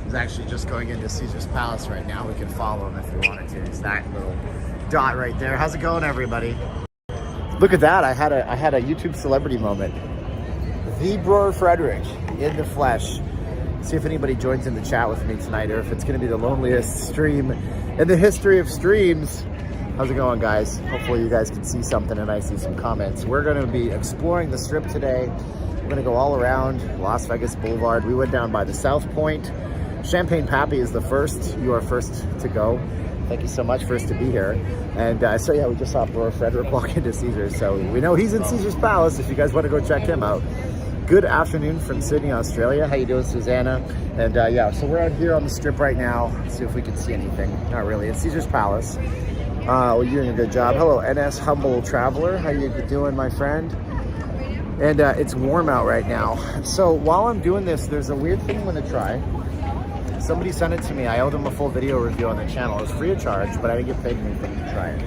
He's actually just going into Caesar's Palace right now. We can follow him if we wanted to. It's that little dot right there. How's it going, everybody? Look at that. I had a YouTube celebrity moment. The Bror Frederick in the flesh. See if anybody joins in the chat with me tonight, or if it's going to be the loneliest stream in the history of streams. How's it going, guys? Hopefully you guys can see something and I see some comments. We're going to be exploring the Strip today. We're going to go all around Las Vegas Boulevard. We went down by the South Point. Champagne Pappy is the first. You are first to go. Thank you so much for us to be here. And so yeah, we just saw Bror Frederick walk into Caesars. So we know he's in Caesar's Palace if you guys want to go check him out. Good afternoon from Sydney, Australia. How you doing, Susanna? And yeah, so we're out here on the Strip right now. Let's see if we can see anything. Not really. It's Caesar's Palace. Well, you're doing a good job. Hello, NS Humble Traveler. How you doing, my friend? And it's warm out right now. So while I'm doing this, there's a weird thing I'm going to try. Somebody sent it to me. I owed them a full video review on the channel. It was free of charge, but I didn't get paid anything to try it.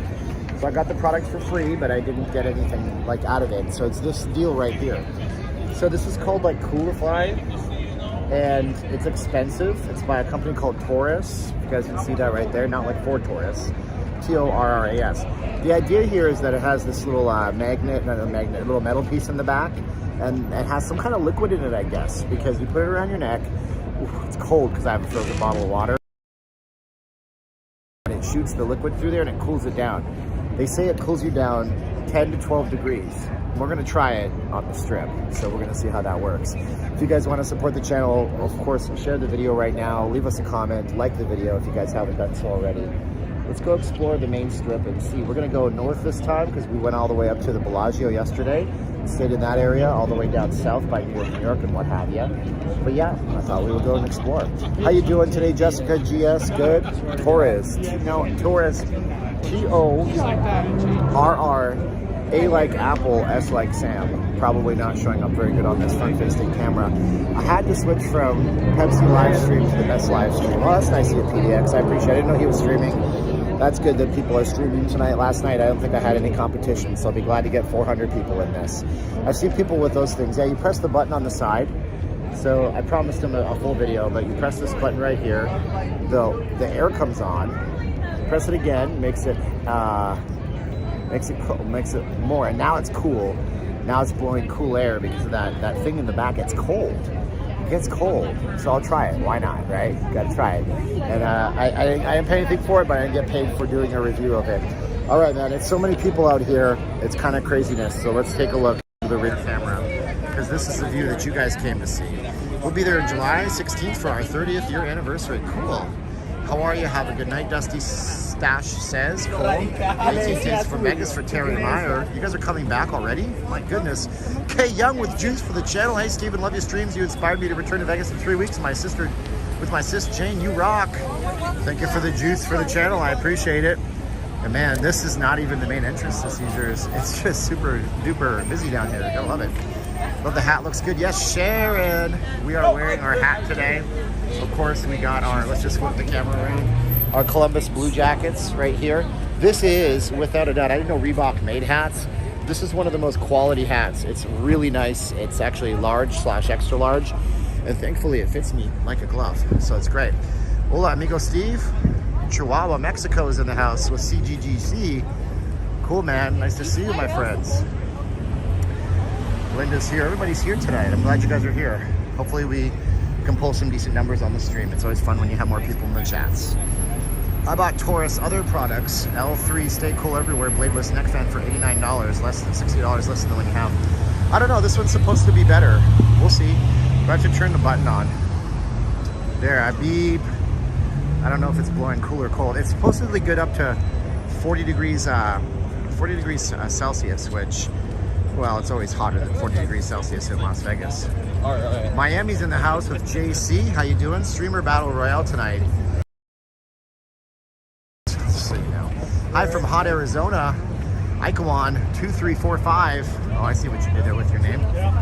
So I got the product for free, but I didn't get anything like out of it. So it's this deal right here. So this is called like Coolify, and it's expensive. It's by a company called Taurus. You guys can see that right there, not like Ford Taurus. T-O-R-R-A-S. The idea here is that it has this little little metal piece in the back, and it has some kind of liquid in it, I guess, because you put it around your neck. Ooh, it's cold because I have a frozen bottle of water. And it shoots the liquid through there and it cools it down. They say it cools you down 10 to 12 degrees. We're going to try it on the Strip, so we're going to see how that works. If you guys want to support the channel, of course, share the video right now. Leave us a comment, like the video if you guys haven't done so already. Let's go explore the main Strip and see. We're going to go north this time because we went all the way up to the Bellagio yesterday. Stayed in that area, all the way down south by New York and what have you. But yeah, I thought we would go and explore. How you doing today, Jessica GS? Good? Taurus. No, Taurus. T-O-R-R. A like Apple, S like Sam. Probably not showing up very good on this front-facing camera. I had to switch from Pepsi live stream to the best live stream. Well, that's nice of you, PDX. I appreciate it. I didn't know he was streaming. That's good that people are streaming tonight. Last night, I don't think I had any competition, so I'll be glad to get 400 people in this. I've seen people with those things. Yeah, you press the button on the side. So I promised him a full video, but you press this button right here. The air comes on. Press it again, makes it more, and now it's cool. Now it's blowing cool air because of that thing in the back. It's cold. It gets cold, so I'll try it. Why not, right? Gotta try it. And I didn't pay anything for it, but I didn't get paid for doing a review of it. All right, man. It's so many people out here. It's kind of craziness. So let's take a look at the rear camera, because this is the view that you guys came to see. We'll be there July 16th for our 30th year anniversary. Cool. How are you? Have a good night, Dusty Stash says. Cool. 18 days from Vegas for Terry Meyer. You guys are coming back already? My goodness. Kay Young with Juice for the channel. Hey, Steven, love your streams. You inspired me to return to Vegas in 3 weeks with my sis Jane. You rock. Thank you for the juice for the channel. I appreciate it. And man, this is not even the main entrance to Caesars. It's just super duper busy down here. I love it. Love the hat, looks good. Yes, Sharon. We are wearing our hat today. Of course, we got our, let's just flip the camera around, our Columbus Blue Jackets right here. This is, without a doubt, I didn't know Reebok made hats. This is one of the most quality hats. It's really nice. It's actually large/extra large. And thankfully, it fits me like a glove. So it's great. Hola, amigo Steve. Chihuahua, Mexico is in the house with CGGC. Cool, man. Nice to see you, my friends. Linda's here. Everybody's here tonight. I'm glad you guys are here. Hopefully we can pull some decent numbers on the stream. It's always fun when you have more people in the chats. I bought Taurus other products. L3 Stay Cool Everywhere bladeless neck fan for $89, less than $60 less than the one you have. I don't know. This one's supposed to be better. We'll see. I have to turn the button on. There, I beep. I don't know if it's blowing cool or cold. It's supposedly good up to 40 degrees Celsius, which, well, it's always hotter than 40 degrees Celsius in Las Vegas. All right. Miami's in the house with JC. How you doing? Streamer Battle Royale tonight. So you know. Hi from hot Arizona. Ikewan2345. Oh, I see what you did there with your name.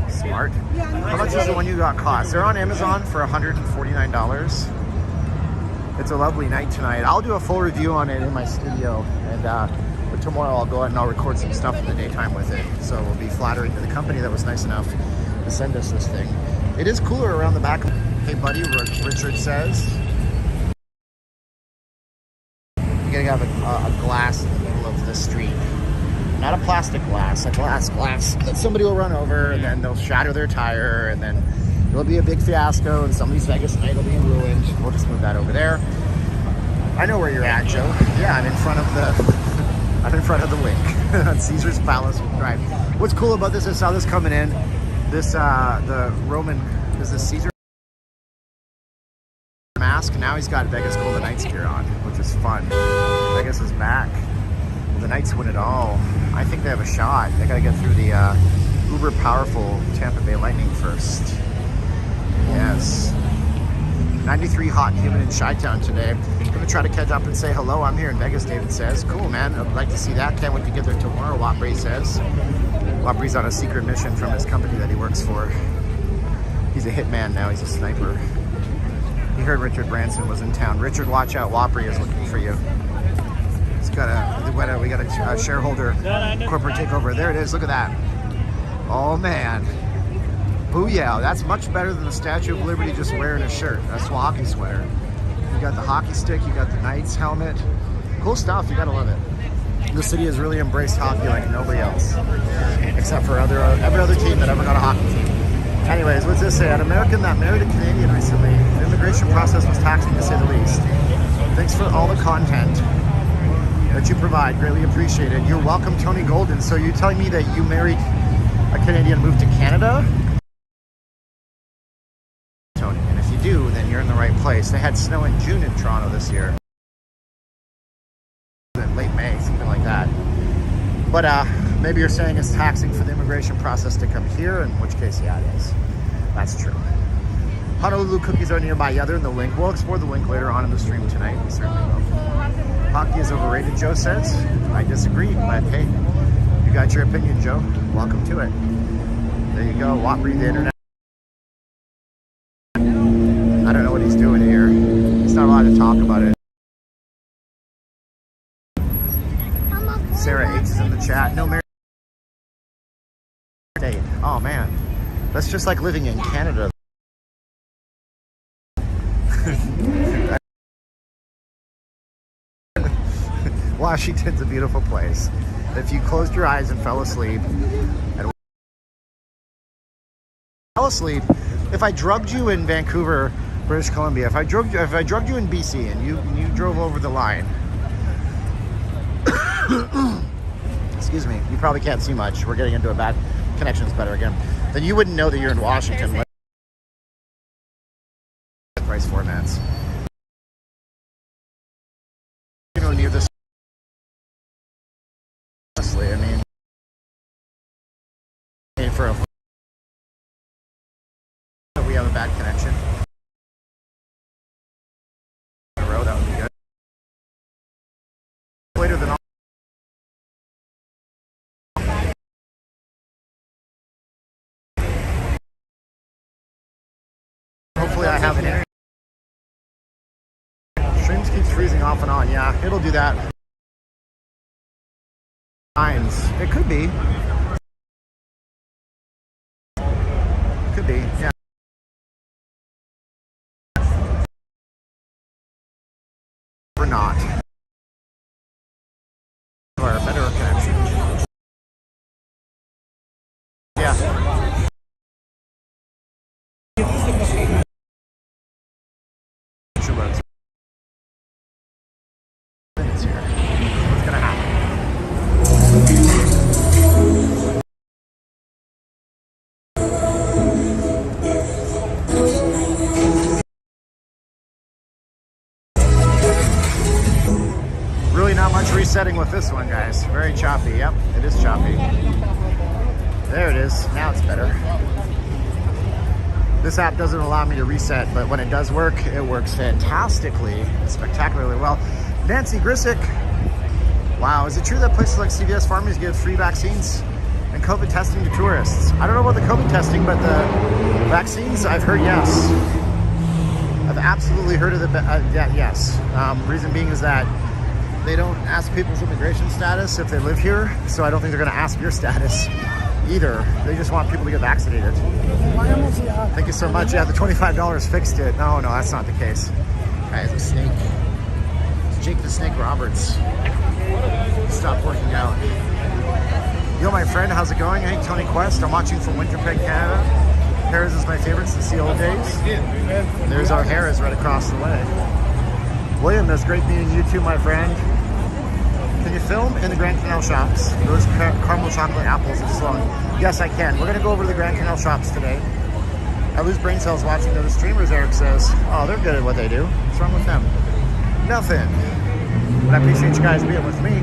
Smart. How much is the one you got cost? They're on Amazon for $149. It's a lovely night tonight. I'll do a full review on it in my studio, and but tomorrow I'll go out and I'll record some stuff in the daytime with it. So we'll be flattering to the company that was nice enough to send us this thing. It is cooler around the back. Hey buddy, Richard says. You gotta have a glass in the middle of the street. Not a plastic glass, a glass that somebody will run over and then they'll shatter their tire and then it'll be a big fiasco and somebody's Vegas night will be ruined. We'll just move that over there. I know where you're at, Joe. Yeah, I'm in front of the link on Caesar's Palace Drive. What's cool about this, I saw this coming in. This, the Roman, is this Caesar mask? Now he's got Vegas Golden Knights gear on, which is fun. Vegas is back. The Knights win it all. I think they have a shot. They gotta get through the uber powerful Tampa Bay Lightning first. Yes. 93 hot and humid in Chi-Town today. I'm gonna try to catch up and say hello. I'm here in Vegas, David says. Cool, man. I'd like to see that. Can't wait to get there tomorrow, Wapre says. Wapre's on a secret mission from his company that he works for. He's a hitman now. He's a sniper. He heard Richard Branson was in town. Richard, watch out. Wapre is looking for you. He's got we got a shareholder corporate takeover. There it is. Look at that. Oh, man. Booyah, that's much better than the Statue of Liberty just wearing a shirt, a hockey sweater. You got the hockey stick, you got the Knights helmet. Cool stuff, you gotta love it. The city has really embraced hockey like nobody else, except for every other team that ever got a hockey team. Anyways, what's this say? An American that married a Canadian recently. The immigration process was taxing to say the least. Thanks for all the content that you provide, greatly appreciated. You're welcome, Tony Golden. So you're telling me that you married a Canadian, moved to Canada? Then you're in the right place. They had snow in June in Toronto this year. Late May, something like that. But maybe you're saying it's taxing for the immigration process to come here, in which case, yeah, it is. That's true. Honolulu cookies are nearby. Yeah, they're in the link. We'll explore the link later on in the stream tonight. We certainly will. Hockey is overrated, Joe says. I disagree, but hey, you got your opinion, Joe. Welcome to it. There you go. Wapre, the internet. I don't know what he's doing here. He's not allowed to talk about it. Sarah H is in the chat. No marriage date. Oh man, that's just like living in Canada. Washington's a beautiful place. If you closed your eyes and fell asleep, if I drugged you in Vancouver, British Columbia, if I drugged you in BC and you drove over the line, excuse me, you probably can't see much. We're getting into a bad connection's better again. Then you wouldn't know that you're in Washington. Price formats. You know, near this. Honestly, I mean, for a we have a bad connection. That would be good. Later than all. Hopefully I have an internet. Streams keeps freezing off and on. Yeah, it'll do that. It could be. Could be, yeah. Or not. Or a better connection. Yeah. What's gonna happen? Really not much resetting with this one, guys. Very choppy. Yep, it is choppy. There it is. Now it's better. This app doesn't allow me to reset, but when it does work, it works fantastically, spectacularly well. Nancy Grisick. Wow, is it true that places like CVS Pharmacies give free vaccines and COVID testing to tourists? I don't know about the COVID testing, but the vaccines, I've heard yes. I've absolutely heard of the, yes. Reason being is that they don't ask people's immigration status if they live here, so I don't think they're gonna ask your status either. They just want people to get vaccinated. Thank you so much. Yeah, the $25 fixed it. No, that's not the case. Guys, a snake. It's Jake the Snake Roberts. Stop working out. Yo, my friend, how's it going? Hey, Tony Quest. I'm watching from Winnipeg, Canada. Harris is my favorite since the old days. There's our Harris right across the way. William, it's great meeting you too, my friend. Can you film in the Grand Canal shops? Those caramel chocolate apples at Sloan. Yes, I can. We're going to go over to the Grand Canal shops today. I lose brain cells watching those streamers, Eric says. Oh, they're good at what they do. What's wrong with them? Nothing. But I appreciate you guys being with me.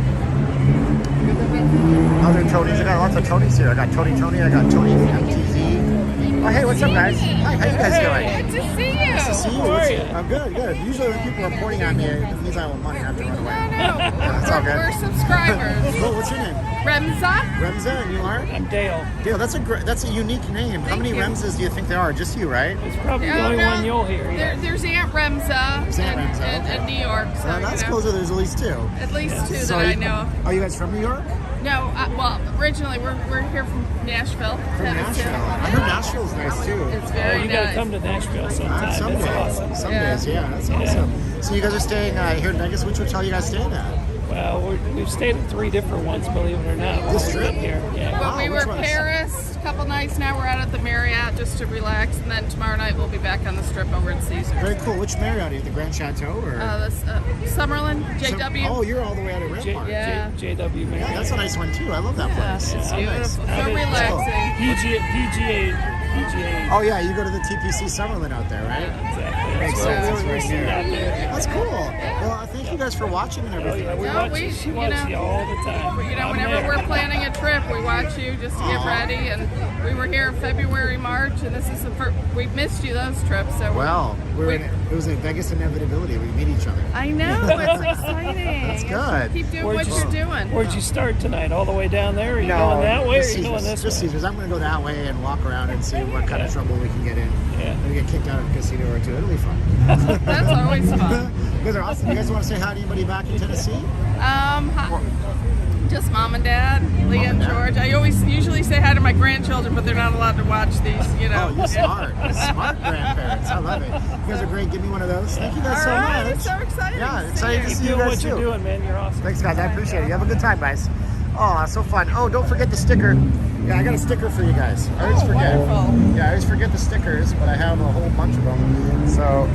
Other Tonys. I got lots of Tonys here. I got Tony, I got Tony MTZ. Oh, hey, what's up, guys? Hi, how you guys doing? Good to see you. Nice to see you. I'm good. Usually when people are pointing at me, it means I want money. I have to run away. No. That's all good. We're subscribers. Oh, what's your name? Remza. Remza, and you are? I'm Dale. Dale, that's a unique name. How many Remzas do you think there are? Just you, right? It's probably the only one you'll hear. Yeah. There's Aunt Remza in New York. So, Well, that's cool. So there's at least two. At least two So that I know of. Are you guys from New York? No, well, originally we're here from Nashville. From Tennessee. Nashville. I heard Nashville's nice too. It's Oh, very you gotta nice. come to Nashville sometime. Some It's days. awesome. Some Yeah. days, yeah. That's awesome. So you guys are staying here in Vegas. Which hotel you guys staying at? Well, we've stayed at 3 different ones, believe it or not. This We've trip? been here. Yeah. Well, we which were ones? Paris a couple nights. Now we're out at the Marriott just to relax, and then tomorrow night we'll be back on the Strip over at Caesars. Very cool. Which Marriott are you? The Grand Chateau or? Summerlin, JW. Oh, you're all the way out at Rampart. Yeah. JW Marriott. Yeah, that's a nice one too. I love that Yeah, place. it's so nice. beautiful. I So mean, relaxing. PGA. Oh yeah, you go to the TPC Summerlin out there, right? Exactly. That's That's right. what we're seeing out there. That's cool. Well, thank you guys for watching and Oh, everything. yeah, we No, watch, we- she you watches know, you all the time. I'm Whenever there. we're planning a trip, we watch you just to get Aw. ready. And we were here in February, March, and this is the first. We've missed you those trips. So Well, it was a Vegas inevitability. We meet each other. I know it's exciting. That's good. Keep doing Where'd what you- you're doing. Where'd you start tonight? All the way down there? Are you going that way or are just you going Caesars. this Just way? Caesars. I'm going to go that way and walk around and see what kind of trouble we can get in. Yeah. Maybe get kicked out of a casino or two. It'll be fun. That's always fun. You guys are awesome. You guys want to say hi to anybody back in Tennessee? Just mom and dad, Leah and and dad. George. I usually say hi to my grandchildren, but they're not allowed to watch these. Oh, you're smart. You're smart grandparents. I love it. You guys are great. Give me one of those. Thank you guys All so right, much. it's so exciting. Yeah, to excited to you. see Keep you doing guys what you're too. doing, man. You're awesome. Thanks, guys. I appreciate it. You have a good time, guys. Oh, so fun. Oh, don't forget the sticker. Yeah, I got a sticker for you guys. I always forget. wonderful. Yeah, I always forget the stickers, but I have a whole bunch of them. So,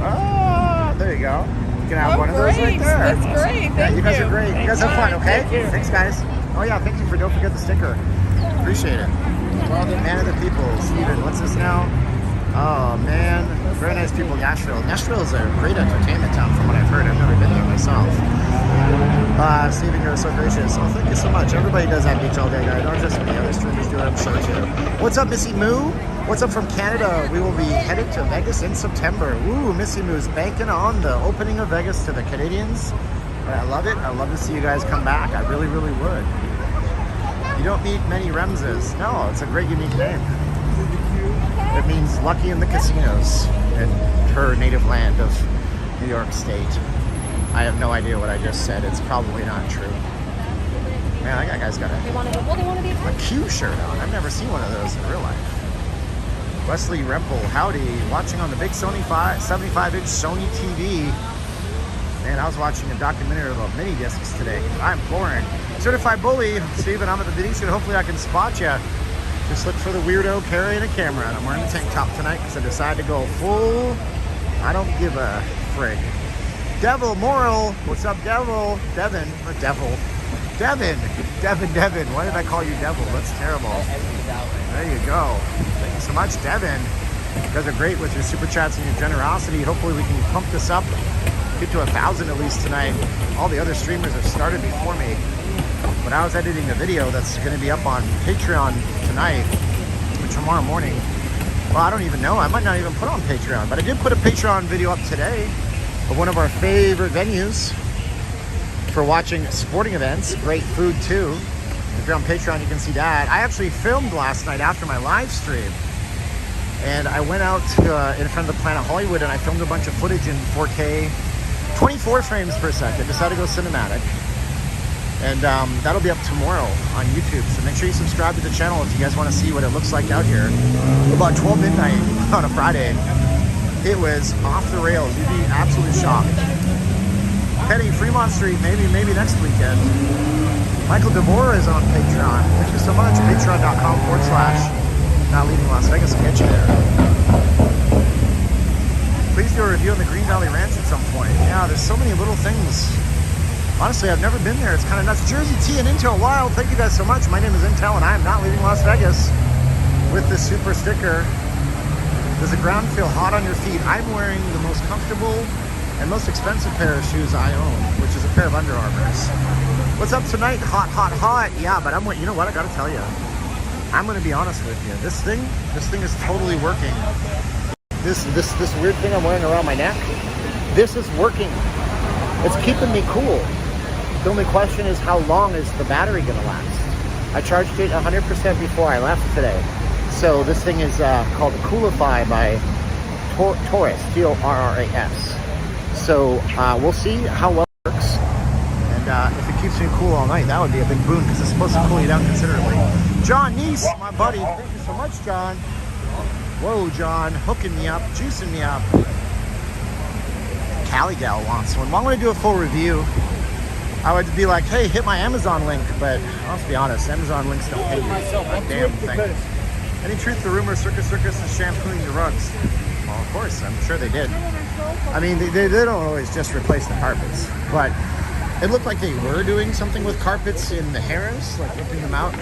there you go. You can have one of those right great. there. That's great. Yeah, Thank you guys you. are great. You guys have fun, okay? Take care. Thanks, guys. Oh, yeah, thank you for don't forget the sticker. Appreciate it. Well, the man of the people, Steven. What's this now? Oh, man. Very nice people, Nashville. Nashville is a great entertainment town from what I've heard. I've never been there myself. Steven, you're so gracious. Oh, thank you so much. Everybody does that beach all day, guys. Not just me. Other streamers do it, I'm sure, too. What's up, Missy Moo? What's up from Canada? We will be headed to Vegas in September. Ooh, Missy Moo's banking on the opening of Vegas to the Canadians. But I love it. I love to see you guys come back. I really, really would. You don't meet many Remzas. No, it's a great, unique name. It means lucky in the casinos in her native land of New York State. I have no idea what I just said. It's probably not true. Man, that guy's got a Q shirt on. I've never seen one of those in real life. Wesley Rempel, howdy. Watching on the big Sony 75-inch Sony TV. Man, I was watching a documentary about mini discs today. I'm boring. Certified Bully, Steven, I'm at the Venetian. Hopefully I can spot you. Just look for the weirdo carrying a camera. And I'm wearing a tank top tonight because I decided to go full. I don't give a frig. Devil Moral, what's up, Devil? Devin, or Devil. Devin. Why did I call you Devil? That's terrible. There you go. Thank you so much, Devin. You guys are great with your super chats and your generosity. Hopefully we can pump this up, get to 1,000 at least tonight. All the other streamers have started before me. When I was editing a video that's going to be up on Patreon tonight, or tomorrow morning, well, I don't even know. I might not even put on Patreon, but I did put a Patreon video up today of one of our favorite venues for watching sporting events. Great food too. If you're on Patreon, you can see that. I actually filmed last night after my live stream, and I went out in front of the Planet Hollywood and I filmed a bunch of footage in 4K, 24 frames per second. Decided to go cinematic. And that'll be up tomorrow on YouTube. So make sure you subscribe to the channel if you guys want to see what it looks like out here. About 12 midnight on a Friday, it was off the rails. You'd be absolutely shocked. Heading Fremont Street, maybe next weekend. Michael DeVora is on Patreon. Thank you so much. Patreon.com/Not Leaving Las Vegas will get you there. Please do a review on the Green Valley Ranch at some point. Yeah, there's so many little things. Honestly, I've never been there. It's kind of nuts. Jersey T and Intel Wild, thank you guys so much. My name is Intel, and I am not leaving Las Vegas with this super sticker. Does the ground feel hot on your feet? I'm wearing the most comfortable and most expensive pair of shoes I own, which is a pair of Under Armours. What's up tonight? Hot, hot, hot. Yeah, but you know what? I gotta tell you, I'm gonna be honest with you. This thing is totally working. This weird thing I'm wearing around my neck, this is working. It's keeping me cool. The only question is, how long is the battery gonna last? I charged it 100% before I left today. So this thing is called Coolify by Torras, Torras. So we'll see how well it works. And if it keeps me cool all night, that would be a big boon, because it's supposed to cool you down considerably. John Neese, my buddy. Thank you so much, John. Whoa, John, hooking me up, juicing me up. Cali Gal wants one. Well, I'm going to do a full review. I would be like, hey, hit my Amazon link, but let's be honest, Amazon links don't pay you a damn thing. Any truth to rumor Circus is shampooing the rugs? Well, of course, I'm sure they did. I mean, they don't always just replace the carpets, but it looked like they were doing something with carpets in the Harris, like ripping them out.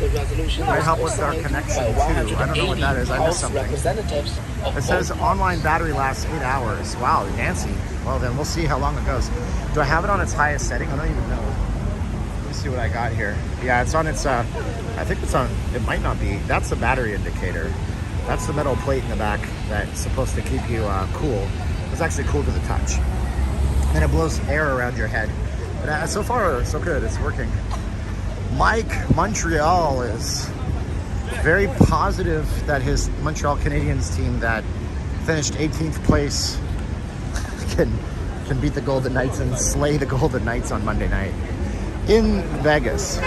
Might help with our connection too. I don't know what that is. I missed something. It says online battery lasts 8 hours. Wow, Nancy. Well, then we'll see how long it goes. Do I have it on its highest setting? I don't even know. Let me see what I got here. Yeah, it's on its, I think it's on, it might not be. That's the battery indicator. That's the metal plate in the back that's supposed to keep you cool. It's actually cool to the touch. And it blows air around your head. But so far, so good. It's working. Mike Montreal is very positive that his Montreal Canadiens team that finished 18th place can beat the Golden Knights and slay the Golden Knights on Monday night in Vegas.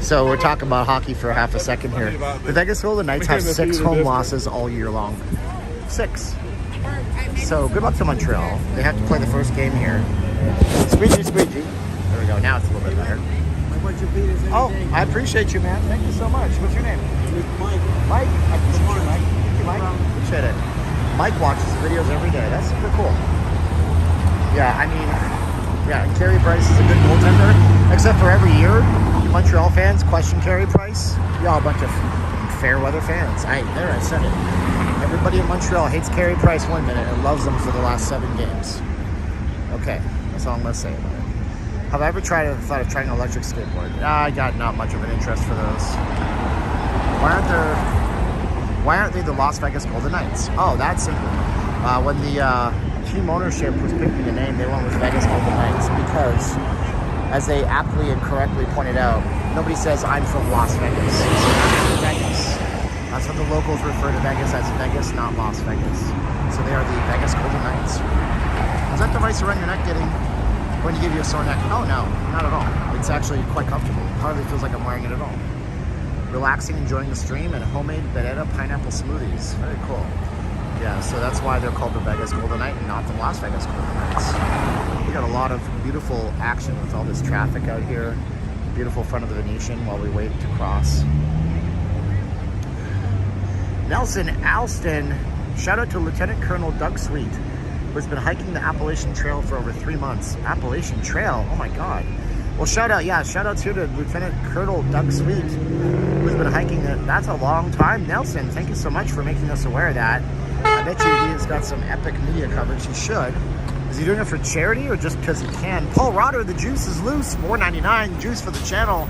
So we're talking about hockey for half a second here. The Vegas Golden Knights have 6 home losses all year long. 6. So good luck to Montreal. They have to play the first game here. Squeegee. There we go. Now it's a little bit better. Oh, I appreciate you, man. Thank you so much. What's your name? Mike. I appreciate you, Mike. Thank you, Mike. Appreciate it. Mike watches videos every day. That's super cool. Yeah, I mean, yeah, Carey Price is a good goaltender. Except for every year, Montreal fans question Carey Price. Y'all a bunch of fair weather fans. I said it. Everybody in Montreal hates Carey Price 1 minute and loves him for the last 7 games. Okay, that's all I'm going to say about it. Have I ever thought of trying an electric skateboard? I got not much of an interest for those. Why aren't they the Las Vegas Golden Knights? Oh, that's simple. When the team ownership was picking a name, they went with Vegas Golden Knights because, as they aptly and correctly pointed out, nobody says I'm from Las Vegas. So I'm from Vegas. That's what the locals refer to Vegas as, Vegas, not Las Vegas. So they are the Vegas Golden Knights. Is that device around your neck getting going to give you a sore neck? Oh no, not at all. It's actually quite comfortable. It hardly feels like I'm wearing it at all. Relaxing, enjoying the stream, and homemade Beretta pineapple smoothies. Very cool. Yeah, so that's why they're called the Vegas Golden Knight and not the Las Vegas Golden Knights. We got a lot of beautiful action with all this traffic out here. Beautiful front of the Venetian while we wait to cross. Nelson Alston, shout out to Lieutenant Colonel Doug Sweet, who's been hiking the Appalachian Trail for over 3 months. Appalachian Trail, oh my God. Well, shout out too to Lieutenant Colonel Doug Sweet, who's been hiking it. That's a long time. Nelson, thank you so much for making us aware of that. I bet you he has got some epic media coverage. He should. Is he doing it for charity or just because he can? Paul Rotter, the juice is loose. $4.99 juice for the channel.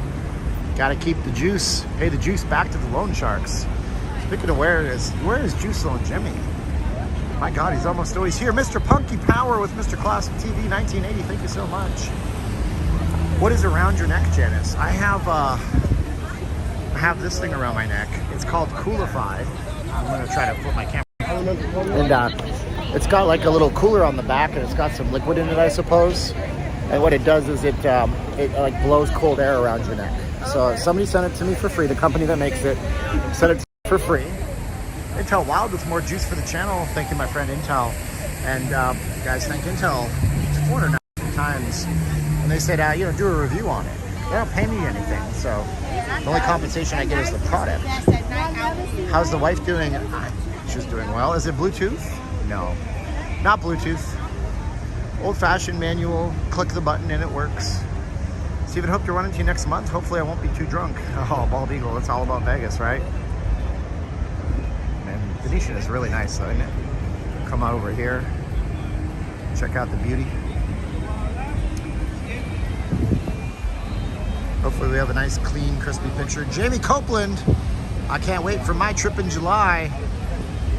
Gotta keep the juice. Pay the juice back to the loan sharks. Speaking of where is Juice Loan Jimmy? My God, he's almost always here. Mr. Punky Power with Mr. Classic TV 1980. Thank you so much. What is around your neck, Janice? I have this thing around my neck. It's called Coolify. I'm gonna try to put my camera. And It's got like a little cooler on the back, and it's got some liquid in it, I suppose. And what it does is it like blows cold air around your neck. So somebody sent it to me for free. The company that makes it sent it to me for free. Intel Wild with more juice for the channel. Thank you, my friend Intel. And guys, thank Intel 490 times. And they said, do a review on it. They don't pay me anything, so the only compensation I get is the product. How's the wife doing? She's doing well. Is it Bluetooth? No, not Bluetooth. Old-fashioned manual. Click the button and it works. Steven, hope to run into you next month. Hopefully I won't be too drunk. Oh, Bald Eagle, it's all about Vegas, right? Man, Venetian is really nice, though, isn't it? Come on over here. Check out the beauty. Hopefully we have a nice, clean, crispy picture. Jamie Copeland, I can't wait for my trip in July.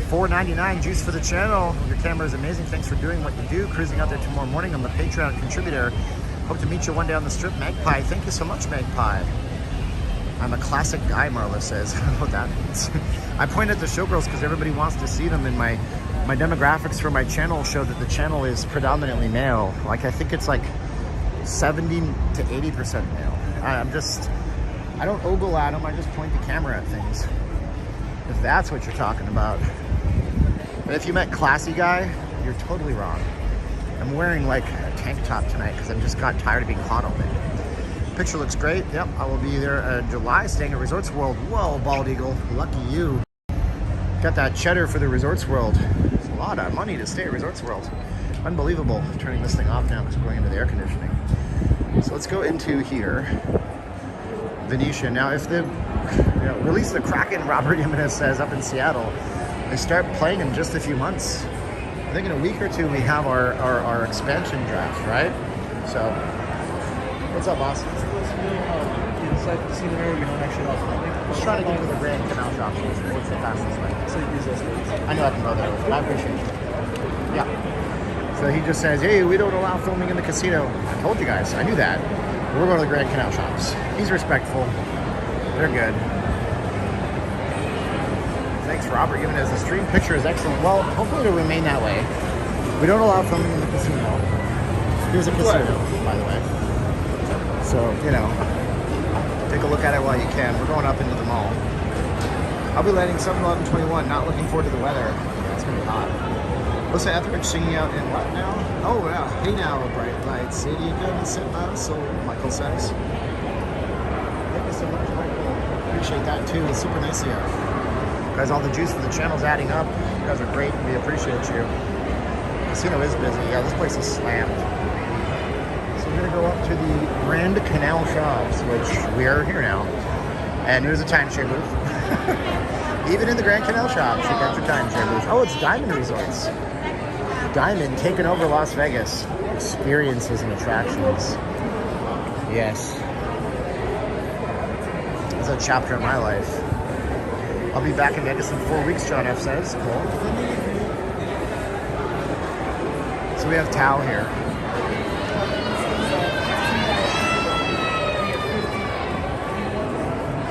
$4.99 juice for the channel. Your camera is amazing. Thanks for doing what you do. Cruising out there tomorrow morning. I'm a Patreon contributor. Hope to meet you one day on the strip, Magpie. Thank you so much, Magpie. I'm a classic guy, Marla says. I don't know what that means. I point at the showgirls because everybody wants to see them, and my demographics for my channel show that the channel is predominantly male. Like, I think it's like 70 to 80% male. I don't ogle at them, I just point the camera at things. If that's what you're talking about. But if you meant classy guy, you're totally wrong. I'm wearing like a tank top tonight because I just got tired of being hot all day. Picture looks great. Yep, I will be there in July, staying at Resorts World. Whoa, Bald Eagle, lucky you. Got that cheddar for the Resorts World. It's a lot of money to stay at Resorts World. Unbelievable. I'm turning this thing off now because we're going into the air conditioning. So let's go into here. Venetia. Now, if the release the Kraken, Robert Jimenez says, up in Seattle, they start playing in just a few months. I think in a week or two we have our expansion draft, right? So, what's up, boss? Just trying to get to the Grand Canal Shop. What's the fastest way? I know I can go there, but I appreciate you. Yeah. So he just says, hey, we don't allow filming in the casino. I told you guys, I knew that. We're going to the Grand Canal Shops. He's respectful. They're good. Thanks, Robert, giving us the stream. Picture is excellent. Well, hopefully it'll remain that way. We don't allow filming in the casino. Here's a casino, by the way. So, take a look at it while you can. We're going up into the mall. I'll be landing 7/11/21. Not looking forward to the weather. Yeah, it's going to be hot. What's the Etheridge singing out in what now? Oh, yeah. Hey now, bright light city, come and set my soul, Michael says. Thank you so much, Michael. Appreciate that, too. It's super nice here. Guys, all the juice for the channel's adding up. You guys are great. We appreciate you. Casino is busy. Yeah, this place is slammed. So we're going to go up to the Grand Canal Shops, which we are here now. And there's a timeshare booth. Even in the Grand Canal Shops, you got your timeshare booth. Oh, it's Diamond Resorts. Diamond taking over Las Vegas. Experiences and attractions. Yes. It's a chapter of my life. I'll be back in Vegas in 4 weeks, John F. says. Cool. So we have Tao here.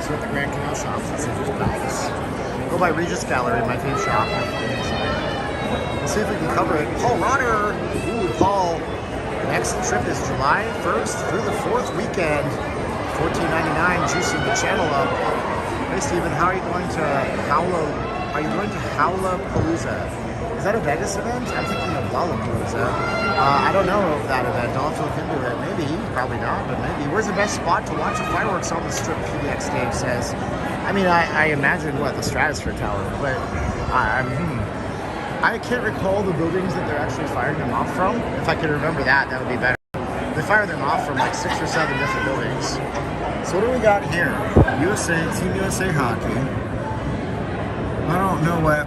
So at the Grand Canal Shops, let's see if there's bags. Go by Regis Gallery, my favorite shop. We'll see if we can cover it. Paul Rodder! Ooh, Paul. Next trip is July 1st through the 4th weekend. $14.99, juicing the channel up. Hey Steven, how are you going to Howla? Are you going to Howlapalooza? Is that a Vegas event? I'm thinking of Lollapalooza. I don't know of that event. I'll have to look into it. Maybe, probably not, but maybe. Where's the best spot to watch the fireworks on the strip? PDX Dave says. I mean, I imagine the Stratosphere Tower, but I can't recall the buildings that they're actually firing them off from. If I could remember that, that would be better. They fire them off from like 6 or 7 different buildings. So what do we got here? Team USA Hockey. I don't know what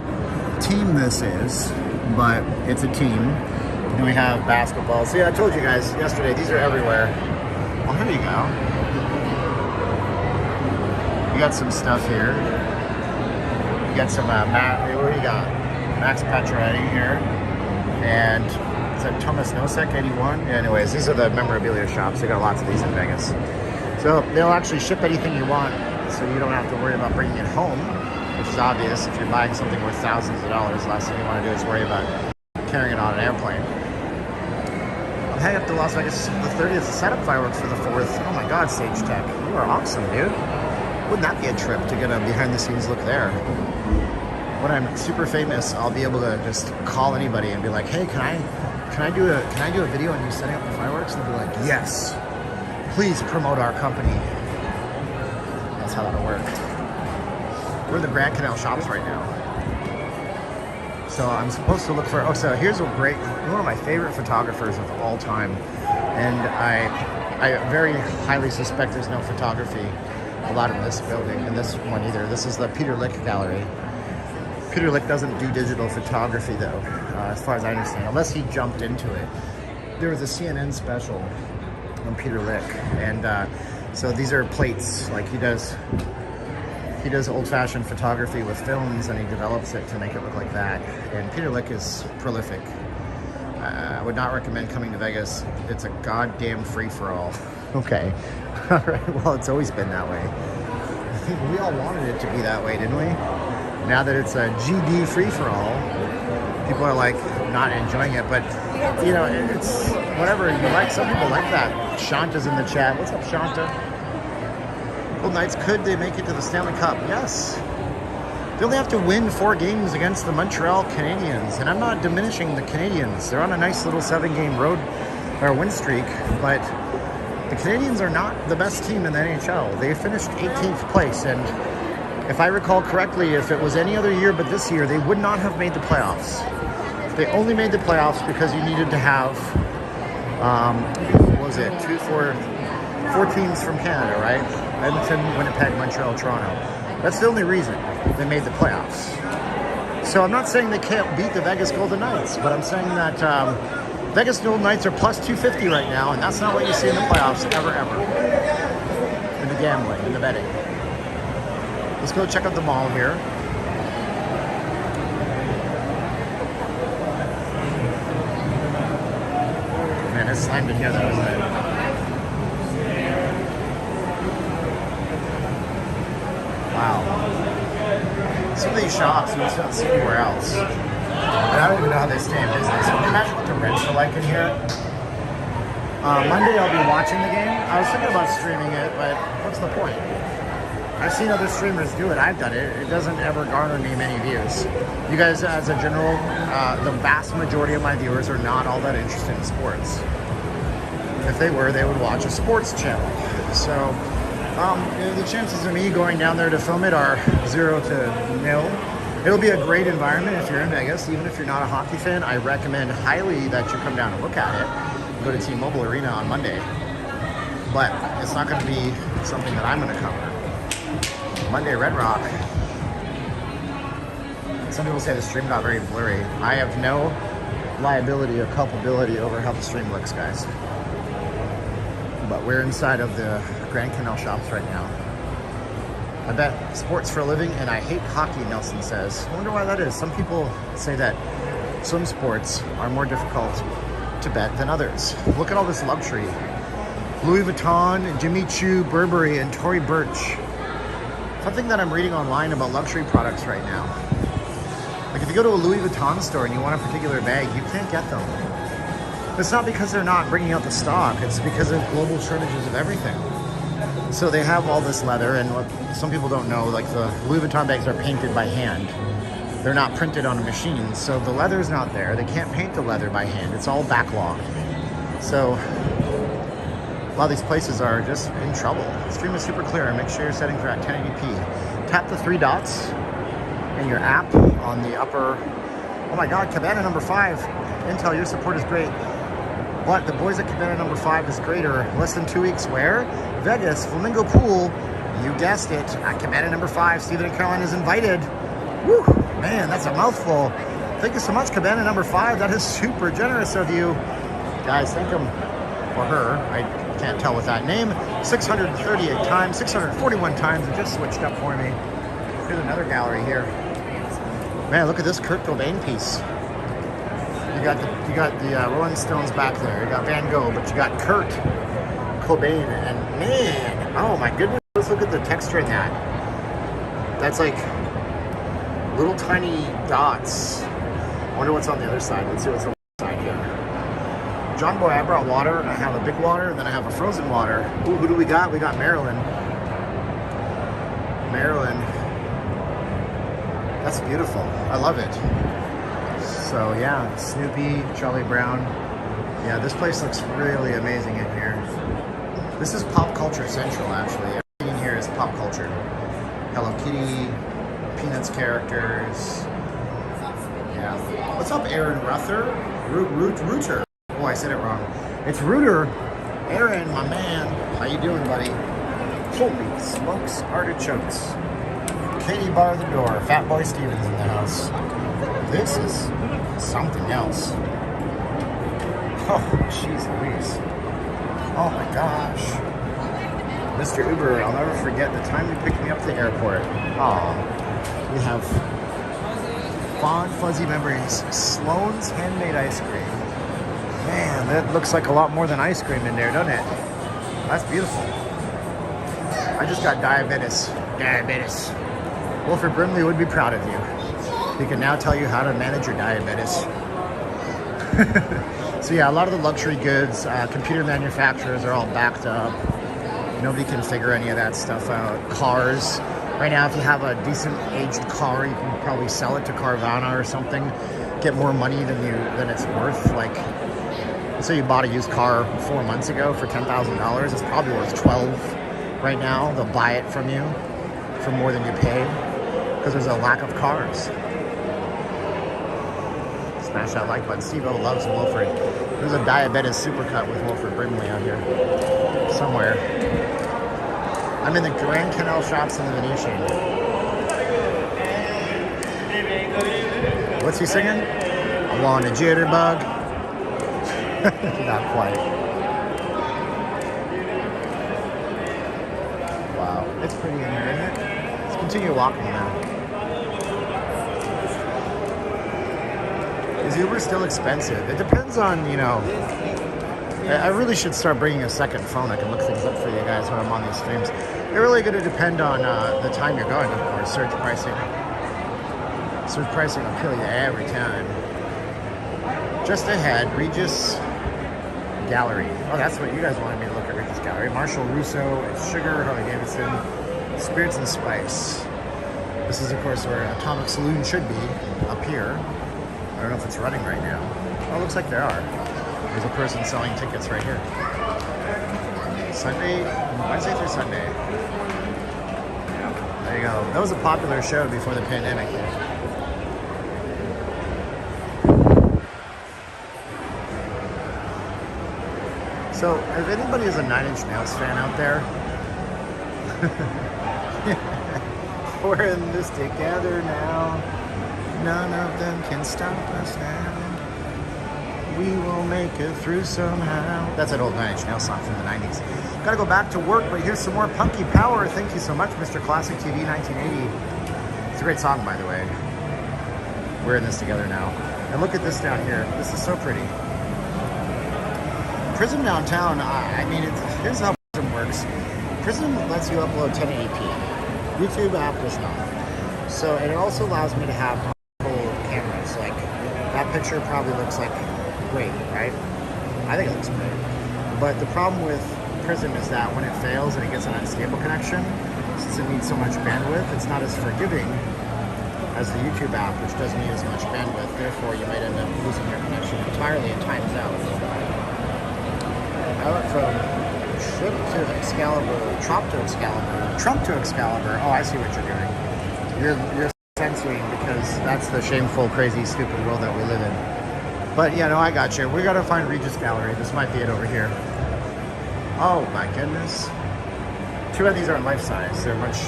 team this is, but it's a team. And we have basketball. See, I told you guys yesterday, these are everywhere. Well, here you go. You got some stuff here. You got some, what do you got? Max Pacioretty here. And is that Thomas Nosek, 81? Yeah, anyways, these are the memorabilia shops. They got lots of these in Vegas. So they'll actually ship anything you want, so you don't have to worry about bringing it home, which is obvious. If you're buying something worth thousands of dollars, the last thing you want to do is worry about carrying it on an airplane. I'm heading up to Las Vegas the 30th to set up fireworks for the 4th. Oh my God, Sage Tech, you are awesome, dude. Wouldn't that be a trip to get a behind-the-scenes look there? When I'm super famous, I'll be able to just call anybody and be like, "Hey, can I do a video on you setting up the fireworks?" And they'll be like, "Yes, please promote our company." That's how that'll work. We're in the Grand Canal Shops right now. So I'm supposed to look for, oh, so here's one of my favorite photographers of all time. And I very highly suspect there's no photography allowed in this building, in this one either. This is the Peter Lik Gallery. Peter Lik doesn't do digital photography though, as far as I understand, unless he jumped into it. There was a CNN special on Peter Lik, and so these are plates. Like he does old-fashioned photography with films, and he develops it to make it look like that. And Peter Lik is prolific. I would not recommend coming to Vegas. It's a goddamn free-for-all. Okay. All right. Well, it's always been that way. I think we all wanted it to be that way, didn't we? Now that it's a GD free-for-all, people are like not enjoying it. But you know, it's whatever you like. Some people like that. Shanta's in the chat. What's up, Shanta? Golden Knights, could they make it to the Stanley Cup? Yes. They only have to win 4 games against the Montreal Canadiens. And I'm not diminishing the Canadiens. They're on a nice little 7-game road or win streak. But the Canadiens are not the best team in the NHL. They finished 18th place. And if I recall correctly, if it was any other year but this year, they would not have made the playoffs. They only made the playoffs because you needed to have, what was it, 4 teams from Canada, right? Edmonton, Winnipeg, Montreal, Toronto. That's the only reason they made the playoffs. So I'm not saying they can't beat the Vegas Golden Knights, but I'm saying that Vegas Golden Knights are plus 250 right now, and that's not what you see in the playoffs ever. In the gambling, in the betting. Let's go check out the mall here. Man, it's slammed in here though, isn't it? Wow. Some of these shops you just don't see anywhere else. And I don't even know how they stay in business. Can you imagine what the rents are like in here? Monday I'll be watching the game. I was thinking about streaming it, but what's the point? I've seen other streamers do it. I've done it. It doesn't ever garner me many views. You guys, as a general, the vast majority of my viewers are not all that interested in sports. If they were, they would watch a sports channel. So the chances of me going down there to film it are 0 to 0. It'll be a great environment if you're in Vegas. Even if you're not a hockey fan, I recommend highly that you come down and look at it. Go to T-Mobile Arena on Monday. But it's not going to be something that I'm going to cover. Monday Red Rock. Some people say the stream got very blurry. I have no liability or culpability over how the stream looks, guys. But we're inside of the Grand Canal Shops right now. I bet sports for a living, and I hate hockey, Nelson says. I wonder why that is. Some people say that swim sports are more difficult to bet than others. Look at all this luxury. Louis Vuitton, Jimmy Choo, Burberry, and Tory Burch. Something that I'm reading online about luxury products right now. Like if you go to a Louis Vuitton store and you want a particular bag, you can't get them. It's not because they're not bringing out the stock, it's because of global shortages of everything. So they have all this leather, and what some people don't know, like the Louis Vuitton bags are painted by hand. They're not printed on a machine, so the leather's not there. They can't paint the leather by hand. It's all backlogged. So a lot of these places are just in trouble. The stream is super clear. Make sure your settings are at 1080p. Tap the 3 dots in your app on the upper. Oh my God, Cabana number 5. Intel, your support is great. What? The boys at Cabana number 5 is greater. Less than 2 weeks where? Vegas, Flamingo Pool. You guessed it. At Cabana number 5, Stephen and Caroline is invited. Woo! Man, that's a mouthful. Thank you so much, Cabana number 5. That is super generous of you. Guys, thank him for her. I can't tell with that name. 638 times, 641 times. It just switched up for me. Here's another gallery here. Man, look at this Kurt Cobain piece. You got the Rolling Stones back there. You got Van Gogh, but you got Kurt Cobain, and man, oh my goodness, let's look at the texture in that. That's like little tiny dots wonder what's on the other side. Let's see what's on the other side here. John Boy, I brought water, and I have a big water, and then I have a frozen water. Ooh, who do we got? We got Marilyn. Marilyn. That's beautiful. I love it. So yeah, Snoopy, Charlie Brown. Yeah, this place looks really amazing in here. This is Pop Culture Central, actually. Everything in here is pop culture. Hello Kitty, Peanuts characters. Yeah. What's up, Aaron Ruther? Rooter. Oh, I said it wrong. It's Rooter. Aaron, my man. How you doing, buddy? Holy smokes, artichokes. Katie bar the door. Fat Boy Stevens in the house. This is something else. Oh, jeez Louise. Oh my gosh. Mr. Uber, I'll never forget the time you picked me up at the airport. Oh, we have fond, fuzzy memories. Sloan's handmade ice cream. Man, that looks like a lot more than ice cream in there, doesn't it? That's beautiful. I just got diabetes. Diabetes. Wilford Brimley would be proud of you. He can now tell you how to manage your diabetes. So yeah, a lot of the luxury goods, computer manufacturers are all backed up. Nobody can figure any of that stuff out. Cars. Right now, if you have a decent aged car, you can probably sell it to Carvana or something. Get more money than it's worth. Like, so you bought a used car 4 months ago for $10,000. It's probably worth 12 right now. They'll buy it from you for more than you paid because there's a lack of cars. Smash that like button. Steve-O loves Wilford. There's a diabetes supercut with Wilford Brimley out here somewhere. I'm in the Grand Canal Shops in the Venetian. What's he singing? I want a jitterbug. Not quite. Wow, it's pretty in here, isn't it? Let's continue walking now. Is Uber still expensive? It depends on, you know, I really should start bringing a second phone. I can look things up for you guys when I'm on these streams. They're really going to depend on the time you're going, of course. Surge pricing. Surge pricing will kill you every time. Just ahead, Regis Gallery. Oh, that's what you guys wanted me to look at, Regis Gallery. Marshall Russo, Sugar, Harley Davidson, Spirits and Spice. This is, of course, where Atomic Saloon should be, up here. I don't know if it's running right now. Oh, it looks like there are. There's a person selling tickets right here. Sunday, Wednesday through Sunday. There you go. That was a popular show before the pandemic. So, if anybody is a Nine Inch Nails fan out there, we're in this together now. None of them can stop us now. We will make it through somehow. That's an old Nine Inch Nails song from the 90s. Gotta go back to work, but here's some more Punky Power. Thank you so much, Mr. Classic TV 1980. It's a great song, by the way. We're in this together now. And look at this down here. This is so pretty. Prism Downtown, I mean, here's how Prism works. Prism lets you upload 1080p. YouTube app does not. So, and it also allows me to have multiple cameras. Like, that picture probably looks like great, right? I think it looks great. But the problem with Prism is that when it fails and it gets an unstable connection, since it needs so much bandwidth, it's not as forgiving as the YouTube app, which doesn't need as much bandwidth. Therefore, you might end up losing your connection entirely and times out. I went from Trump to Excalibur. Oh, I see what you're doing. You're censoring because that's the shameful, crazy, stupid world that we live in. But yeah, no, I got you. We gotta find Regis Gallery. This might be it over here. Oh my goodness. Too bad these aren't life size. They're much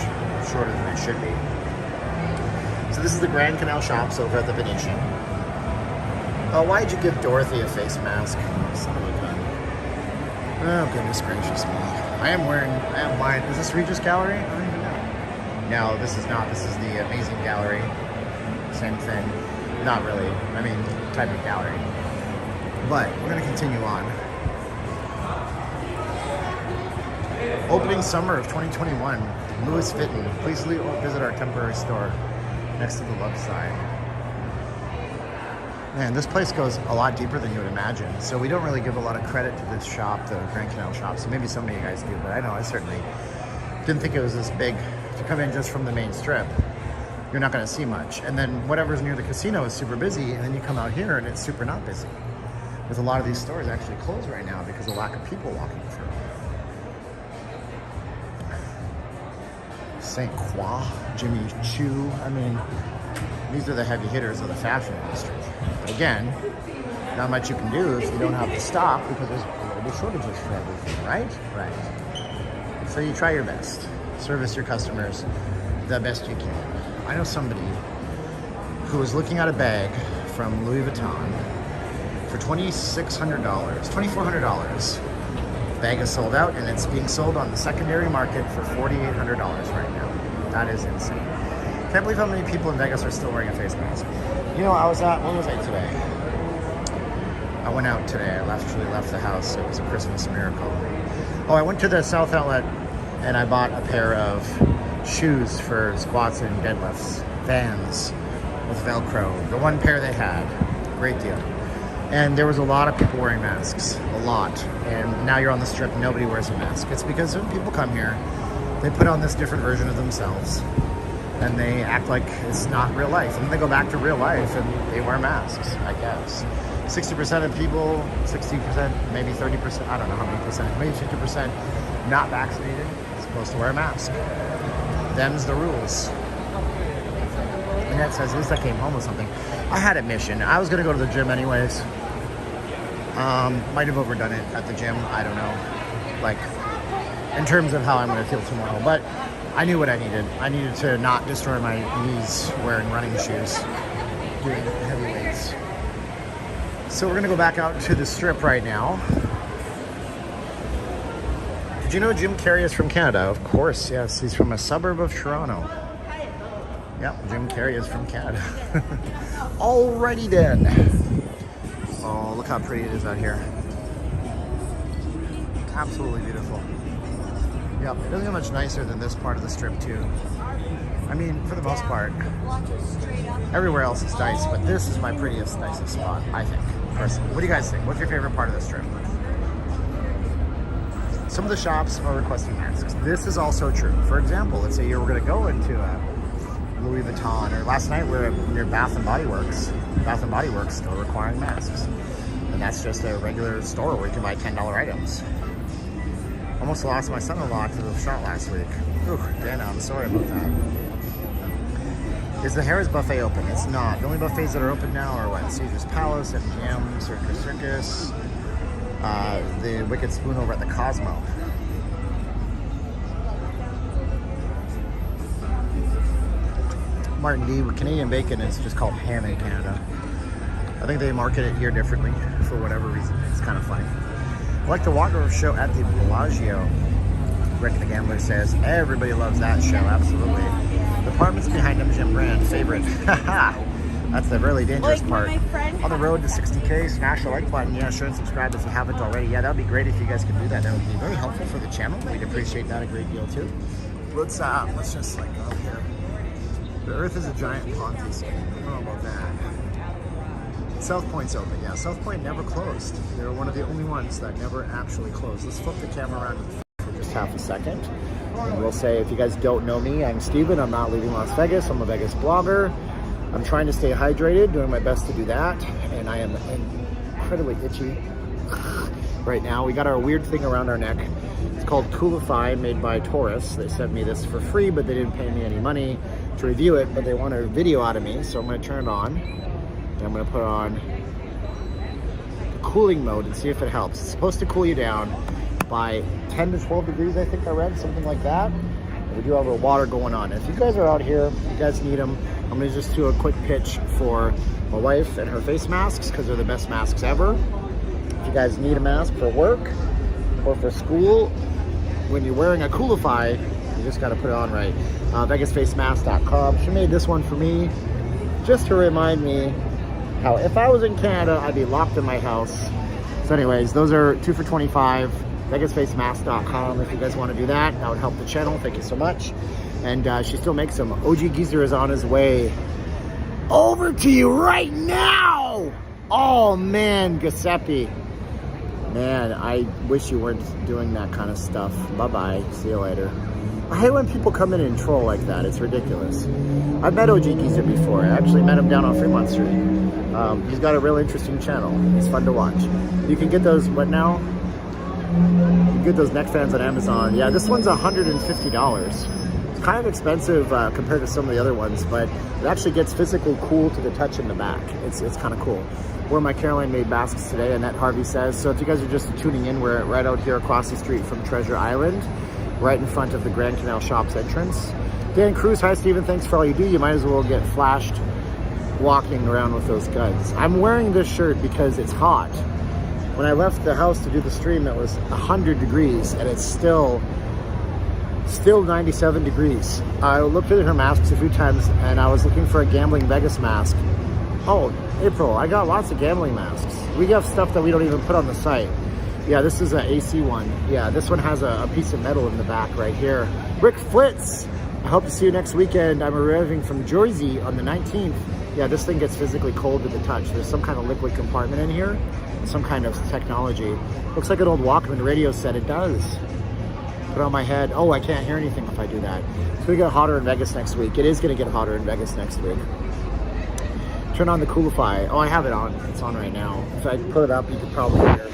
shorter than they should be. So this is the Grand Canal Shops over at the Venetian. Oh, why'd you give Dorothy a face mask? Son of a gun. Oh, goodness gracious me. I am blind. Is this Regis Gallery? I don't even know. No, this is not. This is the Amazing Gallery. Same thing. Not really. I mean, type of gallery. But we're going to continue on. Opening summer of 2021. Louis Vuitton. Please visit our temporary store next to the love side. Man, this place goes a lot deeper than you would imagine. So we don't really give a lot of credit to this shop, the Grand Canal shop. So maybe some of you guys do, but I know I certainly didn't think it was this big. To come in just from the main strip, you're not going to see much. And then whatever's near the casino is super busy, and then you come out here and it's super not busy. Because a lot of these stores actually closed right now because of lack of people walking through. St. Croix, Jimmy Choo. I mean, these are the heavy hitters of the fashion industry. But again, not much you can do if you don't have to stop because there's global shortages for everything, right? Right. So you try your best. Service your customers the best you can. I know somebody who was looking at a bag from Louis Vuitton for $2,600, $2,400. The bag is sold out and it's being sold on the secondary market for $4,800 right now. That is insane. Can't believe how many people in Vegas are still wearing a face mask. You know, where was I today? I went out today. I actually left the house. It was a Christmas miracle. Oh, I went to the South Outlet and I bought a pair of shoes for squats and deadlifts, Vans with Velcro. The one pair they had, great deal. And there was a lot of people wearing masks, a lot. And now you're on the strip, nobody wears a mask. It's because when people come here, they put on this different version of themselves and they act like it's not real life. And then they go back to real life and they wear masks, I guess. 60% of people, 60%, maybe 30%, I don't know how many percent, maybe 50% not vaccinated, supposed to wear a mask. Them's the rules. Annette says, at least I came home with something. I had a mission. I was going to go to the gym anyways. Might have overdone it at the gym. I don't know. Like, in terms of how I'm going to feel tomorrow. But I knew what I needed. I needed to not destroy my knees wearing running shoes, doing heavy weights. So we're going to go back out to the strip right now. Did you know Jim Carrey is from Canada? Of course, yes. He's from a suburb of Toronto. Yep, Jim Carrey is from Canada. Alrighty then. Oh, look how pretty it is out here. Absolutely beautiful. Yep, it doesn't get much nicer than this part of the strip too. I mean, for the most part, everywhere else is nice, but this is my prettiest, nicest spot, I think, personally. What do you guys think? What's your favorite part of the strip? Some of the shops are requesting masks. This is also true. For example, let's say you were going to go into Louis Vuitton, or last night we were near Bath and Body Works. Bath and Body Works still requiring masks. And that's just a regular store where you can buy $10 items. Almost lost my son-in-law to the shot last week. Ooh, Dana, I'm sorry about that. Is the Harrah's buffet open? It's not. The only buffets that are open now are what? Caesar's Palace, MGM, Circus, the Wicked Spoon over at the Cosmo. Martin D, with Canadian bacon is just called ham in Canada. I think they market it here differently for whatever reason. It's kind of funny. I like the Waterworld show at the Bellagio. Rick the Gambler says, everybody loves that show, absolutely. The apartments behind MGM Grand, favorite. That's the really dangerous part. On the road to 60K, smash the like button. Yeah, sure, and subscribe if you haven't already. Yeah, that would be great if you guys could do that. That would be very helpful for the channel. We'd appreciate that a great deal too. Let's just like go up here. The Earth is a giant Ponzi scheme. I don't know about that. South Point's open. Yeah, South Point never closed. They're one of the only ones that never actually closed. Let's flip the camera around for just half a second. And we'll say, if you guys don't know me, I'm Steven. I'm not leaving Las Vegas. I'm a Vegas blogger. I'm trying to stay hydrated, doing my best to do that. And I am incredibly itchy right now. We got our weird thing around our neck. It's called Coolify, made by Taurus. They sent me this for free, but they didn't pay me any money to review it, but they want a video out of me. So I'm gonna turn it on. And I'm gonna put on the cooling mode and see if it helps. It's supposed to cool you down by 10 to 12 degrees, I think I read, something like that. We do have our water going on. If you guys are out here, you guys need them. I'm gonna just do a quick pitch for my wife and her face masks because they're the best masks ever. If you guys need a mask for work or for school, when you're wearing a Coolify, you just gotta put it on right. VegasFaceMask.com. She made this one for me just to remind me how if I was in Canada, I'd be locked in my house. So anyways, those are 2 for $25. VegasFaceMask.com. If you guys want to do that, that would help the channel. Thank you so much. And she still makes them. OG Geezer is on his way over to you right now. Oh man, Giuseppe. Man, I wish you weren't doing that kind of stuff. Bye-bye. See you later. I hate when people come in and troll like that. It's ridiculous. I've met OG Geezer before. I actually met him down on Fremont Street. He's got a real interesting channel. It's fun to watch. You can get those, what now? You can get those neck fans on Amazon. Yeah, this one's $150. It's kind of expensive compared to some of the other ones, but it actually gets physical cool to the touch in the back. It's kind of cool. Where my Caroline made masks today, Annette Harvey says. So if you guys are just tuning in, we're right out here across the street from Treasure Island, right in front of the Grand Canal Shops entrance. Dan Cruz, hi Steven, thanks for all you do. You might as well get flashed walking around with those guns. I'm wearing this shirt because it's hot. When I left the house to do the stream, it was 100 degrees and it's still 97 degrees. I looked at her masks a few times and I was looking for a Gambling Vegas mask. Oh, April, I got lots of gambling masks. We have stuff that we don't even put on the site. Yeah, this is an AC one. Yeah, this one has a piece of metal in the back right here. Rick Flitz, I hope to see you next weekend. I'm arriving from Jersey on the 19th. Yeah, this thing gets physically cold to the touch. There's some kind of liquid compartment in here, some kind of technology. Looks like an old Walkman radio set. It does. Put it on my head. Oh, I can't hear anything if I do that. It's gonna get hotter in Vegas next week. It is gonna get hotter in Vegas next week. Turn on the Coolify. Oh, I have it on. It's on right now. If I put it up, you could probably hear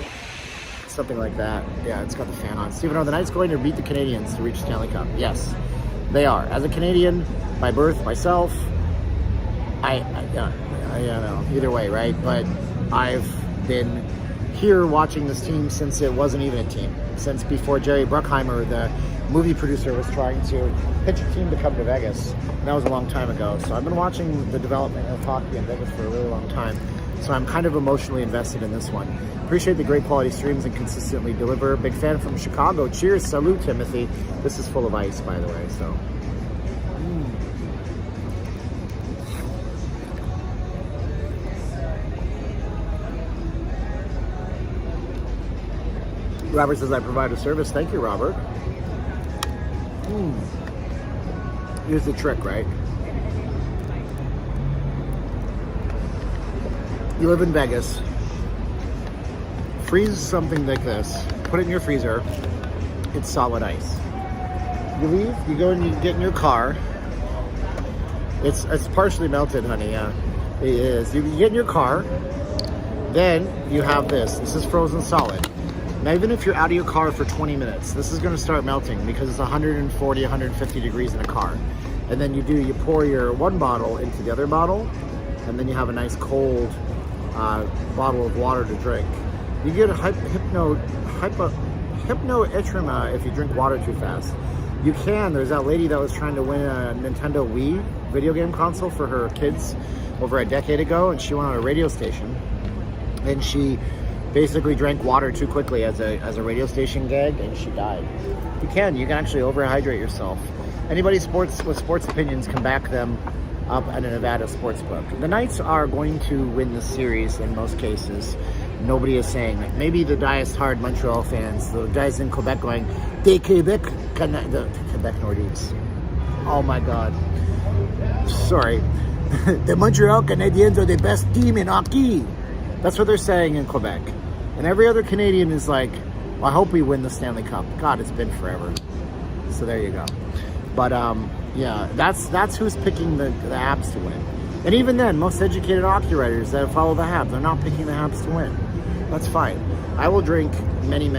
something like that. Yeah, it's got the fan on. Stephen, are the Knights going to beat the Canadians to reach Stanley Cup? Yes, they are. As a Canadian, by birth, myself, I don't know. Either way, right? But I've been here watching this team since it wasn't even a team. Since before Jerry Bruckheimer, the movie producer, was trying to pitch a team to come to Vegas. And that was a long time ago. So I've been watching the development of hockey in Vegas for a really long time. So I'm kind of emotionally invested in this one. Appreciate the great quality streams and consistently deliver. Big fan from Chicago. Cheers. Salute, Timothy. This is full of ice, by the way, so. Robert says I provide a service. Thank you, Robert. Here's the trick, right? You live in Vegas. Freeze something like this. Put it in your freezer. It's solid ice. You leave. You go and you get in your car. It's partially melted, honey. Yeah, it is. You get in your car. Then you have this. This is frozen solid. Now, even if you're out of your car for 20 minutes, this is going to start melting because it's 140, 150 degrees in a car. And then you pour your one bottle into the other bottle, and then you have a nice cold bottle of water to drink. You get a hypnoetrema if you drink water too fast. You can. There's that lady that was trying to win a Nintendo Wii video game console for her kids over a decade ago, and she went on a radio station, and she basically drank water too quickly as a radio station gag, and she died. You can actually overhydrate yourself. Anybody with sports opinions can back them up at a Nevada sports book. The Knights are going to win the series in most cases. Nobody is saying that. Maybe the diehard Montreal fans, the guys in Quebec going, the Quebec Nordiques. Oh my God. Sorry. The Montreal Canadiens are the best team in hockey. That's what they're saying in Quebec. And every other Canadian is like, well, I hope we win the Stanley Cup. God, it's been forever. So there you go. But yeah, that's who's picking the Habs to win. And even then, most educated hockey writers that follow the Habs, they're not picking the Habs to win. That's fine. I will drink many of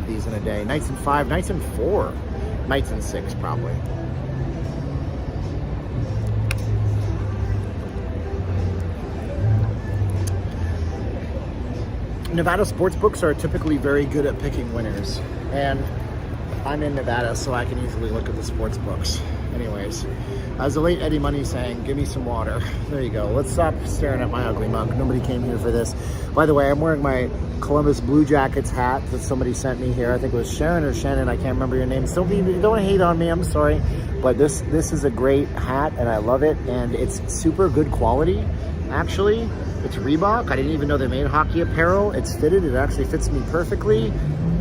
these in a day. Nights in 5, nights in 4, nights in 6 probably. Nevada sports books are typically very good at picking winners, and I'm in Nevada, so I can easily look at the sports books. Anyways, as the late Eddie Money saying, give me some water. There you go. Let's stop staring at my ugly mug. Nobody came here for this. By the way, I'm wearing my Columbus Blue Jackets hat that somebody sent me here. I think it was Sharon or Shannon. I can't remember your name. So don't hate on me. I'm sorry. But this is a great hat, and I love it. And it's super good quality, actually. It's Reebok. I didn't even know they made hockey apparel. It's fitted. It actually fits me perfectly.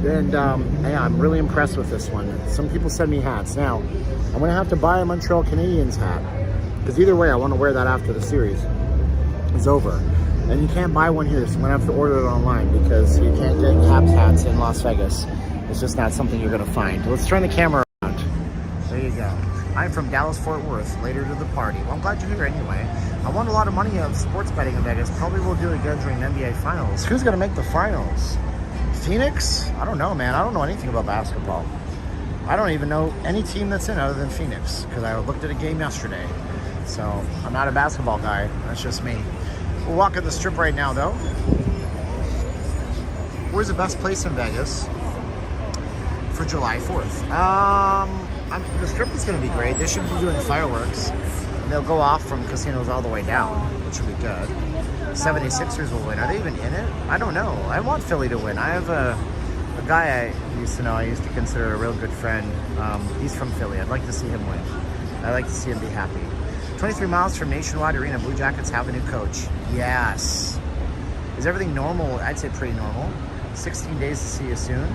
And yeah, I'm really impressed with this one. Some people send me hats. Now, I'm going to have to buy a Montreal Canadiens hat, because either way, I want to wear that after the series. is over. And you can't buy one here, so I'm gonna have to order it online because you can't get Caps hats in Las Vegas. It's just not something you're gonna find. Let's turn the camera around. There you go. I'm from Dallas, Fort Worth, later to the party. Well, I'm glad you're here anyway. I won a lot of money of sports betting in Vegas. Probably will do it again during the NBA Finals. Who's gonna make the finals? Phoenix? I don't know, man. I don't know anything about basketball. I don't even know any team that's in other than Phoenix because I looked at a game yesterday. So I'm not a basketball guy. That's just me. We're walking the strip right now, though. Where's the best place in Vegas for July 4th? The strip is going to be great. They should be doing fireworks. They'll go off from casinos all the way down, which will be good. 76ers will win. Are they even in it? I don't know. I want Philly to win. I have a guy I used to know, I used to consider a real good friend. He's from Philly. I'd like to see him win. I'd like to see him be happy. 23 miles from Nationwide Arena, Blue Jackets have a new coach. Yes. Is everything normal? I'd say pretty normal. 16 days to see you soon.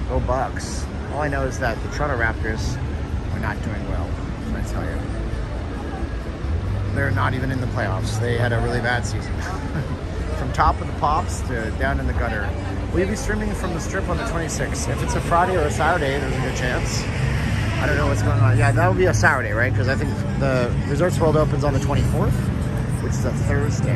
Go Bucks. All I know is that the Toronto Raptors are not doing well. I'm going to tell you. They're not even in the playoffs. They had a really bad season. From top of the pops to down in the gutter. Will you be streaming from the strip on the 26th? If it's a Friday or a Saturday, there's a good chance. I don't know what's going on. Yeah, that would be a Saturday, right? Because I think the Resorts World opens on the 24th, which is a Thursday.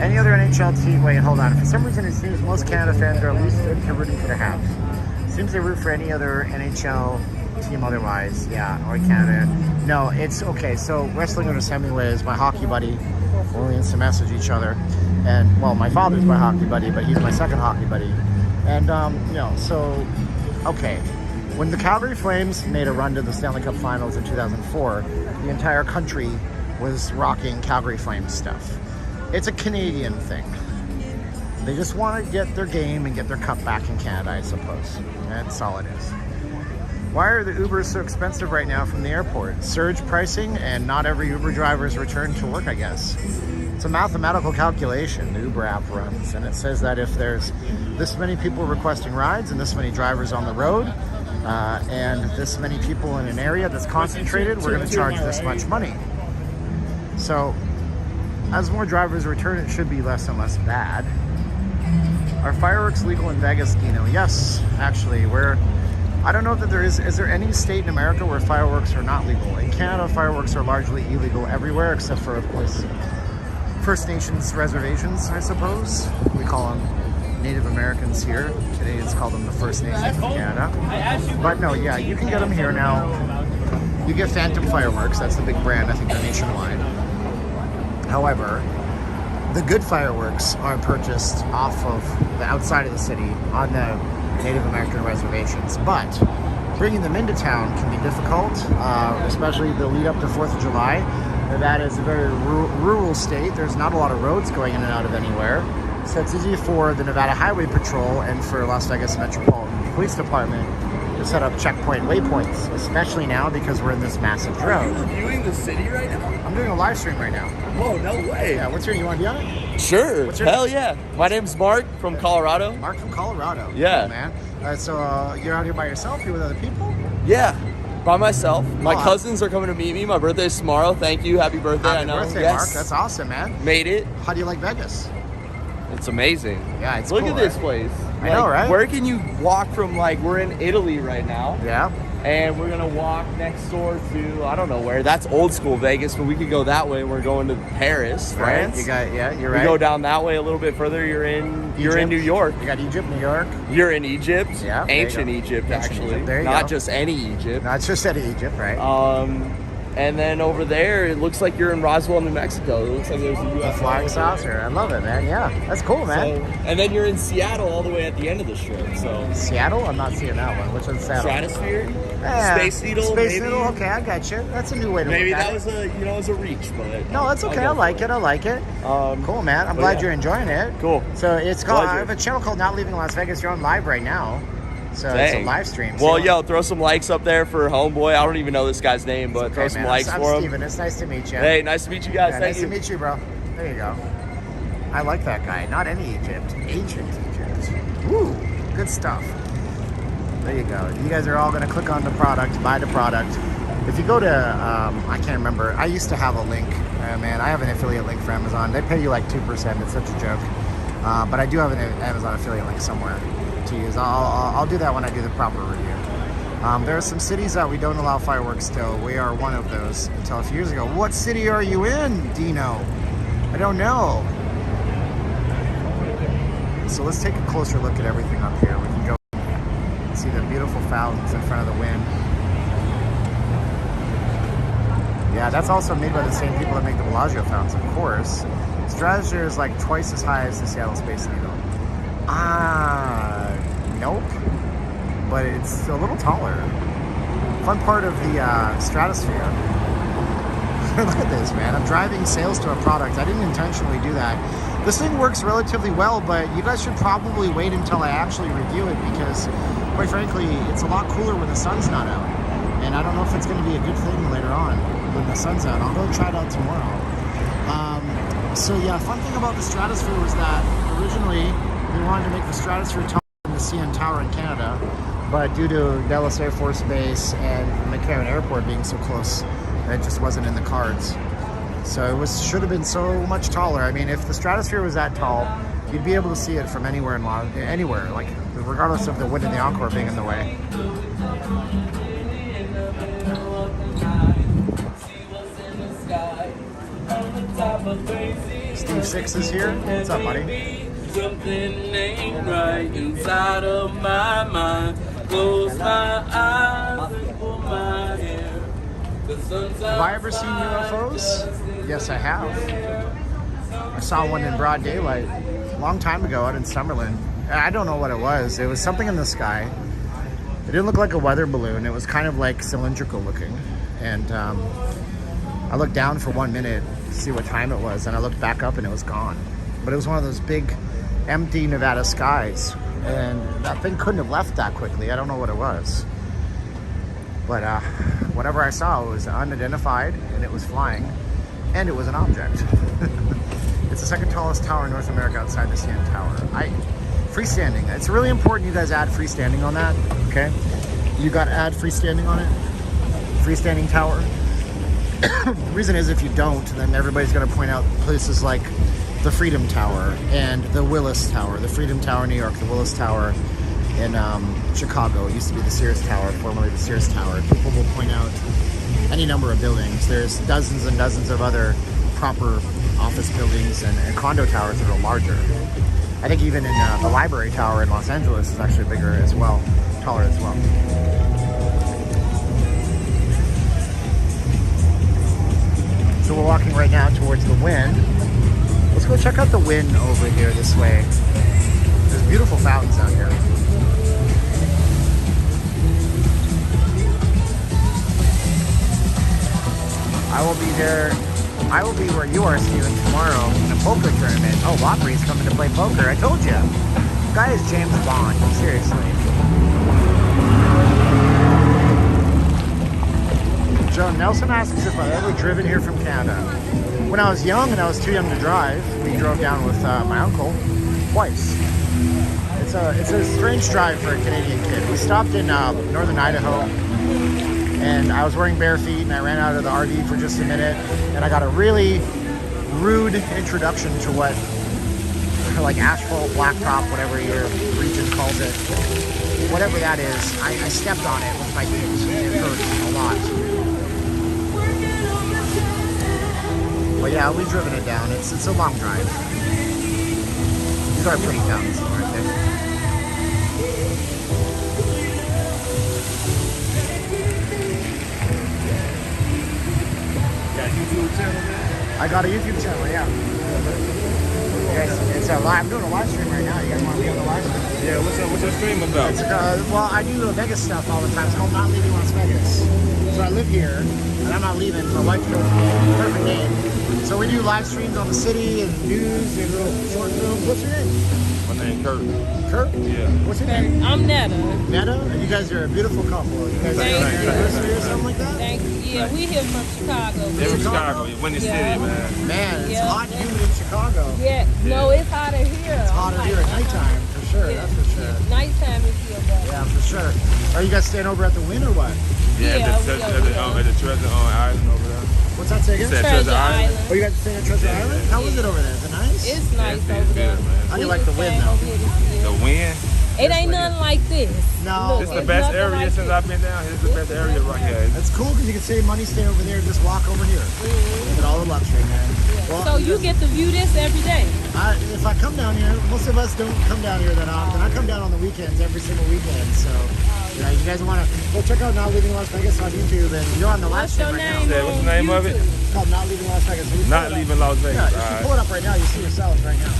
Any other NHL team? Wait, hold on. For some reason, it seems most Canada fans are at least into rooting for the Habs. Seems they root for any other NHL team otherwise. Yeah, or Canada. No, it's okay. So Wrestling Owners Hemingway is my hockey buddy. We instant message each other. And, well, my father's my hockey buddy, but he's my second hockey buddy. And, so, okay. When the Calgary Flames made a run to the Stanley Cup Finals in 2004, the entire country was rocking Calgary Flames stuff. It's a Canadian thing. They just want to get their game and get their cup back in Canada, I suppose. That's all it is. Why are the Ubers so expensive right now from the airport? Surge pricing, and not every Uber driver is returned to work, I guess. It's a mathematical calculation the Uber app runs, and it says that if there's this many people requesting rides and this many drivers on the road, and this many people in an area that's concentrated, we're going to charge this much money. So, as more drivers return, it should be less and less bad. Are fireworks legal in Vegas, Dino? Yes, actually. I don't know that there is there any state in America where fireworks are not legal? In Canada, fireworks are largely illegal everywhere, except for, of course, First Nations reservations, I suppose. We call them Native Americans here. Canadians call them the First Nations in Canada. But no, yeah, you can get them here now. You get Phantom Fireworks. That's the big brand. I think they're nationwide. However, the good fireworks are purchased off of the outside of the city on the Native American reservations. But bringing them into town can be difficult, especially the lead up to 4th of July. That is a very rural state. There's not a lot of roads going in and out of anywhere. So it's easy for the Nevada Highway Patrol and for Las Vegas Metropolitan Police Department to set up checkpoint waypoints, especially now because we're in this massive drought. Are you reviewing the city right now? I'm doing a live stream right now. Oh, no way. Yeah, what's your name? You want to be on it? Sure. What's your Hell name? yeah. My name's Mark from Colorado. Mark from Colorado. Yeah. Cool, man. So you're out here by yourself? You're with other people? Yeah, by myself. My Oh, cousins are coming to meet me. My birthday's tomorrow. Thank you. Happy birthday. Happy I know. birthday, Yes. Mark. That's awesome, man. Made it. How do you like Vegas? It's amazing. Yeah, it's Look cool, at this right? place. I know, right? Where can you walk from, we're in Italy right now. Yeah. And we're going to walk next door to, I don't know where. That's old school Vegas, but we could go that way. We're going to Paris, France. Right. You're We right. go down that way a little bit further. You're in Egypt. New York. You got Egypt, New York. You're in Egypt. Yeah, there you Ancient go. Egypt, Ancient actually. Egypt, there you Not go. just any Egypt. No, it's just out of Egypt, right? And then over there, it looks like you're in Roswell, New Mexico. It looks like there's a The U.S. flying saucer. I love it, man. Yeah, that's cool, man. And then you're in Seattle all the way at the end of the strip. So Seattle? I'm not seeing that one. Which one's Seattle? Stratosphere, Yeah, Space Needle, Space maybe. Needle. Okay, I got you. That's a new way to Maybe look at that it. was a reach, but No, that's okay. I like it. I like it. Cool, man. I'm but glad yeah. you're enjoying it. Cool. So it's called. Pleasure. I have a channel called Not Leaving Las Vegas. You're on live right now. So it's a Dang. live stream. Well, So- yo, throw some likes up there for Homeboy. I don't even know this guy's name, but Okay, throw some man. likes I'm for him. Steven. It's nice to meet you. Hey, nice to meet you guys. Yeah, Thank nice you. to meet you, bro. There you go. I like that guy. Not any Egypt. Ancient Egypt. Woo. Good stuff. There you go. You guys are all going to click on the product, buy the product. If you go to, I can't remember. I used to have a link. Man, I have an affiliate link for Amazon. They pay you like 2%. It's such a joke. But I do have an Amazon affiliate link somewhere to use. I'll do that when I do the proper review. There are some cities that we don't allow fireworks still. We are one of those until a few years ago. What city are you in, Dino? I don't know. So let's take a closer look at everything up here. We can go see the beautiful fountains in front of the wind. Yeah, that's also made by the same people that make the Bellagio fountains, of course. Stratosphere is like twice as high as the Seattle Space Needle. Nope. But it's a little taller. Fun part of the stratosphere. Look at this, man. I'm driving sales to a product. I didn't intentionally do that. This thing works relatively well, but you guys should probably wait until I actually review it because, quite frankly, it's a lot cooler when the sun's not out. And I don't know if it's going to be a good thing later on when the sun's out. I'll go try it out tomorrow. So yeah, fun thing about the Stratosphere was that originally we wanted to make the Stratosphere taller than the CN Tower in Canada, but due to Dallas Air Force Base and McCarran Airport being so close, it just wasn't in the cards. So it should have been so much taller. I mean, if the Stratosphere was that tall, you'd be able to see it from anywhere, like regardless of the wind and the Encore being in the way. Steve Six is here. What's up, buddy? Something ain't right inside of my mind. Close my eyes and pull my hair. Have I ever seen UFOs? Yes, I have. I saw one in broad daylight a long time ago out in Summerlin. I don't know what it was. It was something in the sky. It didn't look like a weather balloon. It was kind of like cylindrical looking. And I looked down for 1 minute to see what time it was, and I looked back up and it was gone. But it was one of those big, empty Nevada skies, and that thing couldn't have left that quickly. I don't know what it was. But whatever I saw was unidentified, and it was flying, and it was an object. It's the second tallest tower in North America outside the CN Tower. Freestanding. It's really important you guys add freestanding on that, okay? You got to add freestanding on it. Freestanding tower. The reason is if you don't, then everybody's going to point out places like the Freedom Tower and the Willis Tower. The Freedom Tower in New York, the Willis Tower in Chicago. It used to be the Sears Tower, formerly the Sears Tower. People will point out any number of buildings. There's dozens and dozens of other proper office buildings and condo towers that are larger. I think even in the Library Tower in Los Angeles is actually bigger as well, taller as well. So we're walking right now towards the Wynn. Let's go check out the Wynn over here this way. There's beautiful fountains out here. I will be where you are, Steven, tomorrow in a poker tournament. Oh, Lopry's coming to play poker. I told you. This guy is James Bond. Seriously. Joe Nelson asks if I've ever driven here from Canada. When I was young and I was too young to drive, we drove down with my uncle twice. It's a strange drive for a Canadian kid. We stopped in northern Idaho, and I was wearing bare feet, and I ran out of the RV for just a minute, and I got a really rude introduction to what, like asphalt, blacktop, whatever your region calls it. Whatever that is, I stepped on it with my feet. It hurt a lot. But yeah, we've driven it down. It's a long drive. These are pretty towns, aren't they? Got a YouTube channel, man? I got a YouTube channel, yeah. It's a live. I'm doing a live stream right now. You guys want to be on the live stream? Yeah, what's your stream about? Well, I do Vegas stuff all the time. It's called Not Leaving Las Vegas. So I live here, and I'm not leaving. My wife goes, perfect name. So we do live streams on the city and news and little short films. What's your name? My name Kurt. Kurt? Yeah. What's your name? I'm Netta. Netta? And you guys are a beautiful couple. You guys Thank have you. an anniversary or something like that? Thank you. Yeah, we here from Chicago. They're from Chicago, Windy City, man. Man, it's Yeah. hot and humid in Chicago. Yeah, no, it's hotter here. It's hotter here at nighttime, for sure. Yeah. That's for sure. Nighttime is here, but Yeah, for sure. Are you guys staying over at the Wynn or what? Yeah, we over there. at the Treasure Island over there. What's that say again? Said Treasure Treasure Island. Island. Oh, you guys staying at Treasure Island? How was it over there? Is it nice? It's nice It's over there. good, man. How do you like the wind though? The wind. It ain't nothing like this. No. It's the best nothing area like since this. I've been down here. It's the best area right here. That's cool because you can save money, stay over there, and just walk over here. Get all the luxury, man. Well, So you get to view this every day. if I come down here, most of us don't come down here that often. I come down on the weekends, every single weekend. So, you know, you guys want to go check out Not Leaving Las Vegas on YouTube, and you're on the live What's stream your right name? now. What's the name of it? It's called Not Leaving Las Vegas. So you pull Not it up. leaving Las Vegas. Yeah, you All should right. pull it up right now. You see yourselves right now.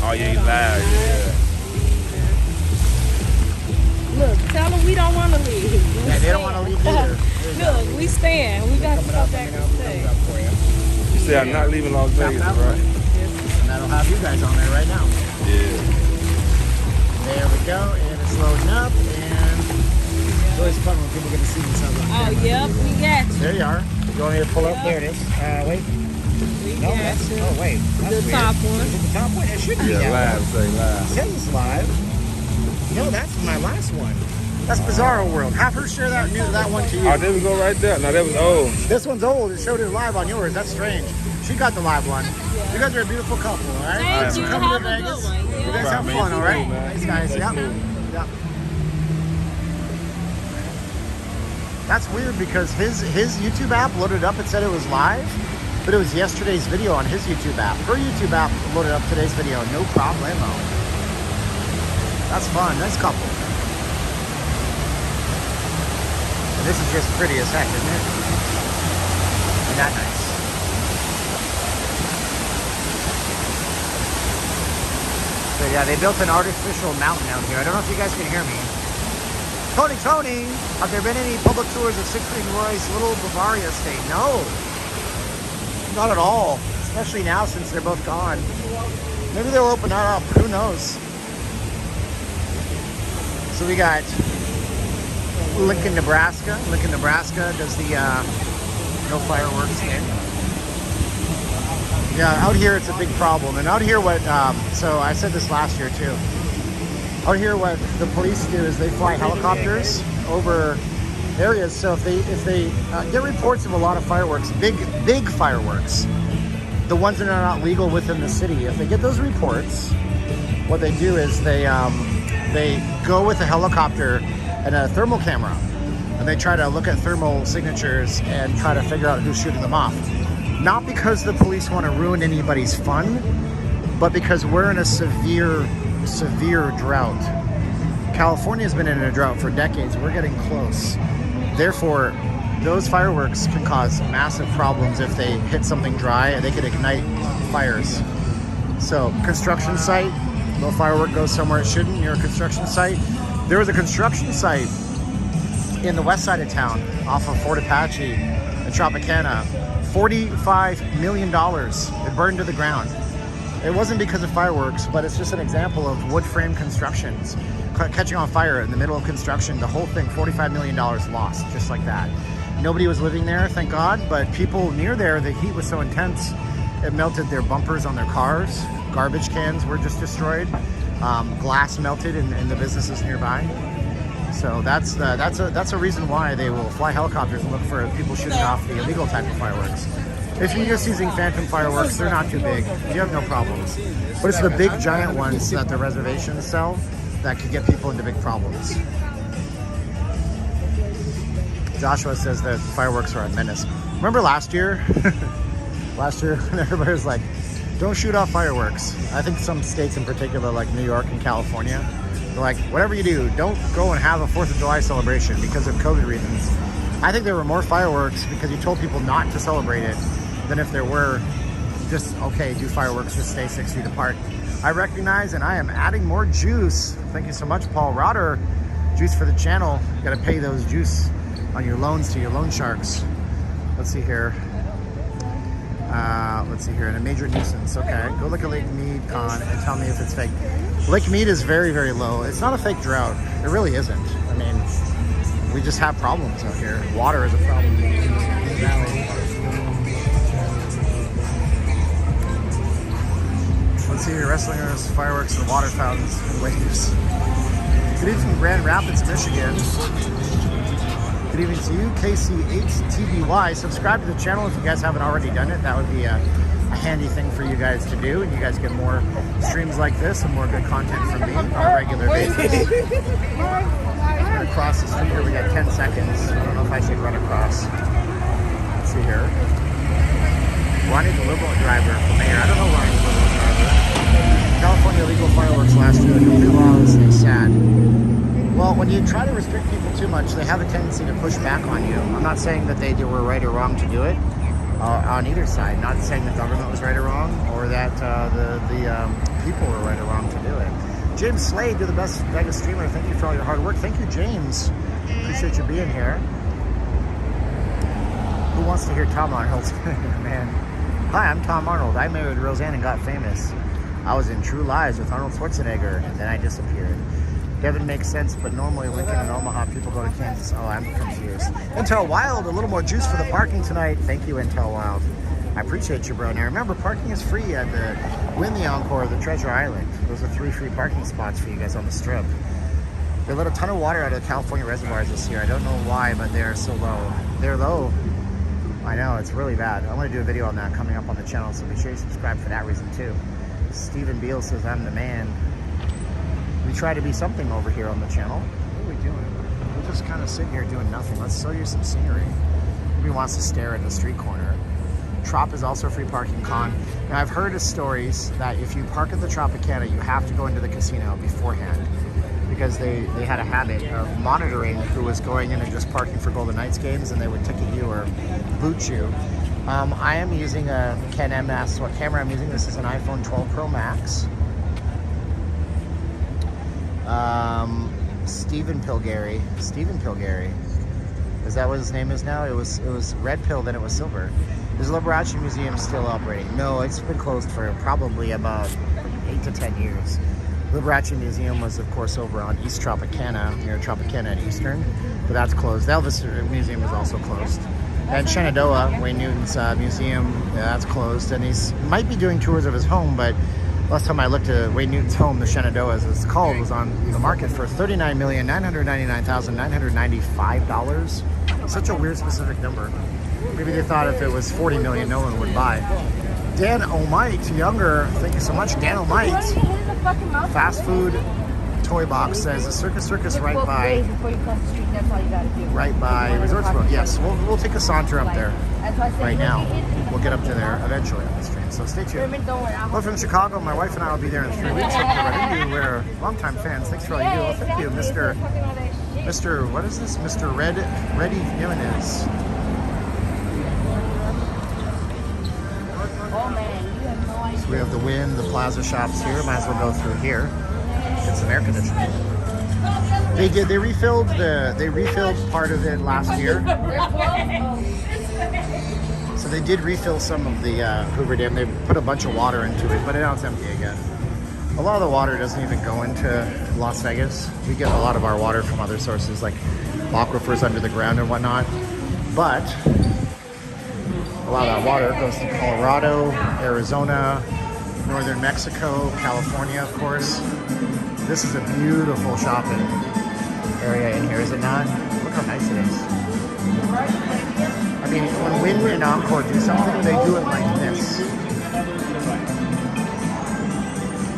Oh yeah, he's live. Yeah. Look, tell them we don't want to leave. We Yeah, they don't want to leave either. Look, we stand. We got to go back and stay. You say I'm not leaving Las Vegas, that right? And that'll have you guys on there right now. Yeah. There we go, and it's loading up, and it's always fun when people get to see themselves on Oh, camera. yep, we got you. There you are. You want me to pull up? There it is. Wait. We No, got that's, you. oh wait. That's The weird. top one. Is it the top one? It should be Yeah, that live. Say one. live. It says it's live. No, that's my last one. That's Bizarro World. Have her share that one to you. Oh, there we go right there. No, that was old. This one's old. It showed it live on yours. That's strange. She got the live one. You guys are a beautiful couple, all right? Thank So you. come Have to a good Vegas. one. You guys Yeah. have fun, all right? Man. Thanks, guys. Yep. Yep. That's weird because his YouTube app loaded up. It said it was live, but it was yesterday's video on his YouTube app. Her YouTube app loaded up today's video. No problemo. That's fun. Nice couple. And this is just pretty as heck, isn't it? Isn't that nice? So yeah, they built an artificial mountain out here. I don't know if you guys can hear me. Tony, have there been any public tours of Siegfried and Roy's little Bavaria estate? No, not at all. Especially now since they're both gone. Maybe they'll open that up. Who knows? So we got Lincoln, Nebraska. Lincoln, Nebraska does the no fireworks thing. Yeah, out here it's a big problem. And out here so I said this last year too. Out here what the police do is they fly helicopters over areas. So if they get reports of a lot of fireworks, big fireworks, the ones that are not legal within the city, if they get those reports, what they do is they go with a helicopter and a thermal camera, and they try to look at thermal signatures and try to figure out who's shooting them off. Not because the police want to ruin anybody's fun, but because we're in a severe drought. California's been in a drought for decades. We're getting close. Therefore, those fireworks can cause massive problems if they hit something dry, and they could ignite fires. So, construction site, no firework goes somewhere it shouldn't near a construction site. There was a construction site in the west side of town off of Fort Apache and Tropicana. $45 million. It burned to the ground. It wasn't because of fireworks, but it's just an example of wood frame constructions catching on fire in the middle of construction. The whole thing, $45 million lost, just like that. Nobody was living there, thank God, but people near there, the heat was so intense, it melted their bumpers on their cars. Garbage cans were just destroyed. Glass melted in the businesses nearby. So that's a reason why they will fly helicopters and look for people shooting off the illegal type of fireworks. If you're just using phantom fireworks, they're not too big. You have no problems. But it's the big giant ones that the reservations sell that could get people into big problems. Joshua says that fireworks are a menace. Remember last year? Last year when everybody was like, don't shoot off fireworks. I think some states in particular, like New York and California, they're like, whatever you do, don't go and have a 4th of July celebration because of COVID reasons. I think there were more fireworks because you told people not to celebrate it than if there were just, okay, do fireworks, just stay 6 feet apart. I recognize, and I am adding more juice. Thank you so much, Paul Rotter. Juice for the channel. You gotta pay those juice on your loans to your loan sharks. Let's see here. And a major nuisance. Okay, go look at Lake Mead, Con, and tell me if it's fake. Lake Mead is very, very low. It's not a fake drought. It really isn't. I mean, we just have problems out here. Water is a problem in the valley. Let's see here, wrestlers, fireworks, and water fountains and waves. Good evening from Grand Rapids, Michigan. Good Good evening to you, KC8TBY. Subscribe to the channel if you guys haven't already done it. That would be a handy thing for you guys to do, and you guys get more streams like this and more good content from me on a regular basis. We're across the street here. We got 10 seconds. I don't know if I should run across. Let's see here. Ronnie the Liberal driver for mayor. I don't know Ronnie the Liberal driver. California illegal fireworks last year. The complete laws is sad. Well, when you try to restrict people too much, they have a tendency to push back on you. I'm not saying that they were right or wrong to do it on either side. Not saying the government was right or wrong, or that the people were right or wrong to do it. James Slade, you're the best Vegas streamer. Thank you for all your hard work. Thank you, James. Appreciate you being here. Who wants to hear Tom Arnold? Man. Hi, I'm Tom Arnold. I married Roseanne and got famous. I was in True Lies with Arnold Schwarzenegger, and then I disappeared. Devin makes sense, but normally Lincoln and Omaha people go to Kansas. Oh, I'm confused. Intel Wild, a little more juice for the parking tonight. Thank you, Intel Wild. I appreciate you, bro. Now remember, parking is free at the Win the Encore, the Treasure Island. Those are 3 free parking spots for you guys on the strip. They let a ton of water out of the California reservoirs this year. I don't know why, but they are so low. They're low. I know, it's really bad. I want to do a video on that coming up on the channel, so be sure you subscribe for that reason too. Stephen Beal says, I'm the man. We try to be something over here on the channel. What are we doing? We're just kind of sitting here doing nothing. Let's show you some scenery. Nobody wants to stare at the street corner. Trop is also a free parking con. Now, I've heard of stories that if you park at the Tropicana, you have to go into the casino beforehand, because they had a habit of monitoring who was going in and just parking for Golden Knights games, and they would ticket you or boot you. I am using a Ken M asks what camera I'm using. This is an iPhone 12 Pro Max. Stephen Pilgary. Is that what his name is now? It was red pill, then it was silver. Is Liberace Museum still operating? No, it's been closed for probably about 8 to 10 years. Liberace Museum was, of course, over on East Tropicana, near Tropicana and Eastern, but that's closed. The Elvis Museum is also closed. And Shenandoah, Wayne Newton's museum, that's closed. And he's might be doing tours of his home, but last time I looked at Wayne Newton's home, the Shenandoah, as it's called, was on the market for $39,999,995. Such a weird specific number. Maybe they thought if it was $40 million, no one would buy. Dan O'Mite, younger, thank you so much. Dan O'Mite, fast food toy box says a circus right by Resorts World. Yes, we'll take a saunter up there right now. We'll get up to there eventually on the stream, so stay tuned. Hello from Chicago. My wife and I will be there in 3 weeks. We're longtime fans. Thanks for all you do. Well, thank you, Mr. What is this? Mr. Reddy Jimenez. So we have the Wynn, the Plaza shops here. Might as well go through here. Get some air conditioning. They refilled part of it last year. So they did refill some of the Hoover Dam. They put a bunch of water into it, but now it's empty again. A lot of the water doesn't even go into Las Vegas. We get a lot of our water from other sources like aquifers under the ground and whatnot. But a lot of that water goes to Colorado, Arizona, northern Mexico, California, of course. This is a beautiful shopping area in here, is it not? Look how nice it is. I mean, when Wynn and Encore do something, they do it like this.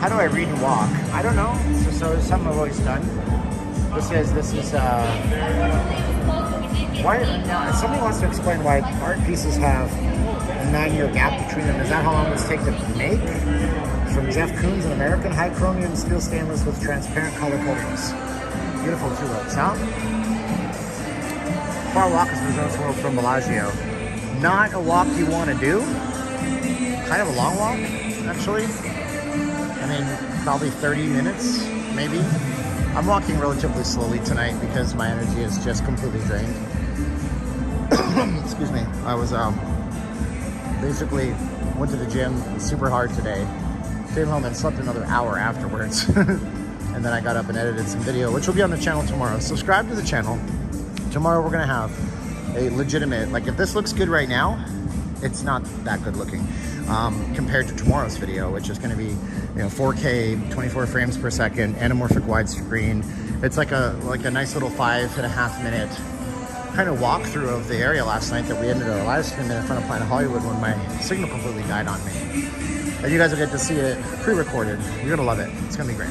How do I read and walk? I don't know. It's just something I've always done. This is why, now, somebody wants to explain why art pieces have a 9-year gap between them. Is that how long it's take to make? From Jeff Koons, an American high chromium steel stainless with transparent color coatings. Beautiful tulips, huh? Far walk is Resorts World from Bellagio. Not a walk you want to do. Kind of a long walk, actually. I mean, probably 30 minutes, maybe. I'm walking relatively slowly tonight because my energy is just completely drained. Excuse me. I was basically went to the gym super hard today. Came home and slept another hour afterwards. And then I got up and edited some video, which will be on the channel tomorrow. Subscribe to the channel. Tomorrow we're gonna have a legitimate, like if this looks good right now, it's not that good looking compared to tomorrow's video, which is gonna be 4K, 24 frames per second, anamorphic widescreen. It's like a nice little 5.5 minute kind of walkthrough of the area last night that we ended our live stream in front of Planet Hollywood when my signal completely died on me. And you guys will get to see it pre-recorded. You're gonna love it. It's gonna be great.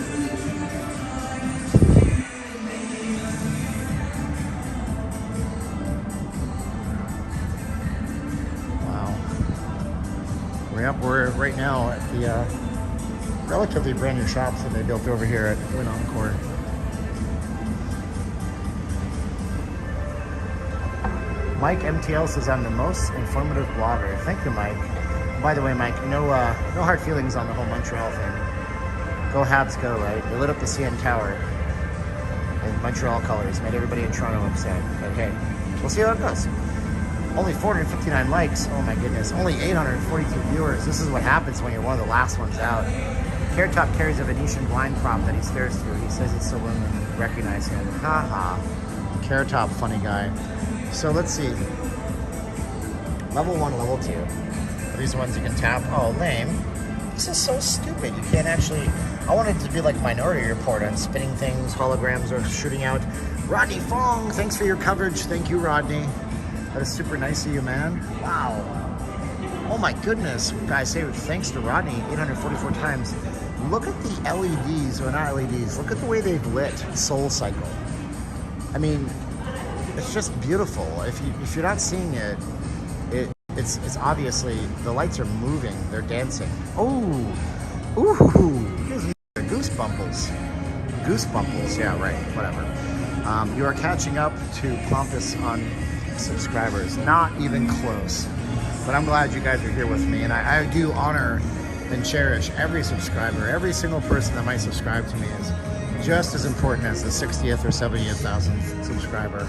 Wow. We're right now at the relatively brand new shops that they built over here at Wynn Encore. Mike MTL says I'm the most informative blogger. Thank you, Mike. By the way, Mike, no hard feelings on the whole Montreal thing. Go Habs, go! Right? They lit up the CN Tower in Montreal colors, made everybody in Toronto upset. But hey, we'll see how it goes. Only 459 likes. Oh my goodness. Only 842 viewers. This is what happens when you're one of the last ones out. Carrot Top carries a Venetian blind prop that he stares through. He says it's so women recognize him. Ha ha. Carrot Top, funny guy. So let's see. Level 1, level 2. Are these ones you can tap? Oh, lame. This is so stupid. You can't actually... I wanted it to be like Minority Report on spinning things, holograms are shooting out. Rodney Fong, thanks for your coverage. Thank you, Rodney. That is super nice of you, man. Wow. Oh my goodness. Guys, say thanks to Rodney 844 times. Look at the LEDs, or not LEDs. Look at the way they've lit Soul Cycle. I mean... it's just beautiful. If you're not seeing it, it's obviously the lights are moving. They're dancing. Oh, ooh, goosebumples. Goosebumples. Yeah, right. Whatever. You are catching up to Pompous on subscribers. Not even close. But I'm glad you guys are here with me, and I do honor and cherish every subscriber. Every single person that might subscribe to me is just as important as the 60th or 70th thousandth subscriber,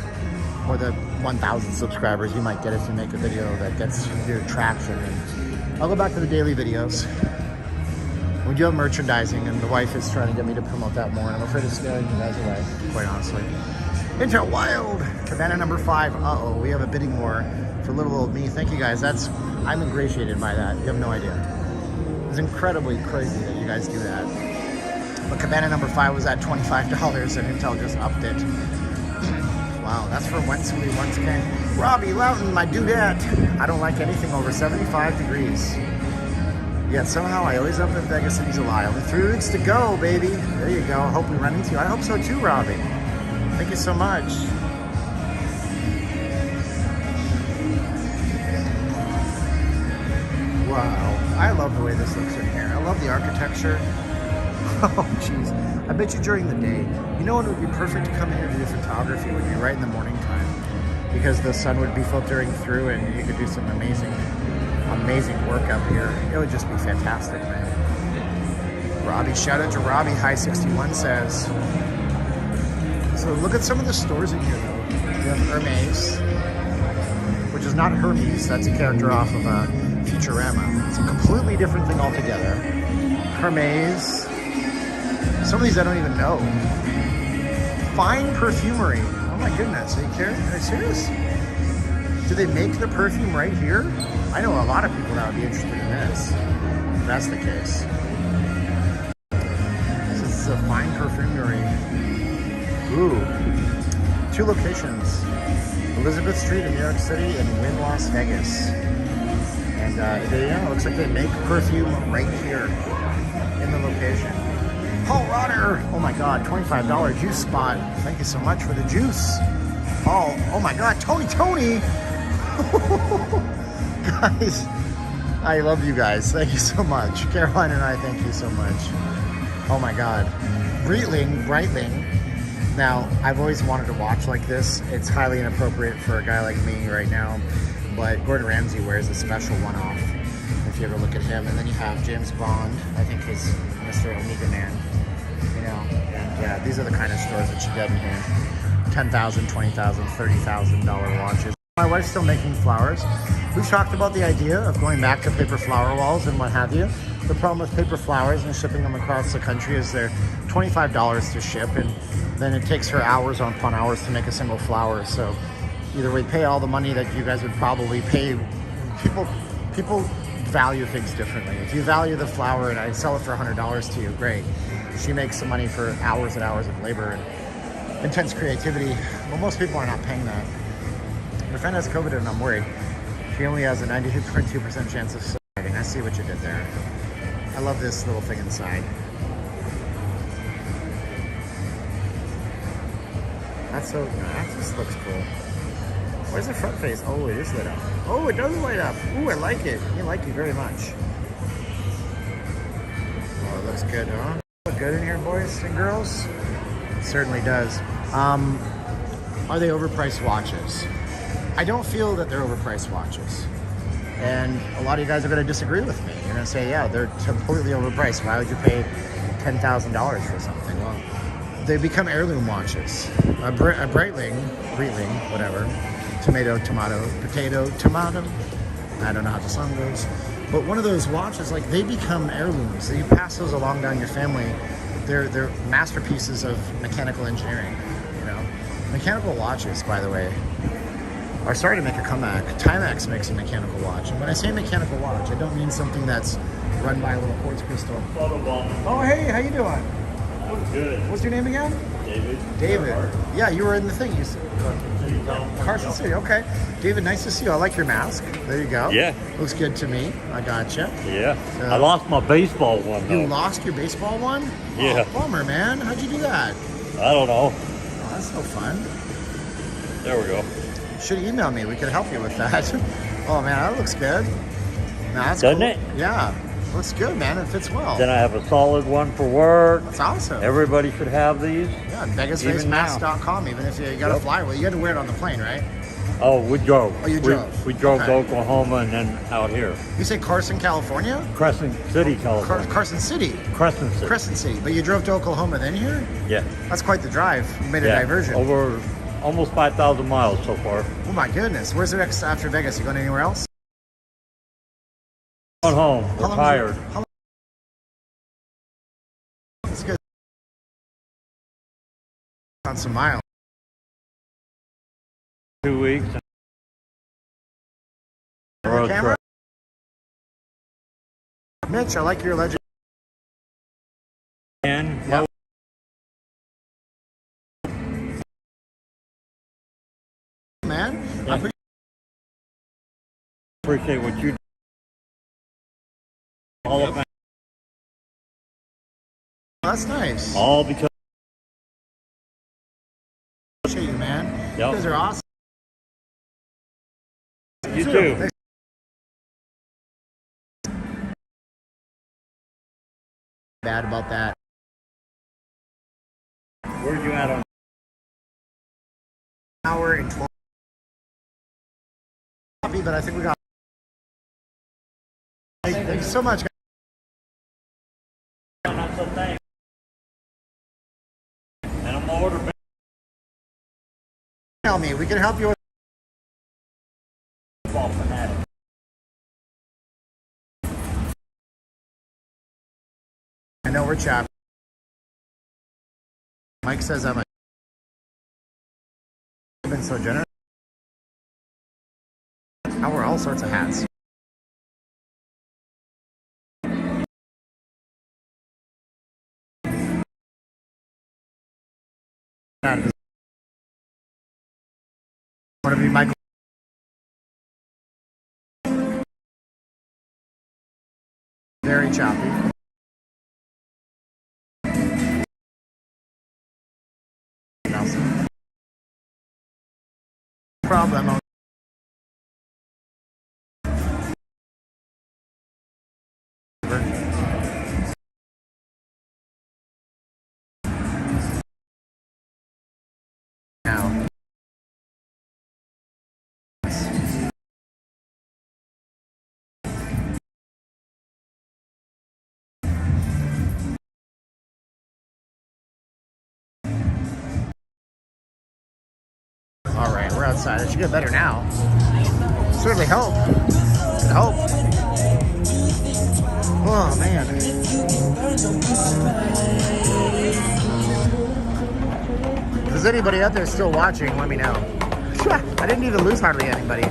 or the 1,000 subscribers you might get if you make a video that gets your traction. And I'll go back to the daily videos. We do have merchandising, and the wife is trying to get me to promote that more, and I'm afraid of scaring you guys away, quite honestly. Intel Wild, Cabana number 5. Uh-oh, we have a bidding war for little old me. Thank you guys. I'm ingratiated by that. You have no idea. It's incredibly crazy that you guys do that. But Cabana number 5 was at $25, and Intel just upped it. Wow, that's for Whence We Once Came. Robbie Loughton, my dudette. I don't like anything over 75 degrees. Yet somehow I always up in Vegas in July. Only 3 weeks to go, baby. There you go. I hope we run into you. I hope so too, Robbie. Thank you so much. Wow, I love the way this looks in here. I love the architecture. Oh, jeez. I bet you during the day, you know what would be perfect to come here to do photography would be right in the morning time, because the sun would be filtering through and you could do some amazing work up here. It would just be fantastic, man. Robbie, shout out to Robbie. High 61 says. So look at some of the stores in here, though. You have Hermes, which is not Hermes. That's a character off of Futurama. It's a completely different thing altogether. Hermes. Some of these I don't even know. Fine Perfumery. Oh my goodness. Are you serious? Do they make the perfume right here? I know a lot of people that would be interested in this, if that's the case. This is a Fine Perfumery. Ooh. 2 locations. Elizabeth Street in New York City and Wynn, Las Vegas. And it looks like they make perfume right here in the location. Paul Rotter, oh my God, $25 juice spot. Thank you so much for the juice. Paul, oh my God, Tony. Guys, I love you guys. Thank you so much. Caroline and I, thank you so much. Oh my God. Breitling. Now, I've always wanted to watch like this. It's highly inappropriate for a guy like me right now, but Gordon Ramsay wears a special one-off, if you ever look at him. And then you have James Bond, I think he's Mr. Omega Man, you know. And yeah, these are the kind of stores that you get in here. $10,000, $20,000, $30,000 watches. My wife's still making flowers. We've talked about the idea of going back to paper flower walls and what have you. The problem with paper flowers and shipping them across the country is they're $25 to ship, and then it takes her hours upon hours to make a single flower. So either we pay all the money that you guys would probably pay. People value things differently. If you value the flower and I sell it for $100 to you, great. She makes some money for hours and hours of labor and intense creativity. Well, most people are not paying that. My friend has COVID and I'm worried. She only has a 92.2% chance of surviving. I see what you did there. I love this little thing inside. That just looks cool. Where's the front face? Oh, it is lit up. Oh, it does light up. Ooh, I like it. I like you very much. Oh, it looks good, huh? Look good in here, boys and girls? It certainly does. Are they overpriced watches? I don't feel that they're overpriced watches. And a lot of you guys are going to disagree with me. You're going to say, yeah, they're completely overpriced. Why would you pay $10,000 for something? Well, they become heirloom watches. A Breitling, whatever. Tomato, potato, tomato. I don't know how the song goes. But one of those watches, like, they become heirlooms. So you pass those along down your family. They're masterpieces of mechanical engineering, you know. Mechanical watches, by the way, are starting to make a comeback. Timex makes a mechanical watch. And when I say mechanical watch, I don't mean something that's run by a little quartz crystal. Oh, hey, how you doing? Good. What's your name again? David. David. Yeah, you were in the thing. You said Carson City. Okay. David, nice to see you. I like your mask. There you go. Yeah. Looks good to me. I gotcha. Yeah. I lost my baseball one, though. You lost your baseball one? Yeah. Oh, bummer, man. How'd you do that? I don't know. Oh, that's no fun. There we go. Should email me. We could help you with that. Oh, man, that looks good. Nah, that's Doesn't cool. it? Yeah. Looks good, man. It fits well. Then I have a solid one for work. That's awesome. Everybody should have these. Yeah, Even VegasFaceMask.com. Even if you got to fly, well, you had to wear it on the plane, right? Oh, we drove. Oh, you drove. We drove Okay. to Oklahoma and then out here. You say Carson, California? Crescent City, California. Carson City. Crescent City. Crescent City. But you drove to Oklahoma then here? Yeah. That's quite the drive. You made a Yeah. diversion. Over almost 5,000 miles so far. Oh my goodness. Where's the next after Vegas? You going anywhere else? Going home. How We're long tired. That's good. On some miles. 2 weeks. The camera? Mitch, I like your legend. And Yep. Man, Yeah. I'm pretty appreciate what you do. All of that's nice. all because Appreciate you, man. Yep. You guys are awesome. you too. Thanks. Bad about that. Where'd you at on? Hour and 12. Happy, but I think we got. Thank you so much. Not so thanks. And I'm gonna order. Tell me, we can help you with. Baseball fanatic. I know we're chapped. Mike says I'm been so generous. I wear all sorts of hats. Want to be Michael? Very choppy. Problem. Now. All right, we're outside. It should get better now. Certainly hope. Could hope. Oh man. If there's anybody out there still watching, let me know. I didn't even lose hardly anybody.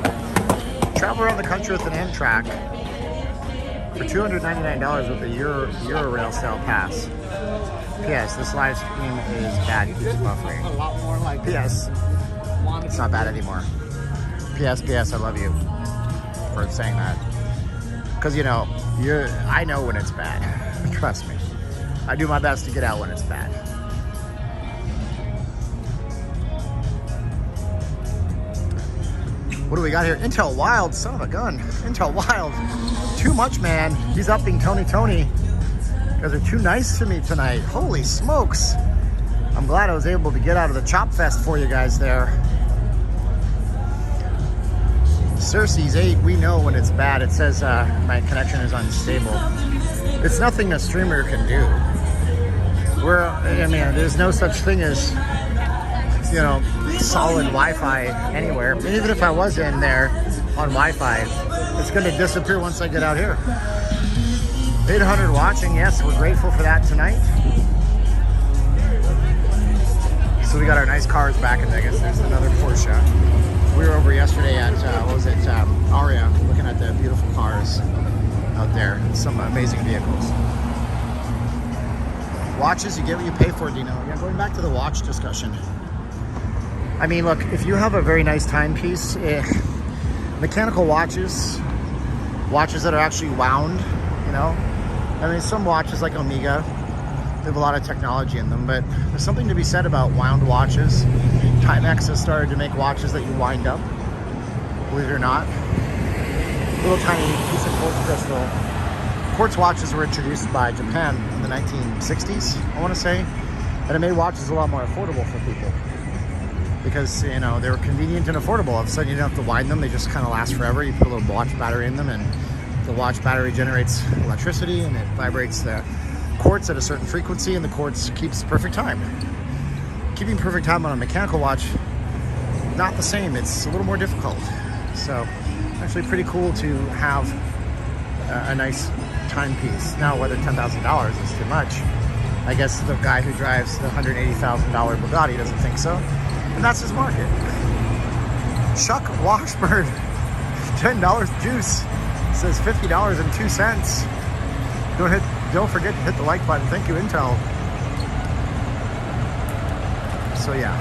Travel around the country with an Amtrak for $299 with a Eurorail style pass. P.S. This live stream is bad. It keeps buffering. A lot more like P.S. It's not bad anymore. P.S. I love you for saying that. Because, you know, I know when it's bad. Trust me. I do my best to get out when it's bad. What do we got here? Intel Wild, son of a gun. Intel Wild. Too much, man. He's upping Tony. You guys are too nice to me tonight. Holy smokes. I'm glad I was able to get out of the chop fest for you guys there. Cersei's 8, we know when it's bad. It says my connection is unstable. It's nothing a streamer can do. I mean, there's no such thing as, you know, solid Wi-Fi anywhere. And even if I was in there on Wi-Fi, it's going to disappear once I get out here. 800 watching, yes, we're grateful for that tonight. So we got our nice cars back in Vegas. There's another Porsche. We were over yesterday at, Aria, looking at the beautiful cars out there. Some amazing vehicles. Watches, you get what you pay for, Dino. Yeah, going back to the watch discussion. I mean, look, if you have a very nice timepiece, mechanical watches that are actually wound, you know? I mean, some watches like Omega, they have a lot of technology in them, but there's something to be said about wound watches. Timex has started to make watches that you wind up, believe it or not. Little tiny piece of quartz crystal. Quartz watches were introduced by Japan in the 1960s, I want to say, and it made watches a lot more affordable for people because, you know, they were convenient and affordable. All of a sudden, you don't have to wind them; they just kind of last forever. You put a little watch battery in them, and the watch battery generates electricity, and it vibrates the quartz at a certain frequency, and the quartz keeps perfect time. Keeping perfect time on a mechanical watch, not the same. It's a little more difficult. So, actually, pretty cool to have a nice timepiece. Now, whether $10,000 is too much, I guess the guy who drives the $180,000 Bugatti doesn't think so, and that's his market. Chuck Washburn, $10 juice, says $50.02. Don't forget to hit the like button. Thank you, Intel. So yeah,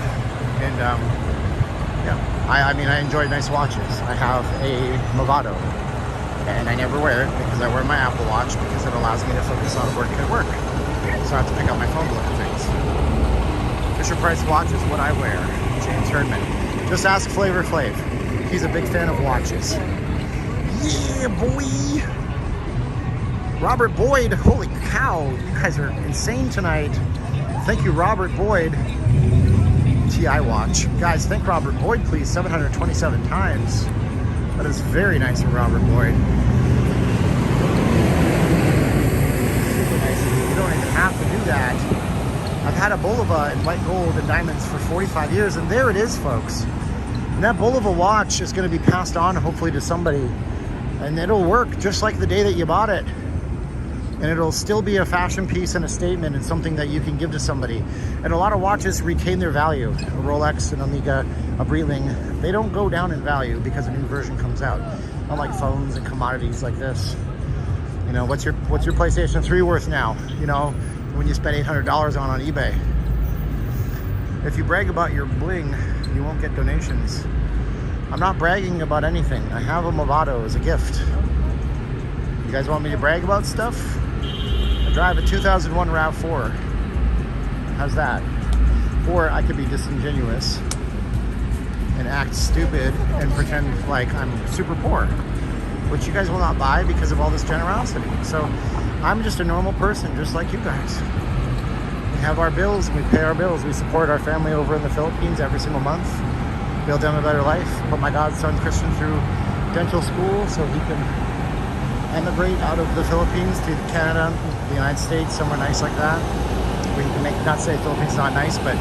and yeah, I mean, I enjoy nice watches. I have a Movado, and I never wear it because I wear my Apple Watch because it allows me to focus on work at work. So I have to pick up my phone to look at things. Fisher-Price watch is what I wear. James Herdman. Just ask Flavor Flav. He's a big fan of watches. Yeah, boy. Robert Boyd. Holy cow, you guys are insane tonight. Thank you, Robert Boyd. TI watch. Guys, thank Robert Boyd, please. 727 times. That is very nice of Robert Boyd. Super nice of you. You don't even have to do that. I've had a Bulova in white gold and diamonds for 45 years, and there it is, folks. And that Bulova watch is going to be passed on, hopefully, to somebody. And it'll work just like the day that you bought it. And it'll still be a fashion piece and a statement and something that you can give to somebody. And a lot of watches retain their value. A Rolex, an Omega, a Breitling, they don't go down in value because a new version comes out. Unlike phones and commodities like this. You know, what's your PlayStation 3 worth now? You know, when you spend $800 on eBay. If you brag about your bling, you won't get donations. I'm not bragging about anything. I have a Movado as a gift. You guys want me to brag about stuff? I drive a 2001 RAV4. How's that? Or I could be disingenuous and act stupid and pretend like I'm super poor, which you guys will not buy because of all this generosity. So I'm just a normal person, just like you guys. We have our bills, we pay our bills, we support our family over in the Philippines every single month, build them a better life, put my godson Christian through dental school so he can emigrate out of the Philippines to Canada, the United States, somewhere nice like that. We can not say Philippines not nice, but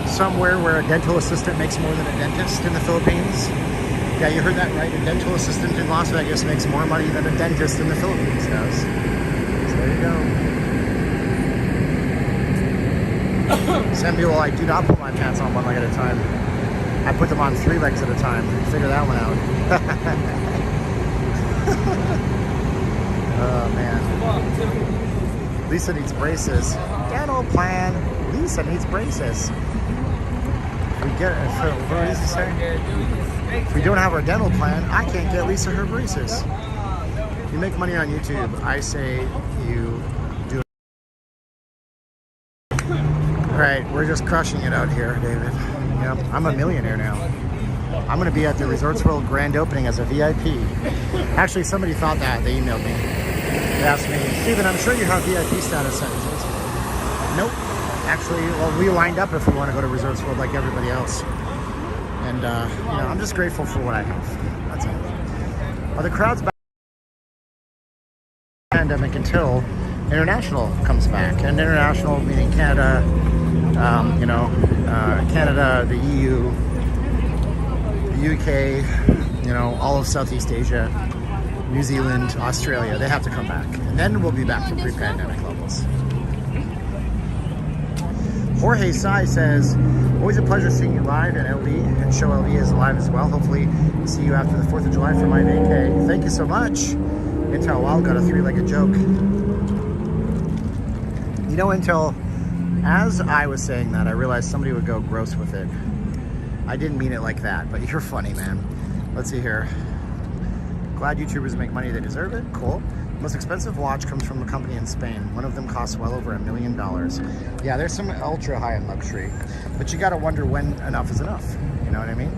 somewhere where a dental assistant makes more than a dentist in the Philippines. Yeah, you heard that right. A dental assistant in Las Vegas makes more money than a dentist in the Philippines does. So there you go. Samuel, I do not put my pants on one leg at a time. I put them on 3 legs at a time. Figure that one out. Oh man. Lisa needs braces. Dental plan. Lisa needs braces. We get it. What does he say? If we don't have our dental plan, I can't get Lisa her braces. You make money on YouTube. I say you do it. All right, we're just crushing it out here, David. Yep, I'm a millionaire now. I'm going to be at the Resorts World grand opening as a VIP. Actually, somebody thought that. They emailed me. They asked me, Steven, I'm sure you have VIP status at Resorts World. Nope. Actually, well, we lined up if we want to go to Resorts World like everybody else. And, you know, I'm just grateful for what I have. That's it. Well, the crowd's back pandemic until international comes back. And international meaning Canada, Canada, the EU, the UK, you know, all of Southeast Asia, New Zealand, Australia, they have to come back. And then we'll be back to pre-pandemic levels. Jorge Sai says, always a pleasure seeing you live, and LV, and show LV is live as well. Hopefully see you after the 4th of July for my vacay. Thank you so much. Intel Wild got a 3-legged joke. You know, Intel, as I was saying that, I realized somebody would go gross with it. I didn't mean it like that, but you're funny, man. Let's see here. Glad YouTubers make money, they deserve it. Cool. Most expensive watch comes from a company in Spain. One of them costs well over $1 million. Yeah, there's some ultra high-end luxury, but you gotta wonder when enough is enough. You know what I mean?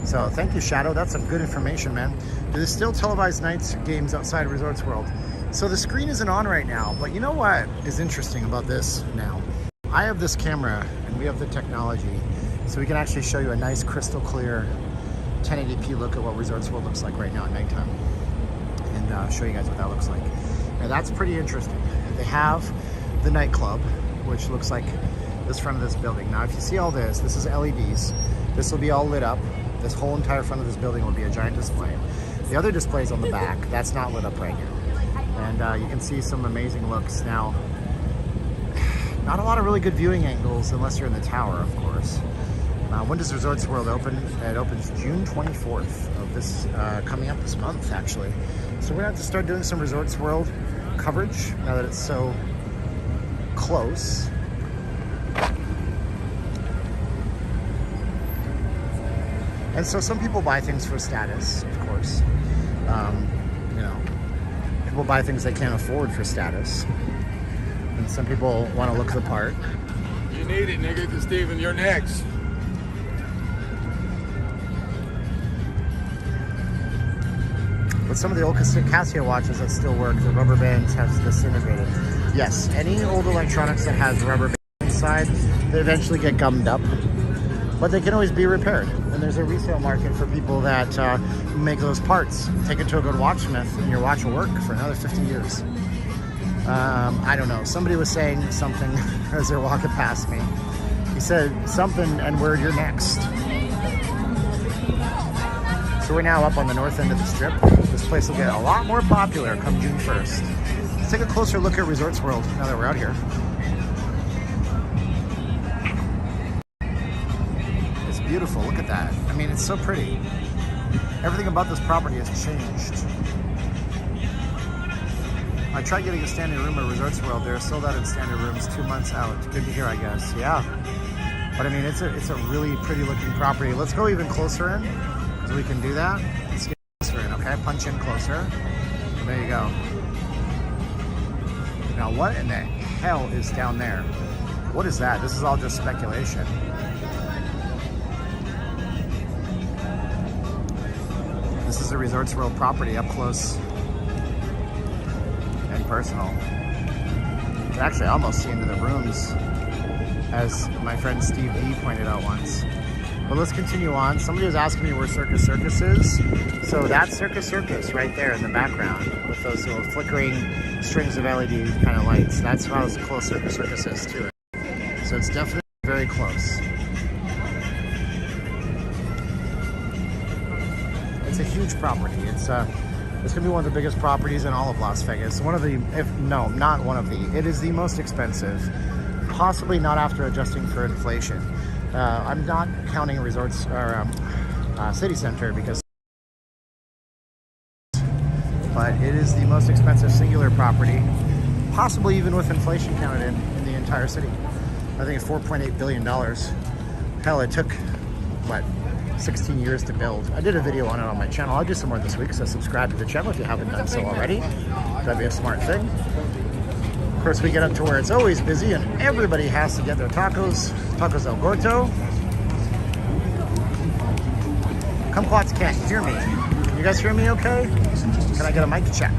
So thank you, Shadow. That's some good information, man. Do they still televise nights games outside Resorts World? So the screen isn't on right now, but you know what is interesting about this now? I have this camera and we have the technology, so we can actually show you a nice crystal clear 1080p look at what Resorts World looks like right now at nighttime. And show you guys what that looks like. And that's pretty interesting. They have the nightclub, which looks like this front of this building. Now, if you see all this, this is LEDs. This will be all lit up. This whole entire front of this building will be a giant display. The other displays on the back, that's not lit up right now. And you can see some amazing looks. Now, not a lot of really good viewing angles unless you're in the tower, of course. When does Resorts World open? It opens June 24th of this, coming up this month, actually. So we're gonna have to start doing some Resorts World coverage now that it's so close. And so some people buy things for status, of course. You know, people buy things they can't afford for status. And some people want to look the part. You need it, nigga, because Steven, you're next. But some of the old Casio watches that still work, the rubber bands have disintegrated. Yes, any old electronics that has rubber bands inside, they eventually get gummed up. But they can always be repaired. And there's a resale market for people that make those parts. Take it to a good watchsmith and your watch will work for another 50 years. I don't know. Somebody was saying something as they're walking past me. He said something and word, you're next. So we're now up on the north end of the strip. This place will get a lot more popular come June 1st. Let's take a closer look at Resorts World now that we're out here. It's beautiful, look at that. I mean, it's so pretty. Everything about this property has changed. I tried getting a standing room at Resorts World. They're sold out in standard rooms 2 months out. Good to hear, I guess. Yeah. But I mean, it's a really pretty looking property. Let's go even closer in, so we can do that. Let's get closer in, okay? Punch in closer. There you go. Now, what in the hell is down there? What is that? This is all just speculation. This is a Resorts World property up close and personal. You can actually almost see into the rooms, as my friend Steve D pointed out once. But let's continue on. Somebody was asking me where Circus Circus is. So that's Circus Circus right there in the background with those little flickering strings of LED kind of lights. That's how close Circus Circus is to it. So it's definitely very close. It's a huge property. It's gonna be one of the biggest properties in all of Las Vegas. One of the, no, not one of the, it is the most expensive, possibly not after adjusting for inflation. I'm not counting resorts or city center because, but it is the most expensive singular property, possibly even with inflation counted in the entire city. I think it's $4.8 billion. Hell, it took, what, 16 years to build. I did a video on it on my channel. I'll do some more this week, so subscribe to the channel if you haven't done so already. That'd be a smart thing. Of course, we get up to where it's always busy and everybody has to get their tacos. Tacos El Gordo. Kumquats can't hear me. Can you guys hear me okay? Can I get a mic check?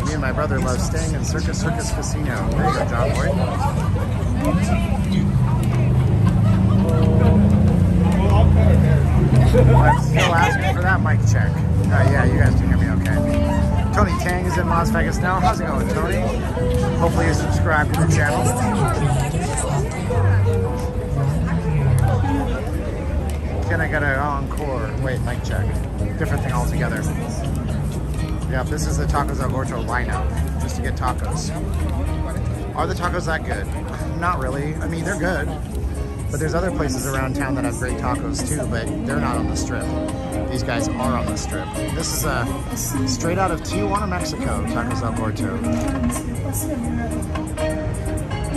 Me and my brother love staying in Circus Casino. There you go, John Boy. I'm still asking for that mic check. Yeah, you guys can hear me okay. Tony Tang is in Las Vegas now. How's it going, Tony? Hopefully you subscribe to the channel. Can I get an encore? Wait, mic check. Different thing altogether. Yeah, this is the Tacos El Gordo lineup, just to get tacos. Are the tacos that good? Not really. I mean, they're good. But there's other places around town that have great tacos too, but they're not on the strip. These guys are on the strip. This is straight out of Tijuana, Mexico, Tacos El Gordo.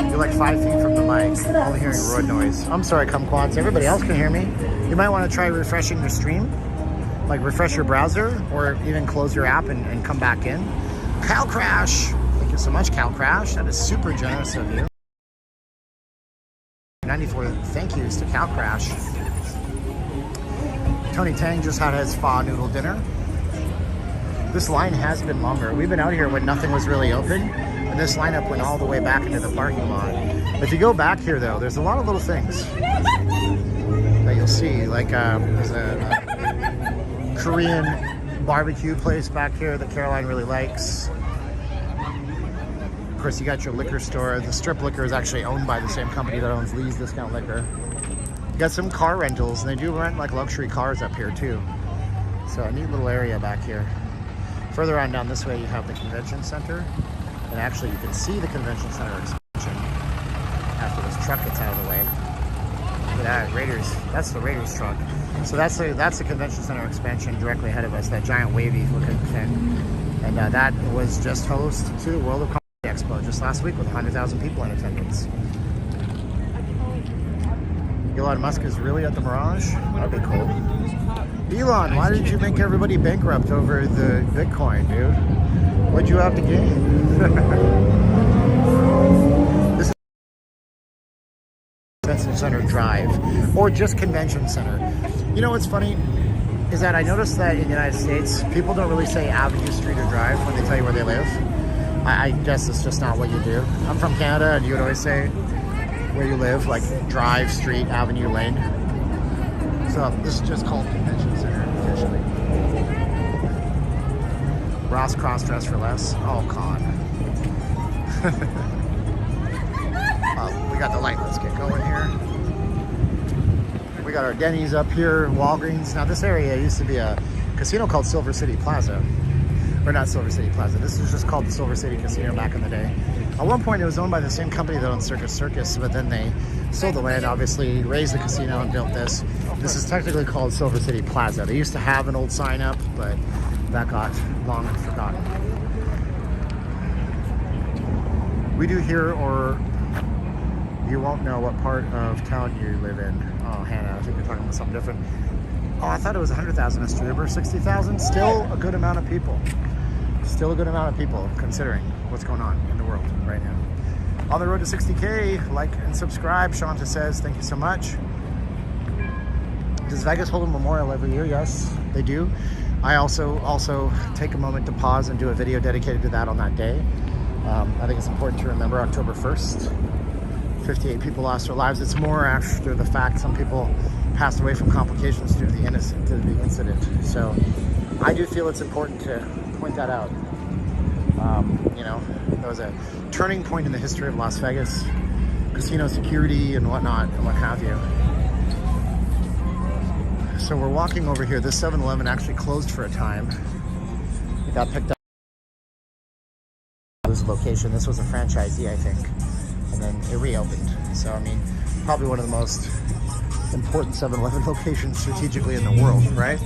You're like 5 feet from the mic, only hearing road noise. I'm sorry, Kumquats. Everybody else can hear me. You might want to try refreshing your stream, like refresh your browser, or even close your app and come back in. Cal Crash. Thank you so much, Cal Crash. That is super generous of you. 94 thank yous to Cal Crash. Tony Tang just had his pho noodle dinner. This line has been longer. We've been out here when nothing was really open, and this lineup went all the way back into the parking lot. If you go back here though, there's a lot of little things that you'll see. Like there's a Korean barbecue place back here that Caroline really likes. Of course, you got your liquor store. The Strip Liquor is actually owned by the same company that owns Lee's Discount Liquor. You got some car rentals, and they do rent like luxury cars up here too. So a neat little area back here. Further on down this way, you have the convention center. And actually, you can see the convention center expansion after this truck gets out of the way. Look at that, Raiders. That's the Raiders truck. So that's the convention center expansion directly ahead of us, that giant wavy looking thing. And that was just host to the World of Comedy Expo just last week with 100,000 people in attendance. Elon Musk is really at the Mirage? That'd be cool. Elon, why did you make everybody bankrupt over the Bitcoin, dude? What'd you have to gain? This is Convention Center Drive, or just Convention Center. You know what's funny is that I noticed that in the United States, people don't really say Avenue, Street, or Drive when they tell you where they live. I guess it's just not what you do. I'm from Canada, and you would always say where you live, like Drive, Street, Avenue, Lane. So this is just called Convention Center officially. Ross cross-dress for less. Oh, con. We got the light. Let's get going here. We got our Denny's up here, Walgreens. Now this area used to be a casino called Silver City Plaza. Or not Silver City Plaza. This is just called the Silver City Casino back in the day. At one point, it was owned by the same company that owned Circus, but then they sold the land, obviously, raised the casino and built this. This is technically called Silver City Plaza. They used to have an old sign up, but that got long forgotten. We do here, or you won't know what part of town you live in. Oh, Hannah, I think you're talking about something different. Oh, I thought it was 100,000 a streamer, 60,000. Still a good amount of people. Still a good amount of people considering what's going on in the world right now. On the road to 60K, like and subscribe. Shanta says, thank you so much. Does Vegas hold a memorial every year? Yes, they do. I also take a moment to pause and do a video dedicated to that on that day. I think it's important to remember October 1st. 58 people lost their lives. It's more after the fact. Some people passed away from complications due to the incident. So I do feel it's important to point that out. You know, there was a turning point in the history of Las Vegas, casino security and whatnot and what have you. So we're walking over here. This 7-Eleven actually closed for a time. It got picked up. This location. This was a franchisee, I think, and then it reopened. So I mean, probably one of the most important 7-Eleven locations strategically in the world, right?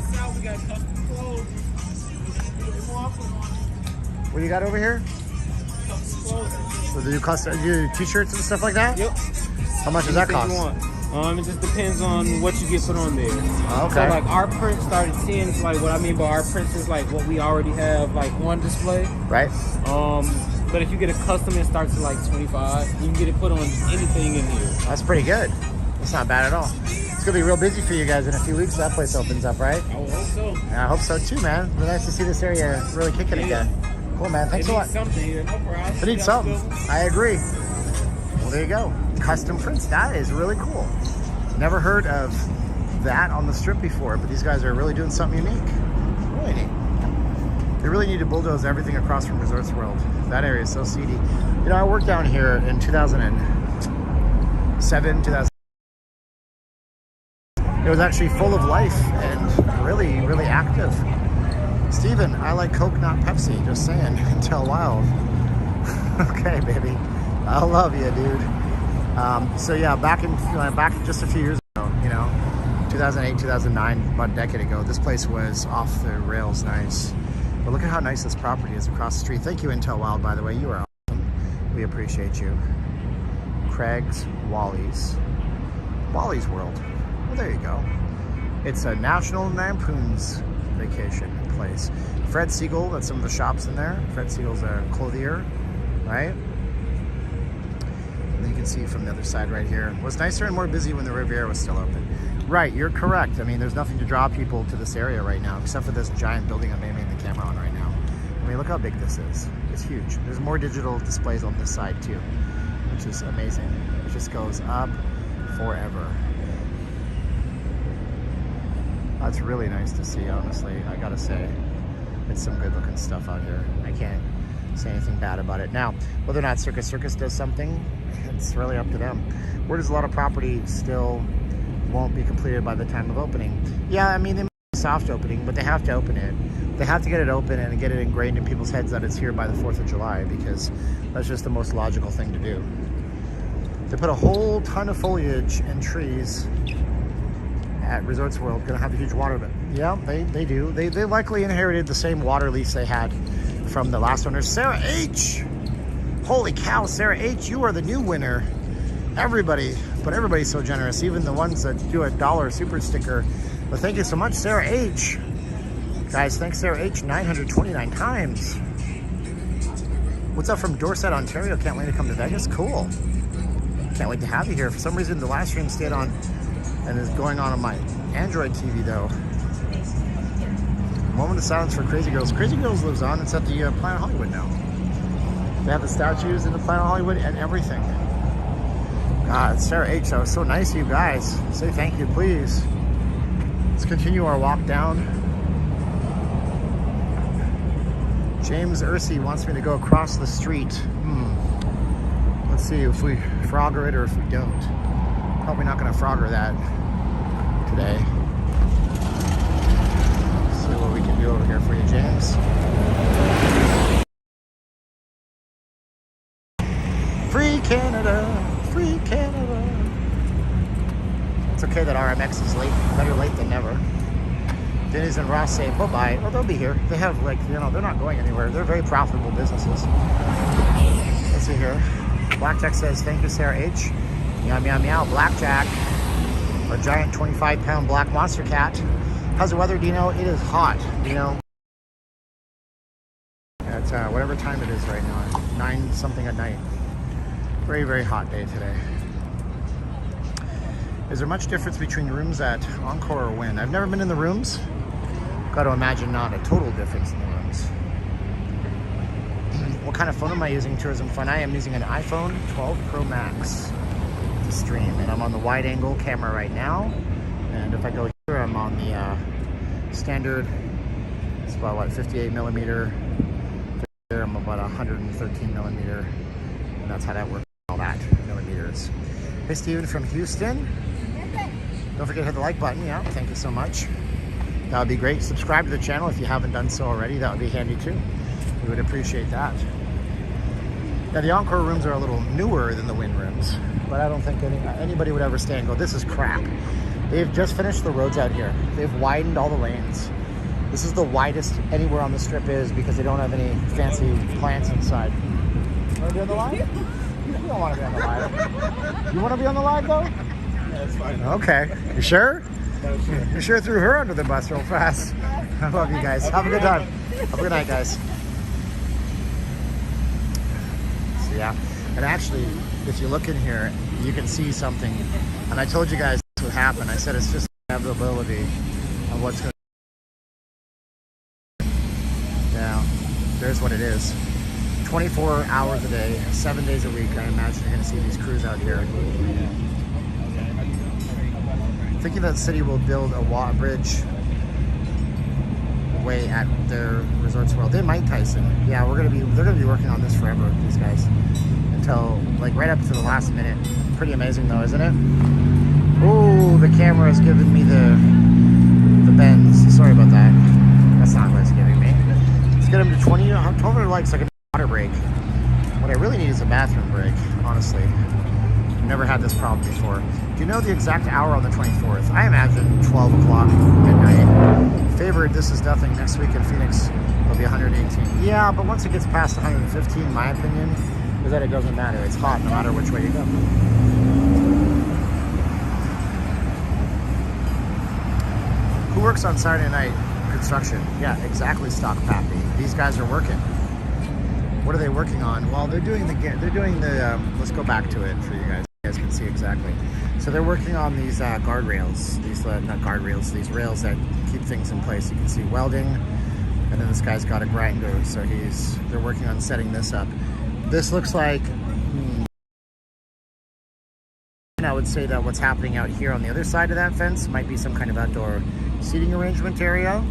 What do you got over here? So do you custom, do you do t-shirts and stuff like that? Yep. How much does that Anything cost? you want. It just depends on what you get put on there. Okay. So like our print started 10. Is like what I mean by our prints is like what we already have like one display. Right. But if you get a custom, it starts at like 25. You can get it put on anything in here. That's pretty good. That's not bad at all. It's gonna be real busy for you guys in a few weeks. That place opens up, right? I would hope so. Yeah, I hope so too, man. It's nice to see this area really kicking again. Cool, man. Thanks a lot. Something here, no problem. It needs something. I agree. Well, there you go. Custom prints. That is really cool. Never heard of that on the strip before, but these guys are really doing something unique. Really neat. They really need to bulldoze everything across from Resorts World. That area is so seedy. You know, I worked down here in 2007, 2000. It was actually full of life and really, really active. Steven, I like Coke, not Pepsi. Just saying. Until Wild. Okay, baby. I love you, dude. So yeah, back just a few years ago, you know, 2008, 2009, about a decade ago, this place was off the rails nice. But look at how nice this property is across the street. Thank you, Intel Wild, by the way. You are awesome. We appreciate you. Craig's Wally's World. Well, there you go. It's a National Lampoon's vacation place. Fred Siegel, that's some of the shops in there. Fred Siegel's a clothier, right? And you can see from the other side right here. It was nicer and more busy when the Riviera was still open. Right, you're correct. I mean, there's nothing to draw people to this area right now, except for this giant building I'm aiming the camera on right now. I mean, look how big this is. It's huge. There's more digital displays on this side too, which is amazing. It just goes up forever. That's really nice to see, honestly. I gotta say, it's some good looking stuff out here. I can't say anything bad about it. Now, whether or not Circus does something, it's really up to them. Where does a lot of property still won't be completed by the time of opening? Yeah, I mean, they might be soft opening, but they have to open it. They have to get it open and get it ingrained in people's heads that it's here by the 4th of July, because that's just the most logical thing to do. They put a whole ton of foliage and trees at Resorts World. Gonna have a huge water, but yeah, they do. They likely inherited the same water lease they had from the last owners. Sarah H. Holy cow, Sarah H. You are the new winner. Everybody, but everybody's so generous. Even the ones that do a $1 super sticker. But thank you so much, Sarah H. Guys, thanks Sarah H. 929 times. What's up from Dorset, Ontario? Can't wait to come to Vegas. Cool. Can't wait to have you here. For some reason, the live stream stayed on and is going on my Android TV though. Moment of silence for Crazy Girls. Crazy Girls lives on. It's at the Planet Hollywood now. They have the statues in the Planet Hollywood and everything. God, Sarah H, that was so nice of you guys. Say thank you, please. Let's continue our walk down. James Ursi wants me to go across the street. Let's see if we Frogger it or if we don't. Probably not going to Frogger that today. Let's see what we can do over here for you, James. Free Canada, free Canada. It's okay that RMX is late. Better late than never. Denny's and Ross say bye-bye. Well, they'll be here. They have, like, you know, they're not going anywhere. They're very profitable businesses. Let's see here. Blackjack says, thank you, Sarah H. Meow, meow, meow. Blackjack. A giant 25-pound black monster cat. How's the weather, Dino? It is hot, Dino. It's whatever time it is right now. 9 something at night. Very, very hot day today. Is there much difference between rooms at Encore or Wynn? I've never been in the rooms. Got to imagine not a total difference in the rooms. What kind of phone am I using? Tourism Fun. I am using an iPhone 12 Pro Max to stream, and I'm on the wide angle camera right now. And if I go here, I'm on the standard. It's about what, 58 millimeter. There I'm about 113 millimeter, and that's how that works. All that millimeters. Hey, Steven from Houston. Don't forget to hit the like button. Yeah, thank you so much. That would be great. Subscribe to the channel if you haven't done so already. That would be handy too. We would appreciate that. Now, the Encore rooms are a little newer than the Wynn rooms, but I don't think anybody would ever stay and go, this is crap. They've just finished the roads out here. They've widened all the lanes. This is the widest anywhere on the strip is because they don't have any fancy plants inside. Want to be on the line? You don't want to be on the live. You want to be on the live though? Yeah, that's fine. Okay. You sure? No, sure. You sure threw her under the bus real fast. I love you guys. Have a good time. Have a good night, guys. So yeah, and actually, if you look in here, you can see something. And I told you guys this would happen. I said it's just inevitability of what's going to. Yeah, there's what it is. 24 hours a day, 7 days a week. I imagine you're going to see these crews out here. Thinking that the city will build a bridge way at their Resorts World. They might, Tyson. Yeah, they're gonna be working on this forever, these guys, until like right up to the last minute. Pretty amazing though, isn't it? Oh, the camera is giving me the bends. Sorry about that. That's not what it's giving me. Let's get them to 20. 1200 likes like a water break. What I really need is a bathroom break, honestly. Never had this problem before. Do you know the exact hour on the 24th? I imagine 12 o'clock midnight. Favored, this is nothing. Next week in Phoenix, it'll be 118. Yeah, but once it gets past 115, my opinion is that it doesn't matter. It's hot no matter which way you go. Who works on Saturday night construction? Yeah, exactly, Stock Pappy. These guys are working. What are they working on? Well, they're doing the let's go back to it for you guys. You guys can see exactly. So they're working on these guardrails, these not guardrails, these rails that keep things in place. You can see welding, and then this guy's got a grinder, so they're working on setting this up. This looks like, I would say that what's happening out here on the other side of that fence might be some kind of outdoor seating arrangement area.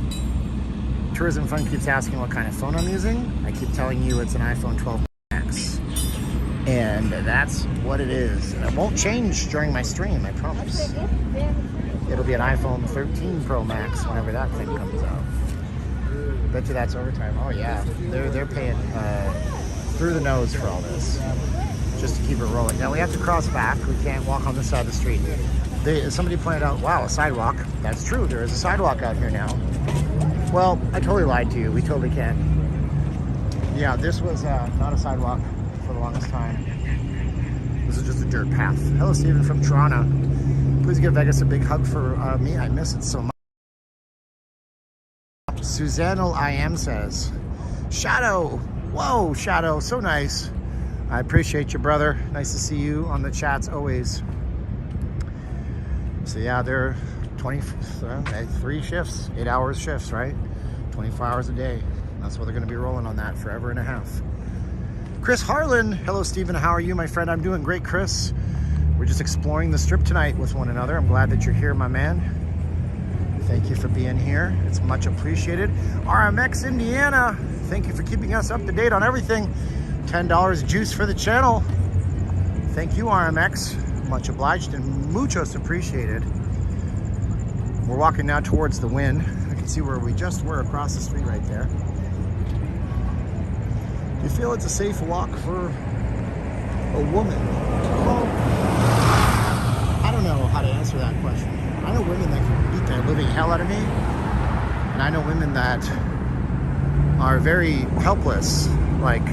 Tourism Fund keeps asking what kind of phone I'm using. I keep telling you it's an iPhone 12 Max. And that's what it is. And it won't change during my stream, I promise. It'll be an iPhone 13 Pro Max whenever that thing comes out. Bet you that's overtime. Oh yeah, they're paying through the nose for all this, just to keep it rolling. Now we have to cross back. We can't walk on this side of the street. Somebody pointed out, wow, a sidewalk. That's true, there is a sidewalk out here now. Well, I totally lied to you. We totally can. Yeah, this was not a sidewalk for the longest time. This is just a dirt path. Hello, Steven from Toronto. Please give Vegas a big hug for me. I miss it so much. Suzanne I am says, Shadow. Whoa, Shadow, so nice. I appreciate you, brother. Nice to see you on the chats always. So yeah, they're 3 shifts, 8 hours shifts, right? 24 hours a day. That's what they're going to be rolling on that forever and a half. Chris Harlan. Hello, Stephen. How are you, my friend? I'm doing great, Chris. We're just exploring the strip tonight with one another. I'm glad that you're here, my man. Thank you for being here. It's much appreciated. RMX Indiana. Thank you for keeping us up to date on everything. $10 juice for the channel. Thank you, RMX. Much obliged and muchos appreciated. We're walking now towards the Wynn. I can see where we just were across the street right there. Do you feel it's a safe walk for a woman? Well, I don't know how to answer that question. I know women that can beat the living hell out of me, and I know women that are very helpless. Like,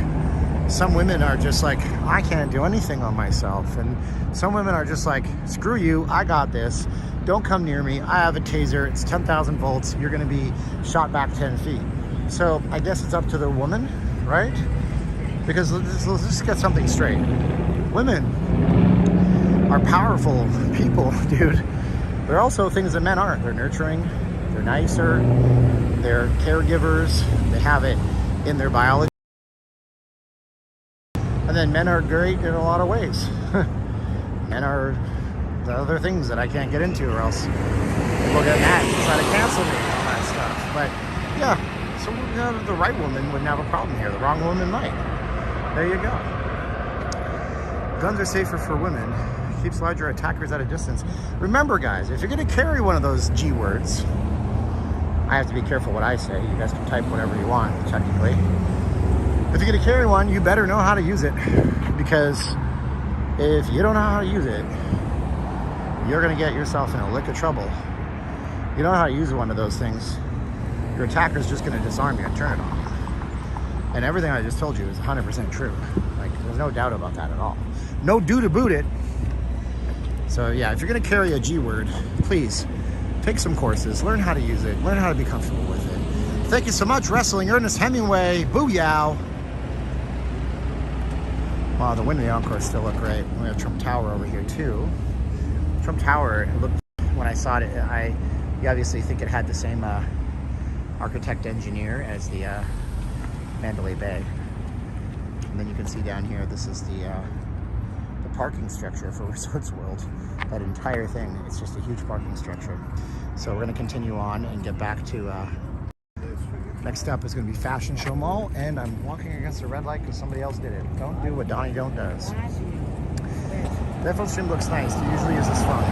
some women are just like, I can't do anything on myself, and some women are just like, screw you, I got this. Don't come near me. I have a taser. It's 10,000 volts. You're going to be shot back 10 feet. So I guess it's up to the woman, right? Because let's just get something straight. Women are powerful people, dude. They're also things that men aren't. They're nurturing. They're nicer. They're caregivers. They have it in their biology. And then men are great in a lot of ways. Men are the other things that I can't get into, or else people get mad and try to cancel me and all that stuff. But yeah, so the right woman wouldn't have a problem here. The wrong woman might. There you go. Guns are safer for women. Keeps larger attackers at a distance. Remember, guys, if you're going to carry one of those G words, I have to be careful what I say. You guys can type whatever you want, technically. If you're going to carry one, you better know how to use it. Because if you don't know how to use it, you're going to get yourself in a lick of trouble. You don't know how to use one of those things, your attacker's just going to disarm you and turn it off. And everything I just told you is 100% true. Like, there's no doubt about that at all. No do to boot it. So yeah, if you're gonna carry a G word, please take some courses, learn how to use it, learn how to be comfortable with it. Thank you so much, Wrestling Ernest Hemingway. Booyah! Wow, the wind in the Encore still look great. We have Trump Tower over here too. Trump Tower, it looked, when I saw it, you obviously think it had the same architect engineer as the Mandalay Bay. And then you can see down here, this is the parking structure for Resorts World. That entire thing, it's just a huge parking structure. So we're gonna continue on and get back to, next up is gonna be Fashion Show Mall, and I'm walking against a red light because somebody else did it. Don't do what Donnie Don't does. The iPhone stream looks nice. You usually use this phone.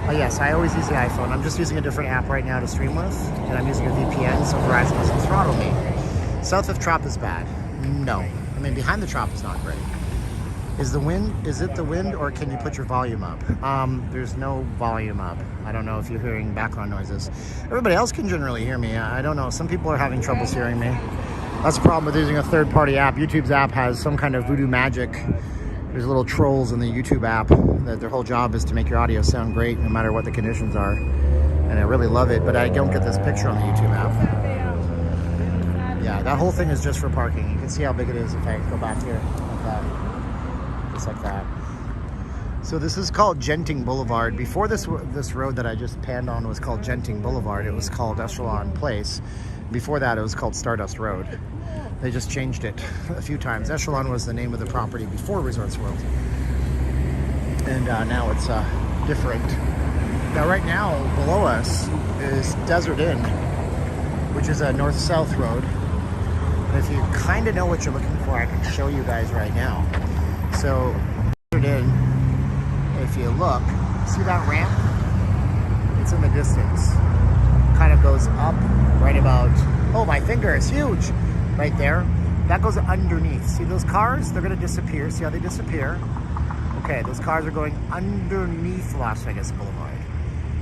But yes, I always use the iPhone. I'm just using a different app right now to stream with, and I'm using a VPN so Verizon doesn't throttle me. South of Trop is bad. No. I mean, behind the Trop is not great. Is it the wind, or can you put your volume up? There's no volume up. I don't know if you're hearing background noises. Everybody else can generally hear me. I don't know. Some people are having troubles hearing me. That's the problem with using a third-party app. YouTube's app has some kind of voodoo magic. There's little trolls in the YouTube app that their whole job is to make your audio sound great no matter what the conditions are. And I really love it, but I don't get this picture on the YouTube app. Yeah, that whole thing is just for parking. You can see how big it is if I go back here like that. Just like that. So this is called Genting Boulevard. Before this road that I just panned on was called Genting Boulevard. It was called Echelon Place. Before that, it was called Stardust Road. They just changed it a few times. Echelon was the name of the property before Resorts World. And now it's different. Now right now, below us is Desert Inn, which is a north-south road. And if you kind of know what you're looking for, I can show you guys right now. So, Desert Inn, if you look, see that ramp? It's in the distance. Kind of goes up right about, oh, my finger is huge. Right there, that goes underneath. See those cars? They're gonna disappear. See how they disappear? Okay, those cars are going underneath Las Vegas Boulevard.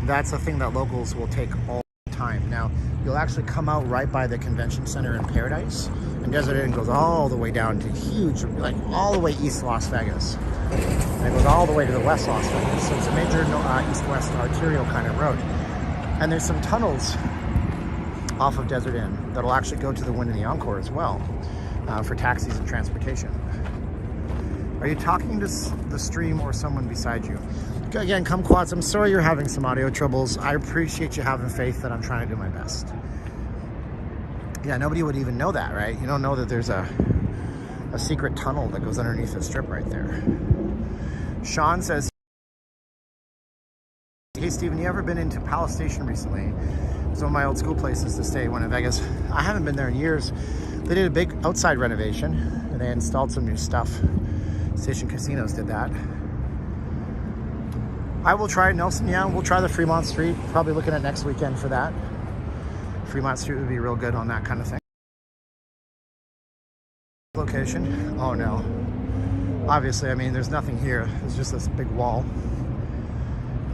That's a thing that locals will take all the time. Now, you'll actually come out right by the convention center in Paradise, and Desert Inn goes all the way down to huge, like all the way east Las Vegas. And it goes all the way to the west Las Vegas. So it's a major east-west arterial kind of road. And there's some tunnels off of Desert Inn that'll actually go to the Wynn and the Encore as well for taxis and transportation. Are you talking to the stream or someone beside you? Again, Kumquats, I'm sorry you're having some audio troubles. I appreciate you having faith that I'm trying to do my best. Yeah, nobody would even know that, right? You don't know that there's a secret tunnel that goes underneath the strip right there. Sean says, hey Steven, you ever been into Palace Station recently? It's one of my old school places to stay when in Vegas. I haven't been there in years. They did a big outside renovation and they installed some new stuff. Station Casinos did that. I will try Nelson. Yeah, we'll try the Fremont Street. Probably looking at next weekend for that. Fremont Street would be real good on that kind of thing. Location. Oh no. Obviously, I mean, there's nothing here. It's just this big wall.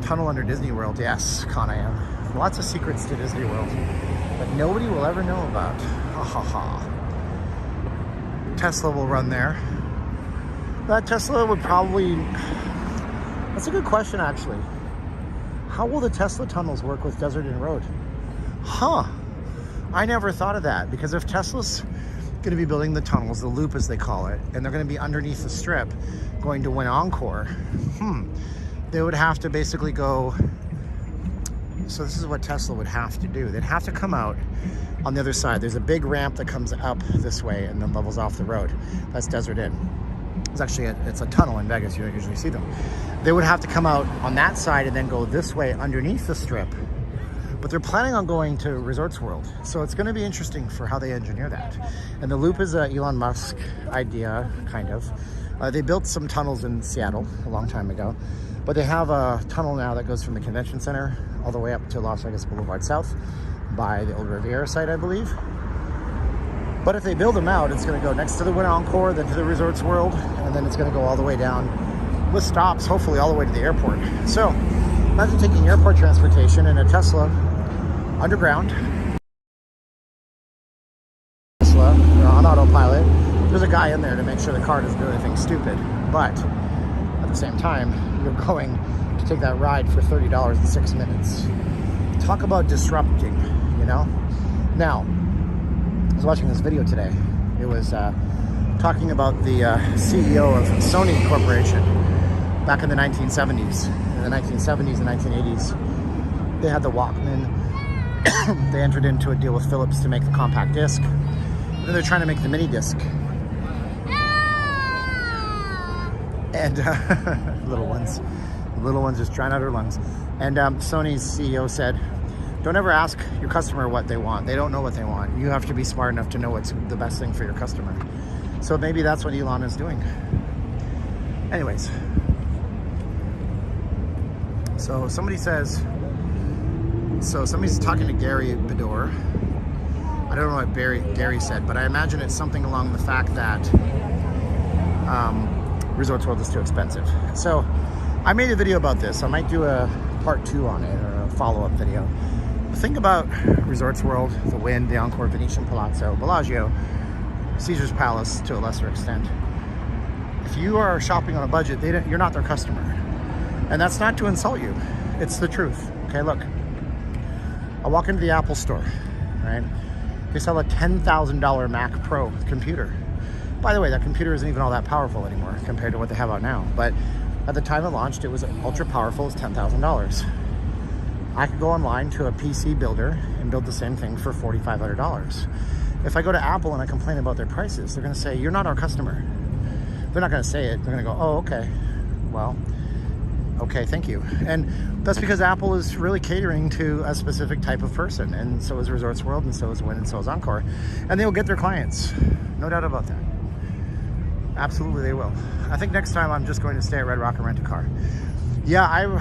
Tunnel under Disney World. Yes, Con I am. Lots of secrets to Disney World that nobody will ever know about. Ha ha ha. Tesla will run there. That Tesla would probably... That's a good question, actually. How will the Tesla tunnels work with Desert Inn Road? Huh. I never thought of that, because if Tesla's going to be building the tunnels, the loop as they call it, and they're going to be underneath the strip going to Wynn Encore, they would have to basically go... So this is what Tesla would have to do. They'd have to come out on the other side. There's a big ramp that comes up this way and then levels off the road. That's Desert Inn. It's actually it's a tunnel in Vegas. You don't usually see them. They would have to come out on that side and then go this way underneath the strip. But they're planning on going to Resorts World. So it's going to be interesting for how they engineer that. And the loop is an Elon Musk idea, kind of. They built some tunnels in Seattle a long time ago. But they have a tunnel now that goes from the convention center all the way up to Las Vegas Boulevard South by the old Riviera site, I believe. But if they build them out, it's going to go next to the Wynn Encore, then to the Resorts World, and then it's going to go all the way down with stops, hopefully all the way to the airport. So imagine taking airport transportation in a Tesla underground. Tesla, there's a guy in there to make sure the car doesn't do anything stupid. But at the same time, you're going to take that ride for $30 in 6 minutes. Talk about disrupting, you know? Now, I was watching this video today. It was talking about the CEO of Sony Corporation back in the 1970s. In the 1970s and 1980s, they had the Walkman. They entered into a deal with Philips to make the compact disc. Then they're trying to make the mini disc. And little ones just trying out her lungs. And Sony's CEO said, don't ever ask your customer what they want. They don't know what they want. You have to be smart enough to know what's the best thing for your customer. So maybe that's what Elon is doing. Anyways. So somebody's talking to Gary Bedore. I don't know what Gary said, but I imagine it's something along the fact that Resorts World is too expensive. So I made a video about this. I might do a part 2 on it, or a follow-up video. Think about Resorts World, the Wynn, the Encore, Venetian Palazzo, Bellagio, Caesar's Palace to a lesser extent. If you are shopping on a budget, you're not their customer. And that's not to insult you. It's the truth. Okay, look. I walk into the Apple store, right? They sell a $10,000 Mac Pro computer. By the way, that computer isn't even all that powerful anymore compared to what they have out now. But at the time it launched, it was ultra powerful. It's $10,000. I could go online to a PC builder and build the same thing for $4,500. If I go to Apple and I complain about their prices, they're going to say, you're not our customer. They're not going to say it. They're going to go, oh, okay. Well, okay, thank you. And that's because Apple is really catering to a specific type of person. And so is Resorts World, and so is Wynn, and so is Encore. And they will get their clients. No doubt about that. Absolutely they will. I think next time I'm just going to stay at Red Rock and rent a car. Yeah,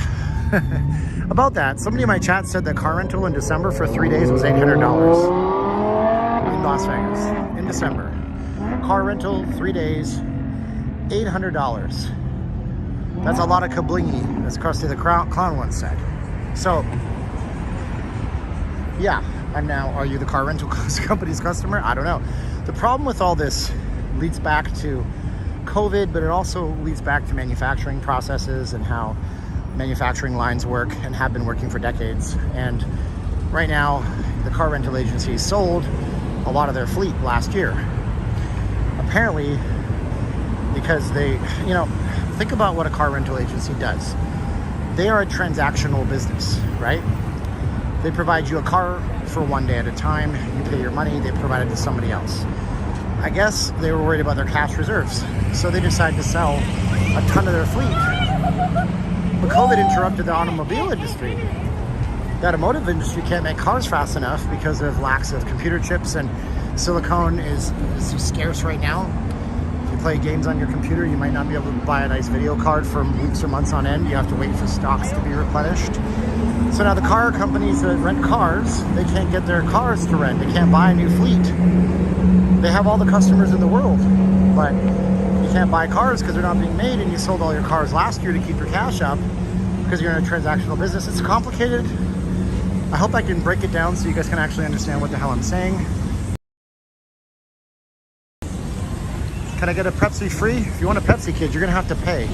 about that, somebody in my chat said that car rental in December for 3 days was $800 in Las Vegas in December. Car rental, 3 days, $800. That's a lot of kablingy, as Krusty the Clown once said. So, yeah, and now are you the car rental company's customer? I don't know. The problem with all this leads back to COVID, but it also leads back to manufacturing processes and how manufacturing lines work and have been working for decades. And right now, the car rental agencies sold a lot of their fleet last year. Apparently, because they, you know, think about what a car rental agency does. They are a transactional business, right? They provide you a car for 1 day at a time. You pay your money, they provide it to somebody else. I guess they were worried about their cash reserves, so they decided to sell a ton of their fleet. But COVID interrupted the automobile industry. The automotive industry can't make cars fast enough because of lacks of computer chips, and silicone is scarce right now. If you play games on your computer, you might not be able to buy a nice video card for weeks or months on end. You have to wait for stocks to be replenished. So now the car companies that rent cars, they can't get their cars to rent. They can't buy a new fleet. They have all the customers in the world, but you can't buy cars because they're not being made, and you sold all your cars last year to keep your cash up because you're in a transactional business. It's complicated. I hope I can break it down so you guys can actually understand what the hell I'm saying. Can I get a Pepsi free? If you want a Pepsi, kid, you're gonna have to pay.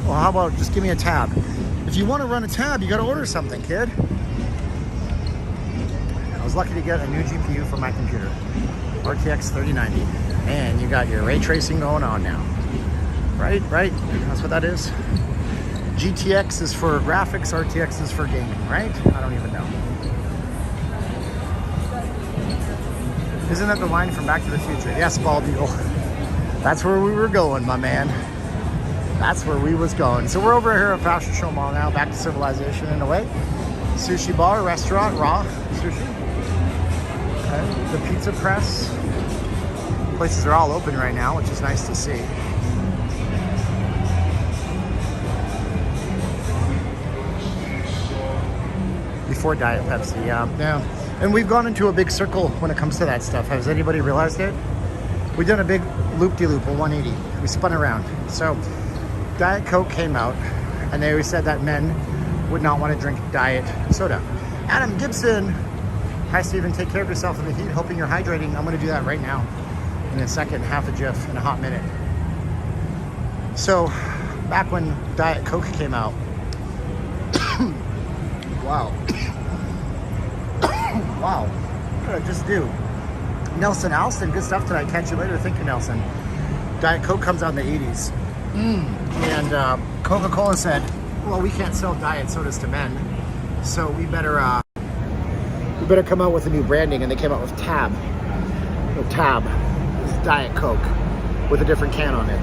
Well, how about just give me a tab? If you want to run a tab, you gotta order something, kid. I was lucky to get a new GPU for my computer. RTX 3090. And you got your ray tracing going on now. Right? That's what that is. GTX is for graphics, RTX is for gaming, right? I don't even know. Isn't that the line from Back to the Future? Yes, Bald Eagle. That's where we were going, my man. That's where we was going. So we're over here at Fashion Show Mall now, back to civilization in a way. Sushi bar, restaurant, raw sushi. Okay. The pizza press. Places are all open right now, which is nice to see. Before Diet Pepsi, yeah. And we've gone into a big circle when it comes to that stuff. Has anybody realized it? We've done a big loop-de-loop, a 180. We spun around. So Diet Coke came out, and they always said that men would not want to drink diet soda. Adam Gibson. Hi, Steven. Take care of yourself in the heat. Hoping you're hydrating. I'm going to do that right now. in a second, half a Jif in a hot minute. So, back when Diet Coke came out, wow. Wow, what did I just do? Nelson Alston, good stuff tonight. Catch you later. Thank you, Nelson. Diet Coke comes out in the 80s. And Coca-Cola said, well, we can't sell diet sodas to men, so we better come out with a new branding. And they came out with Tab. Tab is Diet Coke with a different can on it.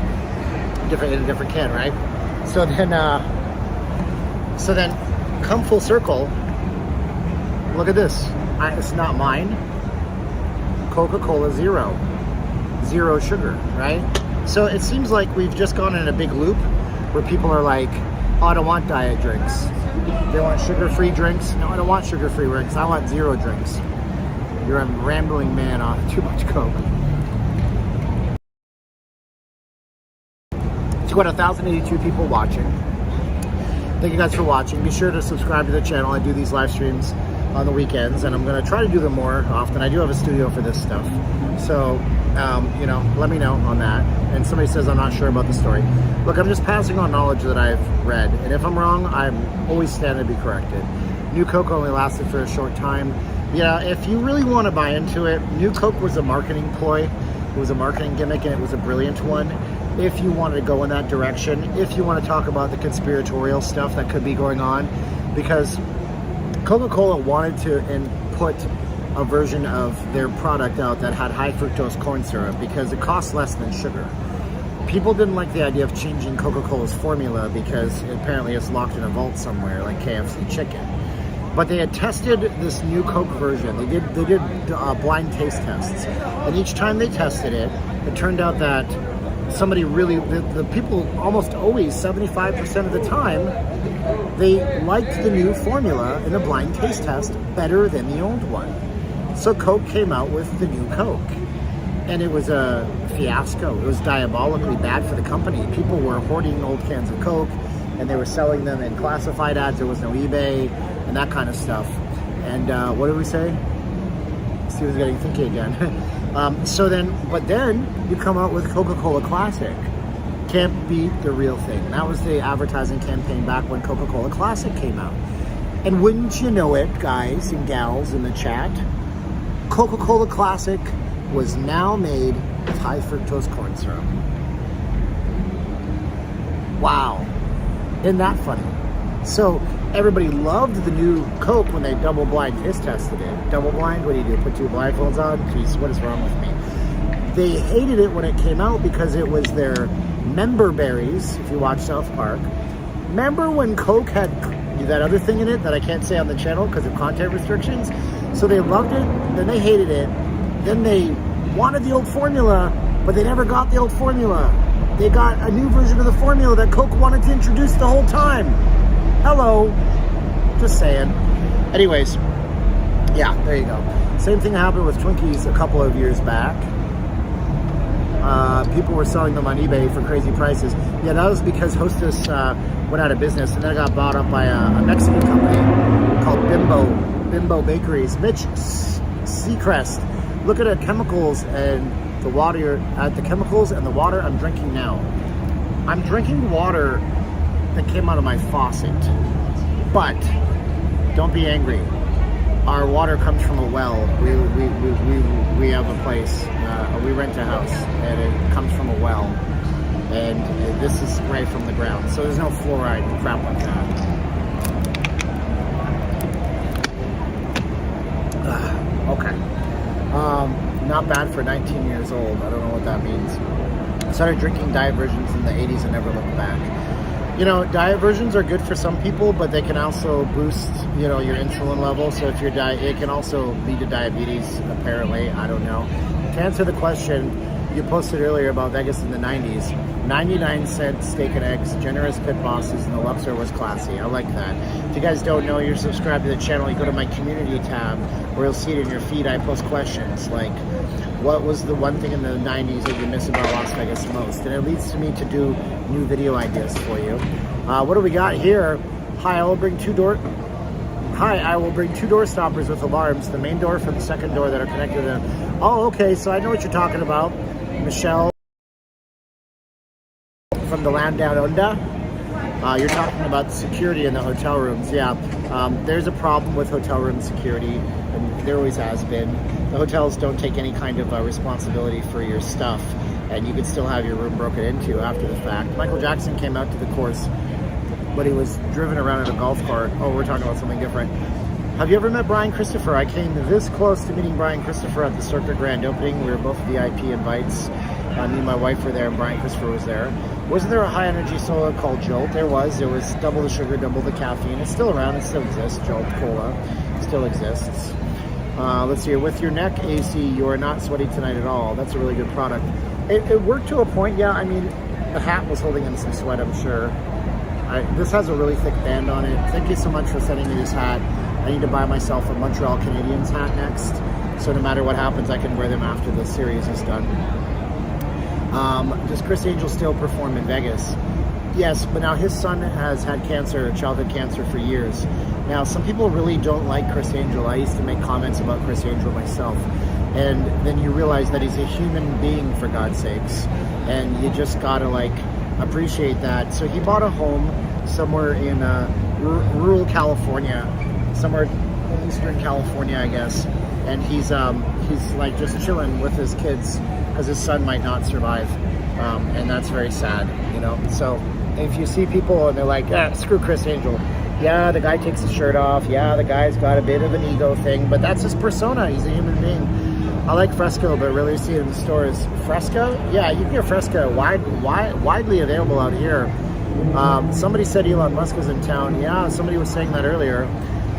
In a different can, right? So then come full circle. Look at this. It's not mine. Coca-Cola Zero sugar, right? So it seems like we've just gone in a big loop where people are like, oh, I don't want diet drinks. They want sugar-free drinks. No, I don't want sugar-free drinks. I want zero drinks. You're a rambling man off too much Coke. It's got 1,082 people watching. Thank you guys for watching. Be sure to subscribe to the channel. I do these live streams on the weekends, and I'm going to try to do them more often. I do have a studio for this stuff. So, you know, let me know on that. And somebody says I'm not sure about the story. Look, I'm just passing on knowledge that I've read. And if I'm wrong, I'm always standing to be corrected. New Coke only lasted for a short time. Yeah, if you really want to buy into it, New Coke was a marketing ploy. It was a marketing gimmick, and it was a brilliant one. If you wanted to go in that direction, if you want to talk about the conspiratorial stuff that could be going on, because Coca-Cola wanted to put a version of their product out that had high fructose corn syrup because it costs less than sugar. People didn't like the idea of changing Coca-Cola's formula because apparently it's locked in a vault somewhere like KFC chicken. But they had tested this new Coke version. They did blind taste tests, and each time they tested it, it turned out that somebody really, the people almost always, 75% of the time, they liked the new formula in the blind taste test better than the old one. So Coke came out with the new Coke, and it was a fiasco. It was diabolically bad for the company. People were hoarding old cans of Coke, and they were selling them in classified ads. There was no eBay and that kind of stuff. And what did we say? Steven's getting thinky again. But then you come out with Coca-Cola Classic. Can't beat the real thing. That was the advertising campaign back when Coca-Cola Classic came out. And wouldn't you know it, guys and gals in the chat, Coca-Cola Classic was now made with high fructose corn syrup. Wow. Isn't that funny? So everybody loved the new Coke when they double blind taste tested it. Double blind? What do? Put two blindfolds on? Jeez, what is wrong with me? They hated it when it came out because it was their member berries, if you watch South Park. Remember when Coke had that other thing in it that I can't say on the channel because of content restrictions? So they loved it, then they hated it, then they wanted the old formula, but they never got the old formula. They got a new version of the formula that Coke wanted to introduce the whole time. Hello. Just saying. Anyways, yeah, there you go. Same thing happened with Twinkies a couple of years back. People were selling them on eBay for crazy prices. Yeah, that was because Hostess went out of business, and then it got bought up by a Mexican company called Bimbo Bakeries. Mitch Seacrest, look at the chemicals and the water. At the chemicals and the water I'm drinking now. I'm drinking water that came out of my faucet, but don't be angry. Our water comes from a well. We have a place. We rent a house, and it comes from a well. And this is right from the ground, so there's no fluoride and crap like that. Okay. Not bad for 19 years old. I don't know what that means. I started drinking diet versions in the 80s and never looked back. You know, diet versions are good for some people, but they can also boost, you know, your insulin level. So if your diet, it can also lead to diabetes, apparently. I don't know. To answer the question you posted earlier about Vegas in the 90s, 99-cent steak and eggs, generous pit bosses, and the Luxor was classy. I like that. If you guys don't know, you're subscribed to the channel, you go to my community tab, where you'll see it in your feed. I post questions like, what was the one thing in the 90s that you miss about Las Vegas most? And it leads to me to do new video ideas for you. What do we got here? Hi, I will bring two door stoppers with alarms, the main door for the second door that are connected to them. Oh, okay, so I know what you're talking about. Michelle from the Land Down Under. You're talking about the security in the hotel rooms. Yeah, there's a problem with hotel room security, and there always has been. The hotels don't take any kind of responsibility for your stuff, and you can still have your room broken into after the fact. Michael Jackson came out to the course, but he was driven around in a golf cart. Oh, we're talking about something different. Have you ever met Brian Christopher? I came this close to meeting Brian Christopher at the Circa grand opening. We were both VIP invites. Me and my wife were there, and Brian Christopher was there. Wasn't there a high energy soda called Jolt? There was. It was double the sugar, double the caffeine. It's still around. It still exists. Jolt Cola still exists. Let's see here. With your neck AC, you are not sweaty tonight at all. That's a really good product. It worked to a point. Yeah, I mean, the hat was holding in some sweat, I'm sure. This has a really thick band on it. Thank you so much for sending me this hat. I need to buy myself a Montreal Canadiens hat next. So no matter what happens, I can wear them after the series is done. Does Criss Angel still perform in Vegas? Yes, but now his son has had cancer, childhood cancer, for years. Now, some people really don't like Criss Angel. I used to make comments about Criss Angel myself. And then you realize that he's a human being, for God's sakes. And you just gotta, like, appreciate that. So he bought a home somewhere in rural California, somewhere in Eastern California, I guess. And he's like just chilling with his kids because his son might not survive. And that's very sad, you know. So if you see people and they're like, yeah, screw Criss Angel. Yeah, the guy takes his shirt off. Yeah, the guy's got a bit of an ego thing, but that's his persona. He's a human being. I like Fresco, but really see it in the stores. Fresco? Yeah, you can get Fresco widely available out here. Somebody said Elon Musk is in town. Yeah, somebody was saying that earlier.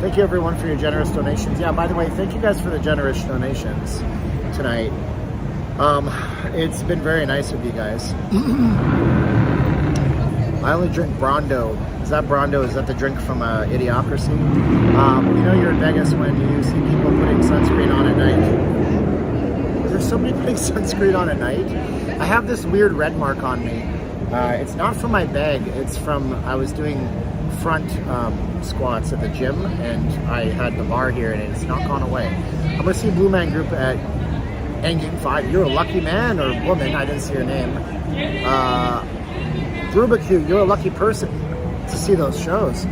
Thank you, everyone, for your generous donations. Yeah, by the way, thank you guys for the generous donations tonight. It's been very nice of you guys. I only drink Brondo. Is that Brondo? Is that the drink from Idiocracy? You know you're in Vegas when you see people putting sunscreen on at night. Is there somebody putting sunscreen on at night? I have this weird red mark on me. It's not from my bag. It's from, I was doing front squats at the gym, and I had the bar here, and it's not gone away. I'm going to see Blue Man Group at Endgame 5. You're a lucky man or woman. I didn't see your name. Rubik's, you're a lucky person to see those shows.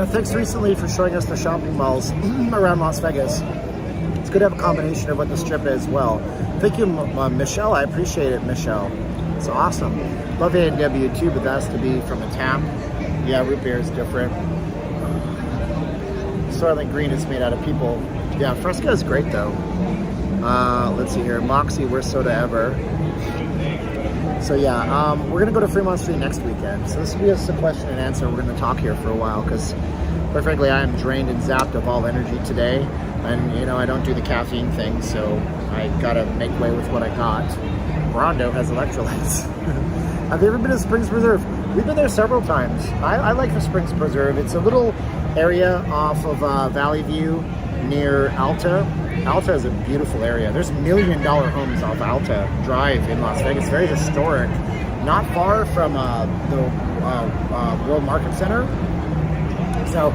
Thanks recently for showing us the shopping malls around Las Vegas. It's good to have a combination of what the strip is well. Thank you, Michelle. I appreciate it, Michelle. It's awesome. Love A&W too, but that has to be from a tap. Yeah, root beer is different. Soylent Green is made out of people. Yeah, Fresca is great though. Let's see here. Moxie, worst soda ever. So yeah, we're gonna go to Fremont Street next weekend. So this will be just a question and answer. We're gonna talk here for a while because, quite frankly, I am drained and zapped of all energy today. And you know, I don't do the caffeine thing, so I gotta make way with what I got. Rondo has electrolytes. Have you ever been to Springs Preserve? We've been there several times. I like the Springs Preserve. It's a little area off of Valley View near Alta. Alta is a beautiful area. There's $1 million homes off Alta Drive in Las Vegas. Very historic. Not far from the World Market Center. So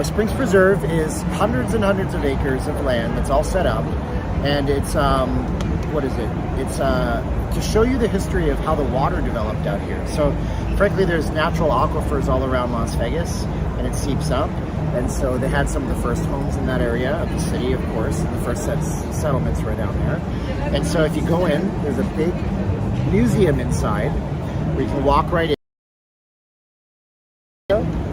Springs Preserve is hundreds and hundreds of acres of land that's all set up. And it's, what is it? It's to show you the history of how the water developed out here. So frankly, there's natural aquifers all around Las Vegas, and it seeps up. And so they had some of the first homes in that area of the city, of course, the first settlements right down there. And so if you go in, there's a big museum inside where you can walk right in.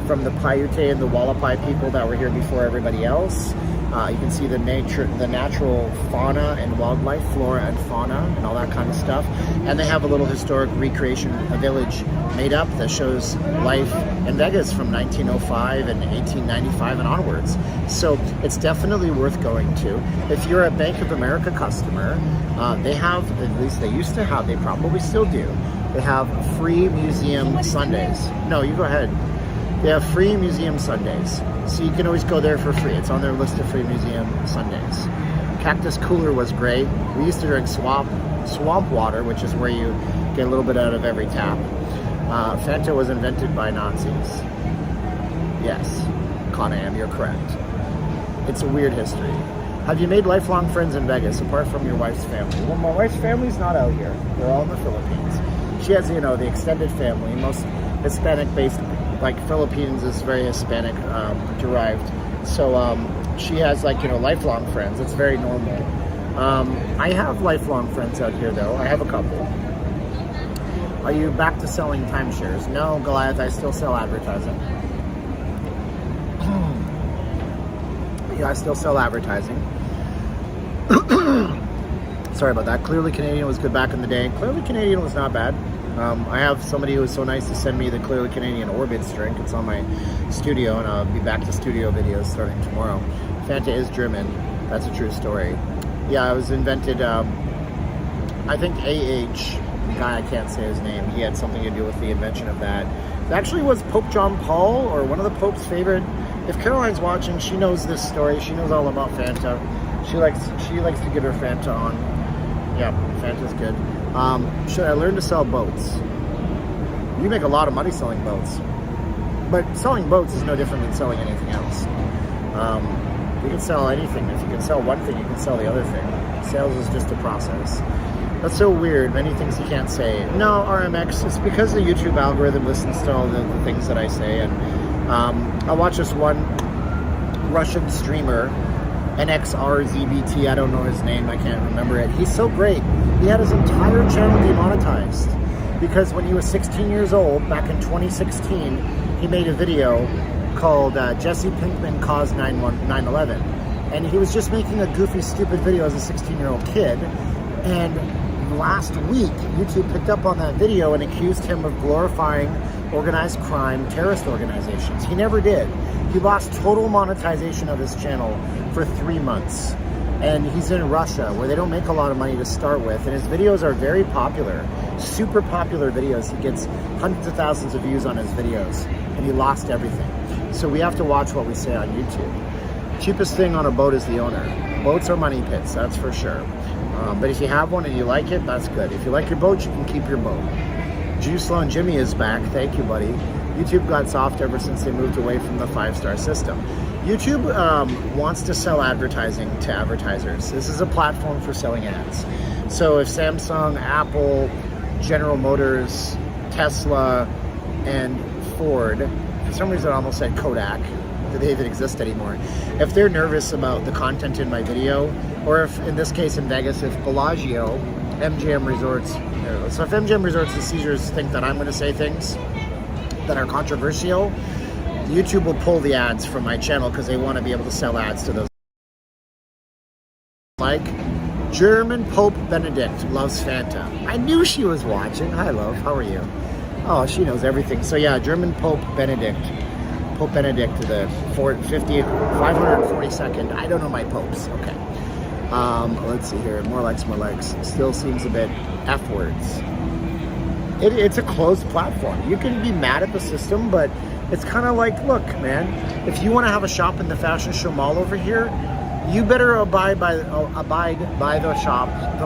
From the Paiute and the Wallapai people that were here before everybody else. You can see the natural fauna and wildlife, flora and fauna, and all that kind of stuff. And they have a little historic recreation village made up that shows life in Vegas from 1905 and 1895 and onwards. So it's definitely worth going to. If you're a Bank of America customer, they have, at least they used to have, they probably still do, they have free museum Sundays. No, you go ahead. They have free museum Sundays, so you can always go there for free. It's on their list of free museum Sundays. Cactus Cooler was great. We used to drink swamp water, which is where you get a little bit out of every tap. Fanta was invented by Nazis. Yes, Con-Am, you're correct. It's a weird history. Have you made lifelong friends in Vegas apart from your wife's family? Well, my wife's family's not out here. They're all in the Philippines. She has, you know, the extended family, most Hispanic-based, like Philippines is very Hispanic derived. So she has, like, you know, lifelong friends. It's very normal. I have lifelong friends out here, though. I have a couple. Are you back to selling timeshares? No, Goliath, I still sell advertising. Yeah, I still sell advertising. Sorry about that. Clearly Canadian was good back in the day. Clearly Canadian was not bad. I have somebody who was so nice to send me the Clearly Canadian Orbits drink. It's on my studio, and I'll be back to studio videos starting tomorrow. Fanta is German. That's a true story. Yeah, it was invented, I think A.H., the guy, I can't say his name, he had something to do with the invention of that. It actually was Pope John Paul, or one of the Pope's favorite. If Caroline's watching, she knows this story. She knows all about Fanta. She likes to get her Fanta on. Yeah, Fanta's good. Should I learn to sell boats? You make a lot of money selling boats. But selling boats is no different than selling anything else. You can sell anything. If you can sell one thing, you can sell the other thing. Sales is just a process. That's so weird. Many things you can't say. No, RMX, it's because the YouTube algorithm listens to all the things that I say. And I watch this one Russian streamer, NXRZBT, I don't know his name, I can't remember it. He's so great. He had his entire channel demonetized because when he was 16 years old, back in 2016, he made a video called Jesse Pinkman Caused 9/11. And he was just making a goofy, stupid video as a 16-year-old kid. And last week, YouTube picked up on that video and accused him of glorifying organized crime, terrorist organizations. He never did. He lost total monetization of his channel for 3 months. And he's in Russia, where they don't make a lot of money to start with. And his videos are very popular, super popular videos. He gets hundreds of thousands of views on his videos, and he lost everything. So we have to watch what we say on YouTube. Cheapest thing on a boat is the owner. Boats are money pits, that's for sure. But if you have one and you like it, that's good. If you like your boat, you can keep your boat. Juice-Lone Jimmy is back. Thank you, buddy. YouTube got soft ever since they moved away from the 5-star system. YouTube wants to sell advertising to advertisers. This is a platform for selling ads. So if Samsung, Apple, General Motors, Tesla, and Ford, for some reason I almost said Kodak, do they even exist anymore? If they're nervous about the content in my video, or if, in this case in Vegas, if Bellagio, MGM Resorts, so if MGM Resorts and Caesars think that I'm going to say things that are controversial, YouTube will pull the ads from my channel because they want to be able to sell ads to those. Like, German Pope Benedict loves Fanta. I knew she was watching. Hi, love. How are you? Oh, she knows everything. So yeah, German Pope Benedict. Pope Benedict, the 542nd. I don't know my popes. Okay. Let's see here. More likes, more likes. Still seems a bit F words. It's a closed platform. You can be mad at the system, but it's kind of like, look, man, if you want to have a shop in the Fashion Show Mall over here, you better abide by the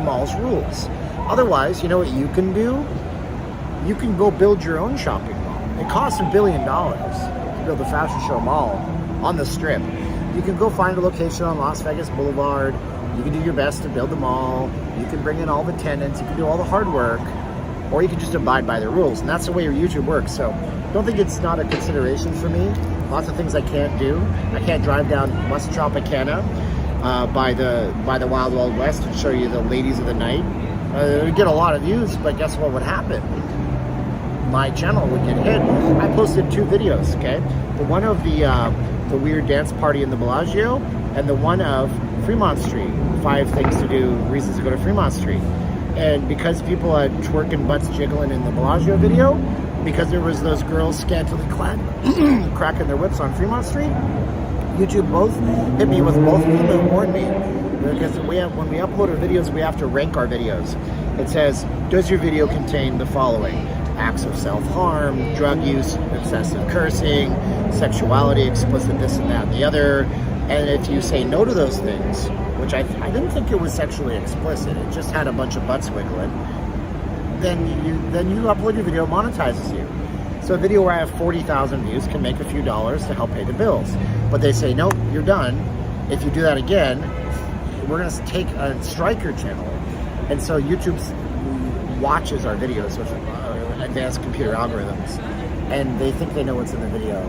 mall's rules. Otherwise, you know what you can do? You can go build your own shopping mall. It costs $1 billion to build the Fashion Show Mall on the Strip. You can go find a location on Las Vegas Boulevard. You can do your best to build the mall. You can bring in all the tenants. You can do all the hard work. Or you can just abide by the rules. And that's the way your YouTube works. So don't think it's not a consideration for me. Lots of things I can't do. I can't drive down West Tropicana by the Wild Wild West and show you the ladies of the night. It would get a lot of views, but guess what would happen? My channel would get hit. I posted 2 videos, okay? The one of the weird dance party in the Bellagio, and the one of Fremont Street. 5 things to do, reasons to go to Fremont Street. And because people had twerking butts jiggling in the Bellagio video, because there was those girls scantily clad cracking their whips on Fremont Street, YouTube both hit me with both of them and warned me. Because when we upload our videos, we have to rank our videos. It says, does your video contain the following? Acts of self-harm, drug use, excessive cursing, sexuality, explicit this and that and the other. And if you say no to those things, which I didn't think it was sexually explicit, it just had a bunch of butts wiggling, then you upload your video, it monetizes you. So a video where I have 40,000 views can make a few dollars to help pay the bills. But they say, nope, you're done. If you do that again, we're gonna take a striker channel, and so YouTube watches our videos with advanced computer algorithms, and they think they know what's in the video.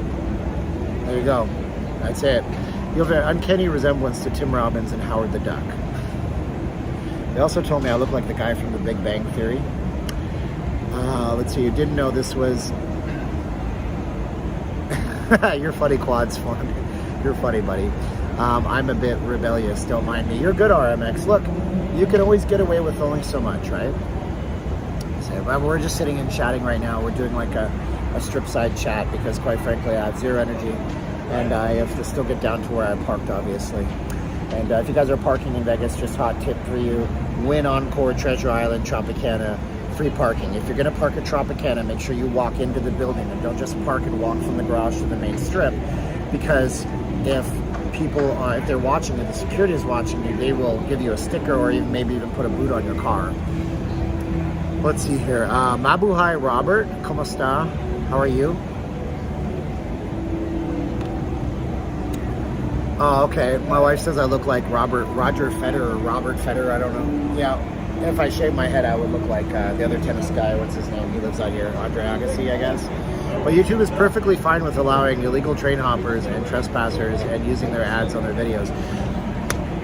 There you go. That's it. You have an uncanny resemblance to Tim Robbins and Howard the Duck. They also told me I look like the guy from The Big Bang Theory. Let's see, you didn't know this was... You're funny, Quads fun. You're funny, buddy. I'm a bit rebellious, don't mind me. You're good, RMX. Look, you can always get away with only so much, right? So, we're just sitting and chatting right now. We're doing like a strip side chat because quite frankly I have zero energy and I have to still get down to where I parked, obviously. And if you guys are parking in Vegas, just hot tip for you, Wynn Encore, Treasure Island, Tropicana, free parking. If you're gonna park at Tropicana, make sure you walk into the building and don't just park and walk from the garage to the main strip, because if people, if they're watching you, the security is watching you, they will give you a sticker or even maybe even put a boot on your car. Let's see here. Mabuhay Robert, ¿cómo está? How are you? Oh, okay. My wife says I look like Roger Federer or Robert Federer. I don't know. Yeah. If I shaved my head, I would look like the other tennis guy. What's his name? He lives out here. Andre Agassi, I guess. But YouTube is perfectly fine with allowing illegal train hoppers and trespassers and using their ads on their videos.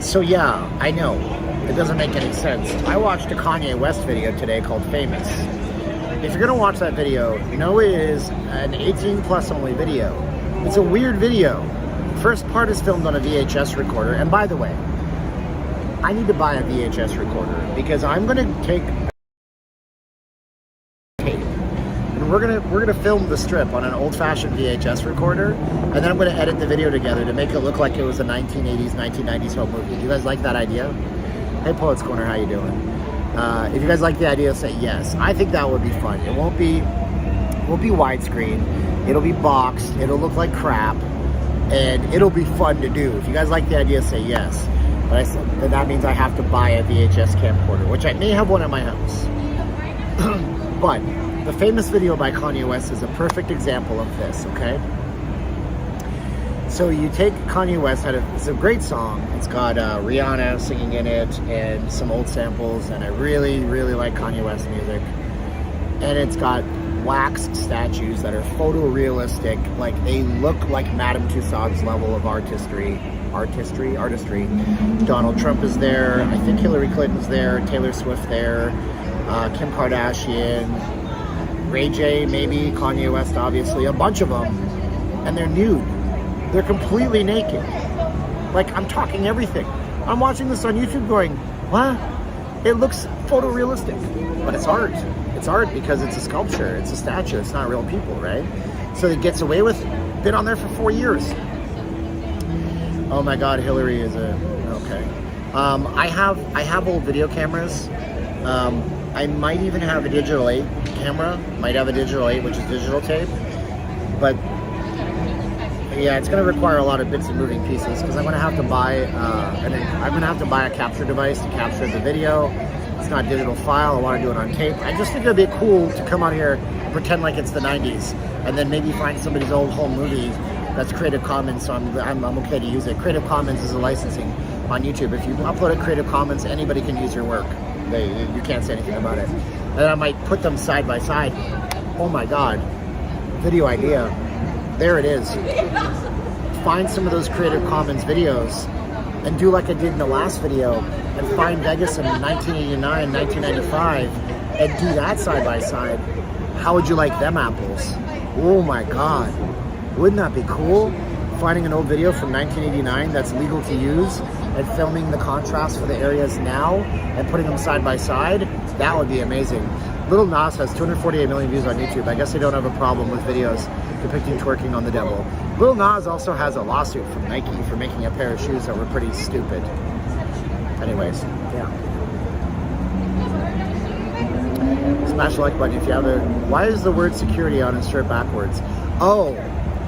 So yeah, I know. It doesn't make any sense. I watched a Kanye West video today called Famous. If you're gonna watch that video, you know it is an 18 plus only video. It's a weird video. First part is filmed on a VHS recorder, and by the way, I need to buy a VHS recorder because I'm gonna take tape and we're gonna film the strip on an old-fashioned VHS recorder, and then I'm gonna edit the video together to make it look like it was a 1980s, 1990s home movie. Do you guys like that idea? Hey, Poets Corner, how you doing? If you guys like the idea, say yes. I think that would be fun. It won't be widescreen. It'll be boxed. It'll look like crap, and it'll be fun to do. If you guys like the idea, say yes. But then that means I have to buy a VHS camcorder, which I may have one at my house. But the Famous video by Kanye West is a perfect example of this, okay? So you take Kanye West, it's a great song. It's got Rihanna singing in it and some old samples, and I really, really like Kanye West music. And it's got wax statues that are photorealistic, like they look like Madame Tussauds level of artistry. Donald Trump is there, I think Hillary Clinton's there, Taylor Swift there, Kim Kardashian, Ray J maybe, Kanye West obviously, a bunch of them, and they're nude. They're completely naked. Like, I'm talking everything. I'm watching this on YouTube going, what? It looks photorealistic, but it's art. It's art because it's a sculpture, it's a statue, it's not real people, right? So it gets away with it. Been on there for 4 years. Oh my God, Hillary is okay. I have old video cameras. I might even have a digital 8 camera. Might have a digital 8, which is digital tape. But yeah, it's going to require a lot of bits and moving pieces because I'm going to have to buy a capture device to capture the video. It's not a digital file. I want to do it on tape. I just think it'd be cool to come out here and pretend like it's the 90s, and then maybe find somebody's old home movie that's Creative Commons, so I'm okay to use it. Creative Commons is a licensing on YouTube. If you upload it Creative Commons, anybody can use your work. You can't say anything about it. And I might put them side by side. Oh my God, video idea. There it is. Find some of those Creative Commons videos and do like I did in the last video and find Vegas in 1989, 1995 and do that side by side. How would you like them apples? Oh my God. Wouldn't that be cool? Finding an old video from 1989 that's legal to use and filming the contrast for the areas now and putting them side by side, that would be amazing. Lil Nas has 248 million views on YouTube. I guess they don't have a problem with videos depicting twerking on the devil. Lil Nas also has a lawsuit from Nike for making a pair of shoes that were pretty stupid. Anyways, yeah. Smash the like button if you have a... Why is the word security on his shirt backwards? Oh,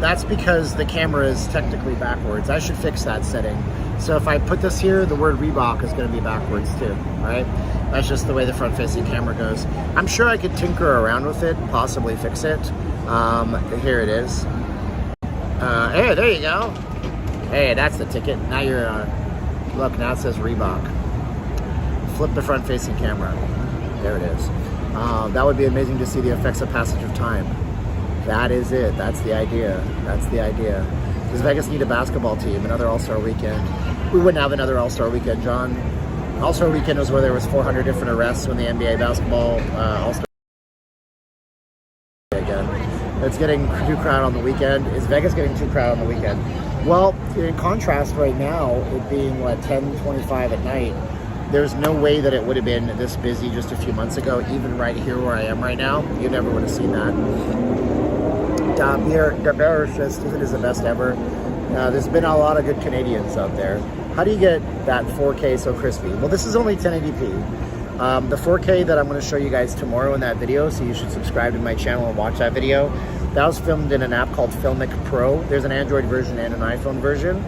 that's because the camera is technically backwards. I should fix that setting. So if I put this here, the word Reebok is going to be backwards too, right? That's just the way the front-facing camera goes. I'm sure I could tinker around with it, possibly fix it. Here it is. Hey, there you go. Hey, that's the ticket. Now you're Look, now it says Reebok. Flip the front-facing camera. There it is. That would be amazing to see the effects of passage of time. That is it. That's the idea. That's the idea. Does Vegas need a basketball team? Another All-Star weekend? We wouldn't have another All-Star weekend, John. All-Star weekend was where there was 400 different arrests when the NBA basketball All-Star again. It's getting too crowded on the weekend. Is Vegas getting too crowded on the weekend? Well, in contrast right now, it being what, 10:25 at night, there's no way that it would have been this busy just a few months ago, even right here where I am right now. You never would have seen that. The bear Steven is the best ever. There's been a lot of good Canadians out there. How do you get that 4K so crispy? Well, this is only 1080p. The 4K that I'm going to show you guys tomorrow in that video, so you should subscribe to my channel and watch that video. That was filmed in an app called Filmic Pro. There's an Android version and an iPhone version.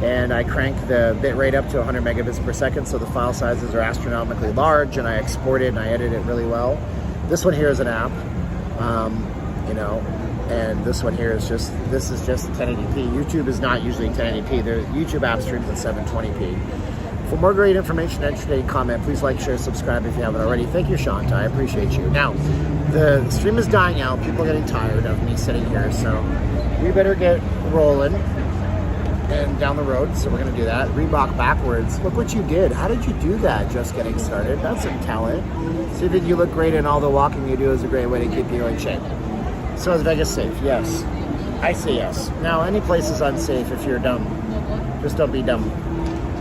And I crank the bitrate up to 100 megabits per second, so the file sizes are astronomically large, and I export it and I edit it really well. This one here is an app, you know, and this one here is just 1080p. YouTube is not usually 1080p. YouTube app streams at 720p. For more great information and entertaining comment, please like, share, subscribe if you haven't already. Thank you, Shanta. I appreciate you. Now, the stream is dying out. People are getting tired of me sitting here, so we better get rolling and down the road. So we're going to do that. Reebok backwards. Look what you did. How did you do that? Just getting started. That's some talent. See that you look great, and all the walking you do is a great way to keep you in shape. So is Vegas safe? Yes. I say yes. Now, any place is unsafe if you're dumb. Just don't be dumb.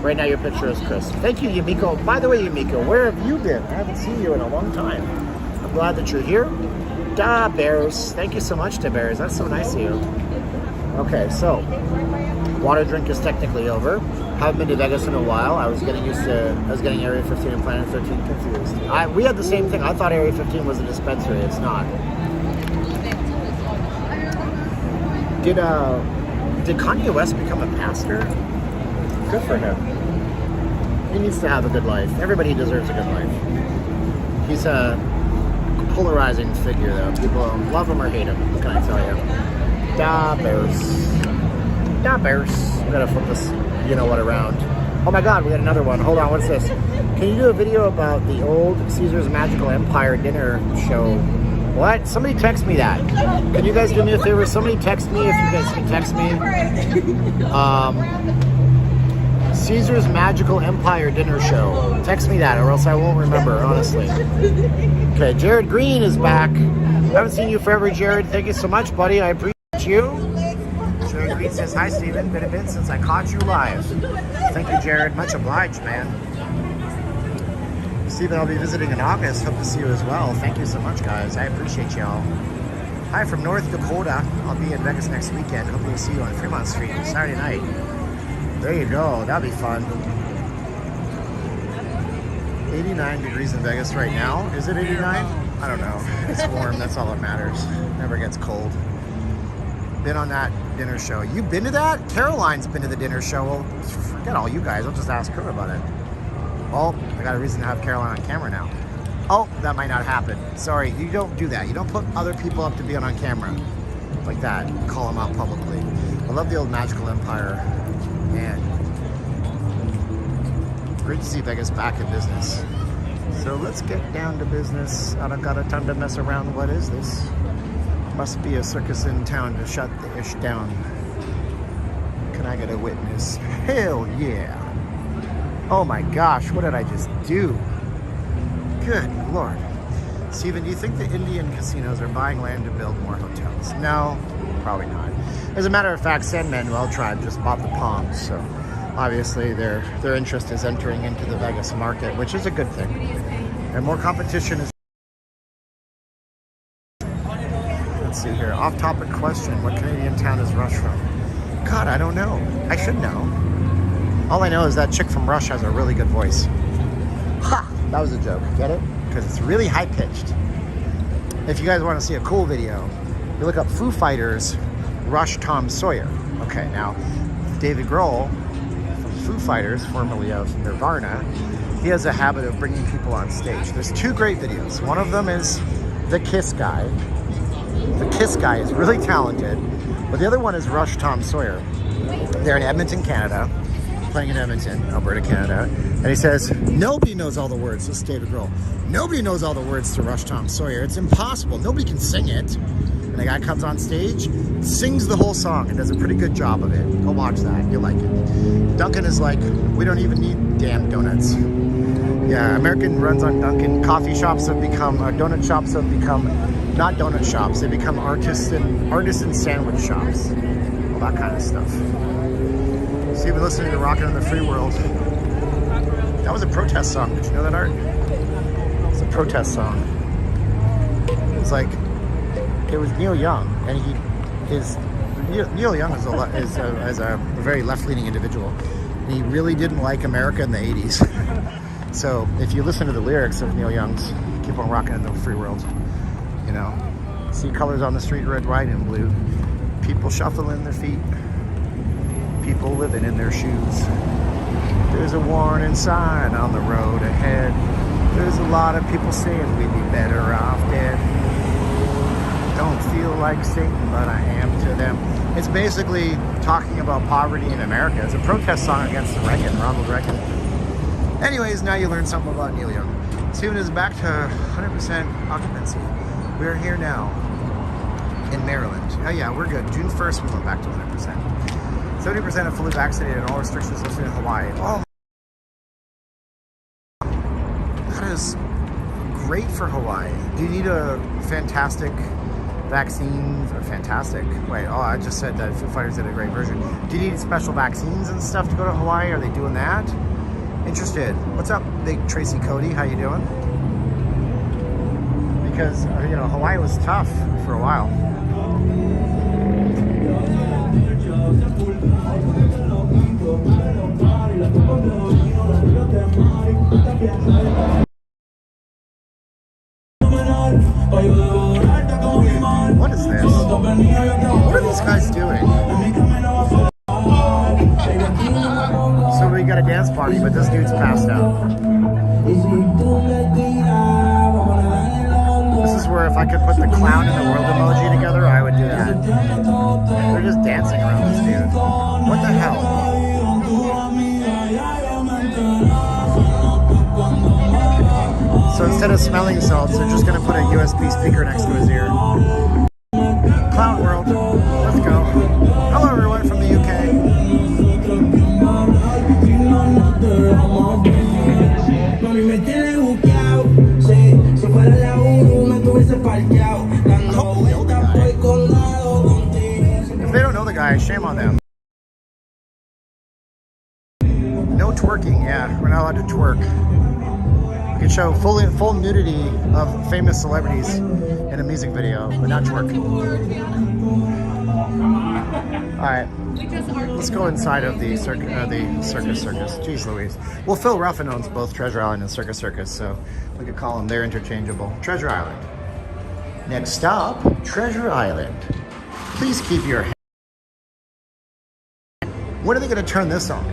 Right now, your picture is crisp. Thank you, Yumiko. By the way, Yumiko, where have you been? I haven't seen you in a long time. I'm glad that you're here. Da Bears. Thank you so much, Da Bears. That's so nice of you. Okay, so water drink is technically over. Haven't been to Vegas in a while. I was getting Area 15 and Planet 13 confused. We had the same thing. I thought Area 15 was a dispensary. It's not. Did Kanye West become a pastor? Good for him. He needs to have a good life. Everybody deserves a good life. He's a polarizing figure, though. People love him or hate him. What can I tell you? Da Bears. Da Bears. I'm gonna flip this, you know what, around. Oh my God, we got another one. Hold on, what's this? Can you do a video about the old Caesar's Magical Empire dinner show? What? Somebody text me that. Can you guys do me a favor? Somebody text me if you guys can text me. Caesar's Magical Empire dinner show. Text me that or else I won't remember, honestly. Okay, Jared Green is back. I haven't seen you forever, Jared. Thank you so much, buddy. I appreciate you. Jared Green says, hi, Steven. Been a bit since I caught you live. Thank you, Jared. Much obliged, man. Steven, I'll be visiting in August. Hope to see you as well. Thank you so much, guys. I appreciate y'all. Hi from North Dakota. I'll be in Vegas next weekend. Hoping to see you on Fremont Street Saturday night. There you go. That'll be fun. 89 degrees in Vegas right now. Is it 89? I don't know. It's warm. That's all that matters. Never gets cold. Been on that dinner show. You've been to that? Caroline's been to the dinner show. Well, forget all you guys. I'll just ask her about it. Well, I got a reason to have Caroline on camera now. Oh, that might not happen. Sorry, you don't do that. You don't put other people up to be on camera like that. Call them out publicly. I love the old Magical Empire. Man, great to see Vegas back in business. So let's get down to business. I don't got a ton to mess around. What is this? Must be a circus in town to shut the ish down. Can I get a witness? Hell yeah. Oh my gosh, what did I just do? Good Lord. Steven, do you think the Indian casinos are buying land to build more hotels? No, probably not. As a matter of fact, San Manuel tribe just bought the Palms, so obviously their interest is entering into the Vegas market, which is a good thing. And more competition is... Let's see here. Off-topic question. What Canadian town is Rush from? God, I don't know. I should know. All I know is that chick from Rush has a really good voice. Ha! That was a joke. Get it? Because it's really high-pitched. If you guys want to see a cool video, you look up Foo Fighters Rush Tom Sawyer. Okay, now David Grohl from Foo Fighters, formerly of Nirvana, he has a habit of bringing people on stage. There's two great videos. One of them is The Kiss Guy. The Kiss Guy is really talented, but the other one is Rush Tom Sawyer. They're in Edmonton, Canada. playing in Edmonton, Alberta, Canada. And he says, nobody knows all the words. This is David Grohl. Nobody knows all the words to Rush Tom Sawyer. It's impossible. Nobody can sing it. And the guy comes on stage, sings the whole song, and does a pretty good job of it. Go watch that. You'll like it. Duncan is like, we don't even need damn donuts. Yeah, American runs on Dunkin'. Coffee shops have become, donut shops have become not donut shops. They become artisan sandwich shops. All that kind of stuff. So you've been listening to Rockin' in the Free World. That was a protest song. Did you know that, Art? It's a protest song. It's like, it was Neil Young, and Neil Young is a very left-leaning individual. And he really didn't like America in the 80s. So if you listen to the lyrics of Neil Young's Keep on Rockin' in the Free World, you know, see colors on the street, red, white, and blue. People shuffling their feet. People living in their shoes. There's a warning sign on the road ahead. There's a lot of people saying we'd be better off dead. Don't feel like Satan, but I am to them. It's basically talking about poverty in America. It's a protest song against Ronald Reagan. Anyways, now you learned something about Neil Young. Steven is back to 100% occupancy. We're here now in Maryland. Oh yeah, we're good. June 1st, we went back to 100%. 70% are fully vaccinated and all restrictions lifted in Hawaii. Oh, that is great for Hawaii. Do you need a fantastic vaccines or fantastic? Wait, oh, I just said that Foo Fighters did a great version. Do you need special vaccines and stuff to go to Hawaii? Are they doing that? Interested. What's up, Big Tracy Cody? How you doing? Because, you know, Hawaii was tough for a while. What is this? What are these guys doing? So we got a dance party, but this dude's passed out. This is where if I could put the clown and the world emoji together, I would do that. They're just dancing around this dude. What the hell? So instead of smelling salts, they're just going to put a USB speaker next to his ear. Clown World, let's go. Hello everyone from the UK. If they don't know the guy, shame on them. No twerking, yeah, we're not allowed to twerk. You can show full nudity of famous celebrities in a music video, but not twerk. Alright, let's go inside of the circus. Jeez Louise. Well, Phil Ruffin owns both Treasure Island and Circus Circus, so we could call them, they're interchangeable. Treasure Island. Next stop, Treasure Island. Please keep your hand. When are they going to turn this on?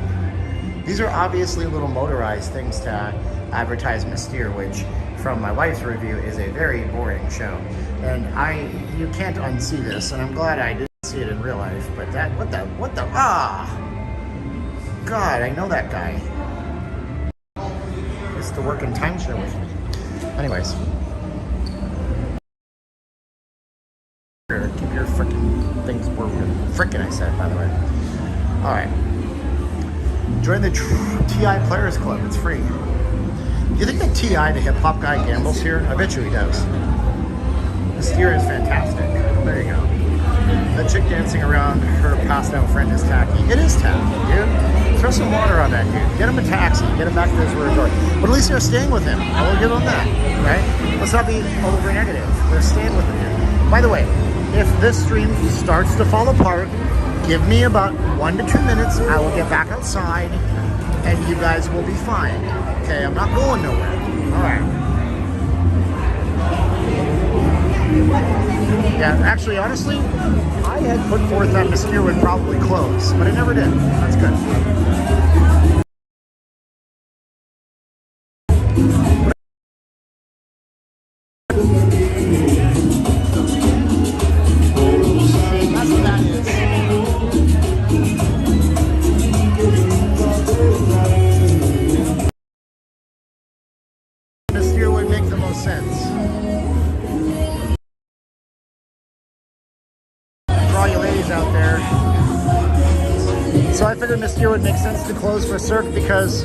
These are obviously little motorized things to advertise Mystere, which from my wife's review is a very boring show. And you can't unsee this, and I'm glad I didn't see it in real life, but that, what the, God, I know that guy. He used to work in timeshare with me. Anyways. Keep your frickin' things working. Frickin', I said, by the way. Alright. Join the TI Players Club, it's free. Do you think that TI, the hip-hop guy, gambles here? I bet you he does. Mystere is fantastic. There you go. That chick dancing around her passed out friend is tacky. It is tacky, dude. Throw some water on that dude. Get him a taxi. Get him back to his resort. But at least they're staying with him. I will give them that, right? Let's not be over negative. They're staying with him here. By the way, if this stream starts to fall apart, give me about 1 to 2 minutes. I will get back outside and you guys will be fine. Okay, I'm not going nowhere. All right. Yeah, actually, honestly, I had put forth that Mystere would probably close, but it never did. That's good. That's what that is. figured Mystere would make sense to close for Cirque because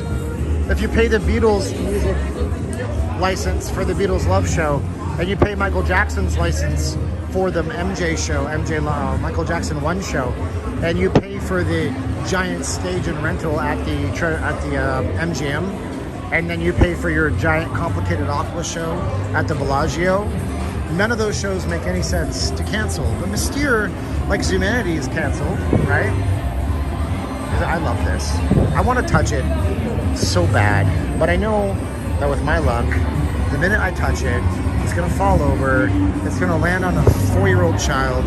if you pay the Beatles music license for the Beatles Love Show, and you pay Michael Jackson's license for the MJ show, Michael Jackson 1 show, and you pay for the giant stage and rental at the MGM, and then you pay for your giant complicated Aqua show at the Bellagio, none of those shows make any sense to cancel. But Mystere, like Zumanity, is canceled, right? I love this. I want to touch it so bad, but I know that with my luck, the minute I touch it, it's gonna fall over, it's gonna land on a 4-year-old child,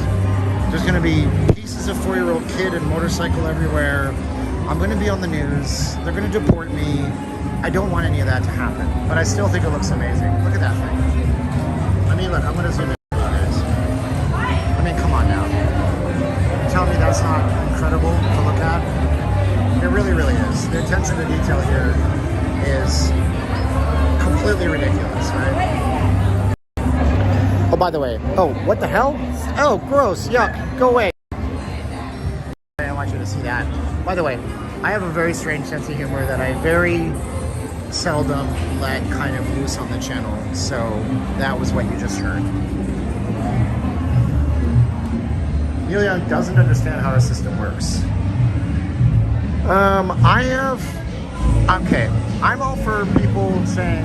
there's gonna be pieces of 4-year-old kid and motorcycle everywhere, I'm gonna be on the news, they're gonna deport me. I don't want any of that to happen, but I still think it looks amazing. Look at that thing. I mean, look, I'm gonna zoom in. I mean, come on now. Tell me that's not incredible to look at? It really, really is. The attention to detail here is completely ridiculous, right? Oh, by the way, oh, what the hell? Oh, gross, yuck, go away. I want you to see that. By the way, I have a very strange sense of humor that I very seldom let kind of loose on the channel, so that was what you just heard. Neil Young doesn't understand how our system works. Okay, I'm all for people saying,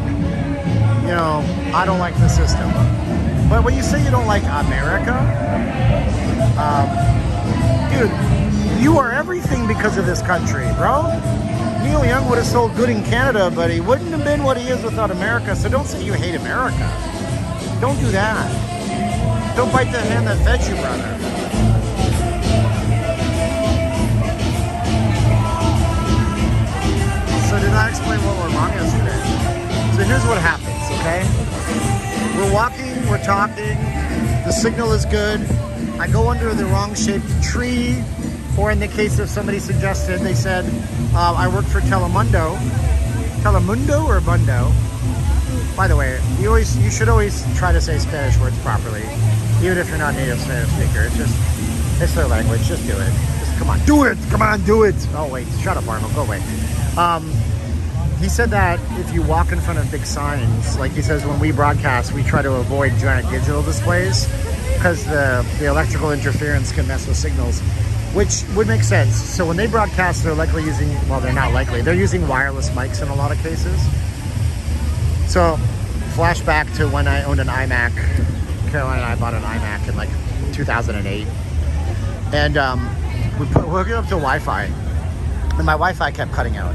you know, I don't like the system. But when you say you don't like America, dude, you are everything because of this country, bro. Neil Young would have sold good in Canada, but he wouldn't have been what he is without America. So don't say you hate America. Don't do that. Don't bite the hand that fed you, brother. So did I explain what went wrong yesterday? So here's what happens, okay? We're walking, we're talking, the signal is good. I go under the wrong shaped tree, or in the case of somebody suggested, they said, I work for Telemundo. Telemundo or Mundo? By the way, you should always try to say Spanish words properly, even if you're not a native Spanish speaker. It's their language, just do it. Just come on, do it, come on, do it. Oh wait, shut up Arnold, go away. He said that if you walk in front of big signs, like he says when we broadcast, we try to avoid giant digital displays because the electrical interference can mess with signals, which would make sense. So when they broadcast, they're likely using, well, they're not likely, they're using wireless mics in a lot of cases. So flashback to when I owned an iMac. Caroline and I bought an iMac in like 2008. And we hooked it up to Wi-Fi. And my Wi-Fi kept cutting out.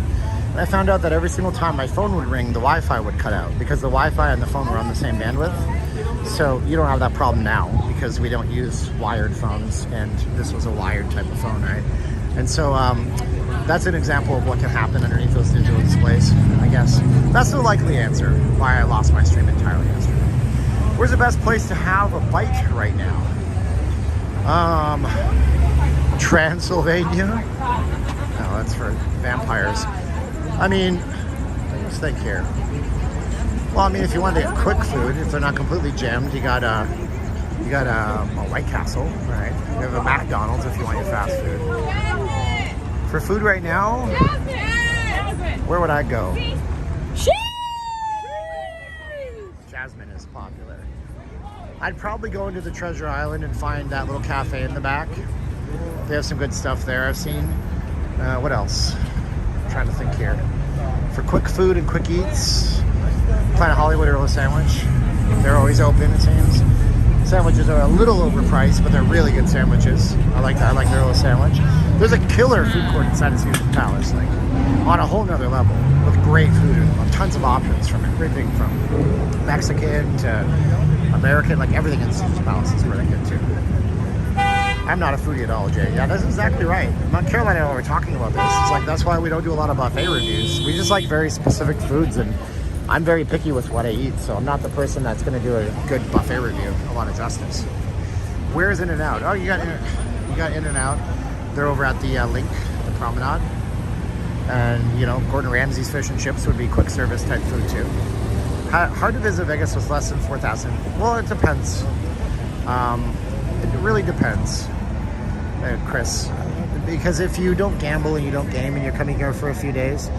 And I found out that every single time my phone would ring, the Wi-Fi would cut out because the Wi-Fi and the phone were on the same bandwidth. So you don't have that problem now because we don't use wired phones, and this was a wired type of phone, right? And so that's an example of what can happen underneath those digital displays, I guess. That's the likely answer why I lost my stream entirely yesterday. Where's the best place to have a bite right now? Transylvania? No, that's for vampires. I mean, let's think here. Well, I mean, if you want to get quick food, if they're not completely jammed, you got a White Castle, right? You have a McDonald's if you want your fast food. For food right now, where would I go? Jasmine is popular. I'd probably go into the Treasure Island and find that little cafe in the back. They have some good stuff there I've seen. What else? I'm trying to think here. For quick food and quick eats, Planet Hollywood or a sandwich. They're always open, it seems. Sandwiches are a little overpriced, but they're really good sandwiches. I like their little sandwich. There's a killer food court inside of Caesar's Palace, like on a whole nother level, with great food and tons of options from everything from Mexican to American, like everything in Caesar's Palace is really good too. I'm not a foodie at all, Jay. Yeah, that's exactly right. Caroline and I were talking about this. It's like, that's why we don't do a lot of buffet reviews. We just like very specific foods, and I'm very picky with what I eat, so I'm not the person that's going to do a good buffet review a lot of justice. Where's In-N-Out? Oh, you got In-N-Out. They're over at the Link, the Promenade. And, you know, Gordon Ramsay's fish and chips would be quick service type food too. Hard to visit Vegas with less than 4,000. Well, it depends. It really depends. Chris, because if you don't gamble and you don't game and you're coming here for a few days,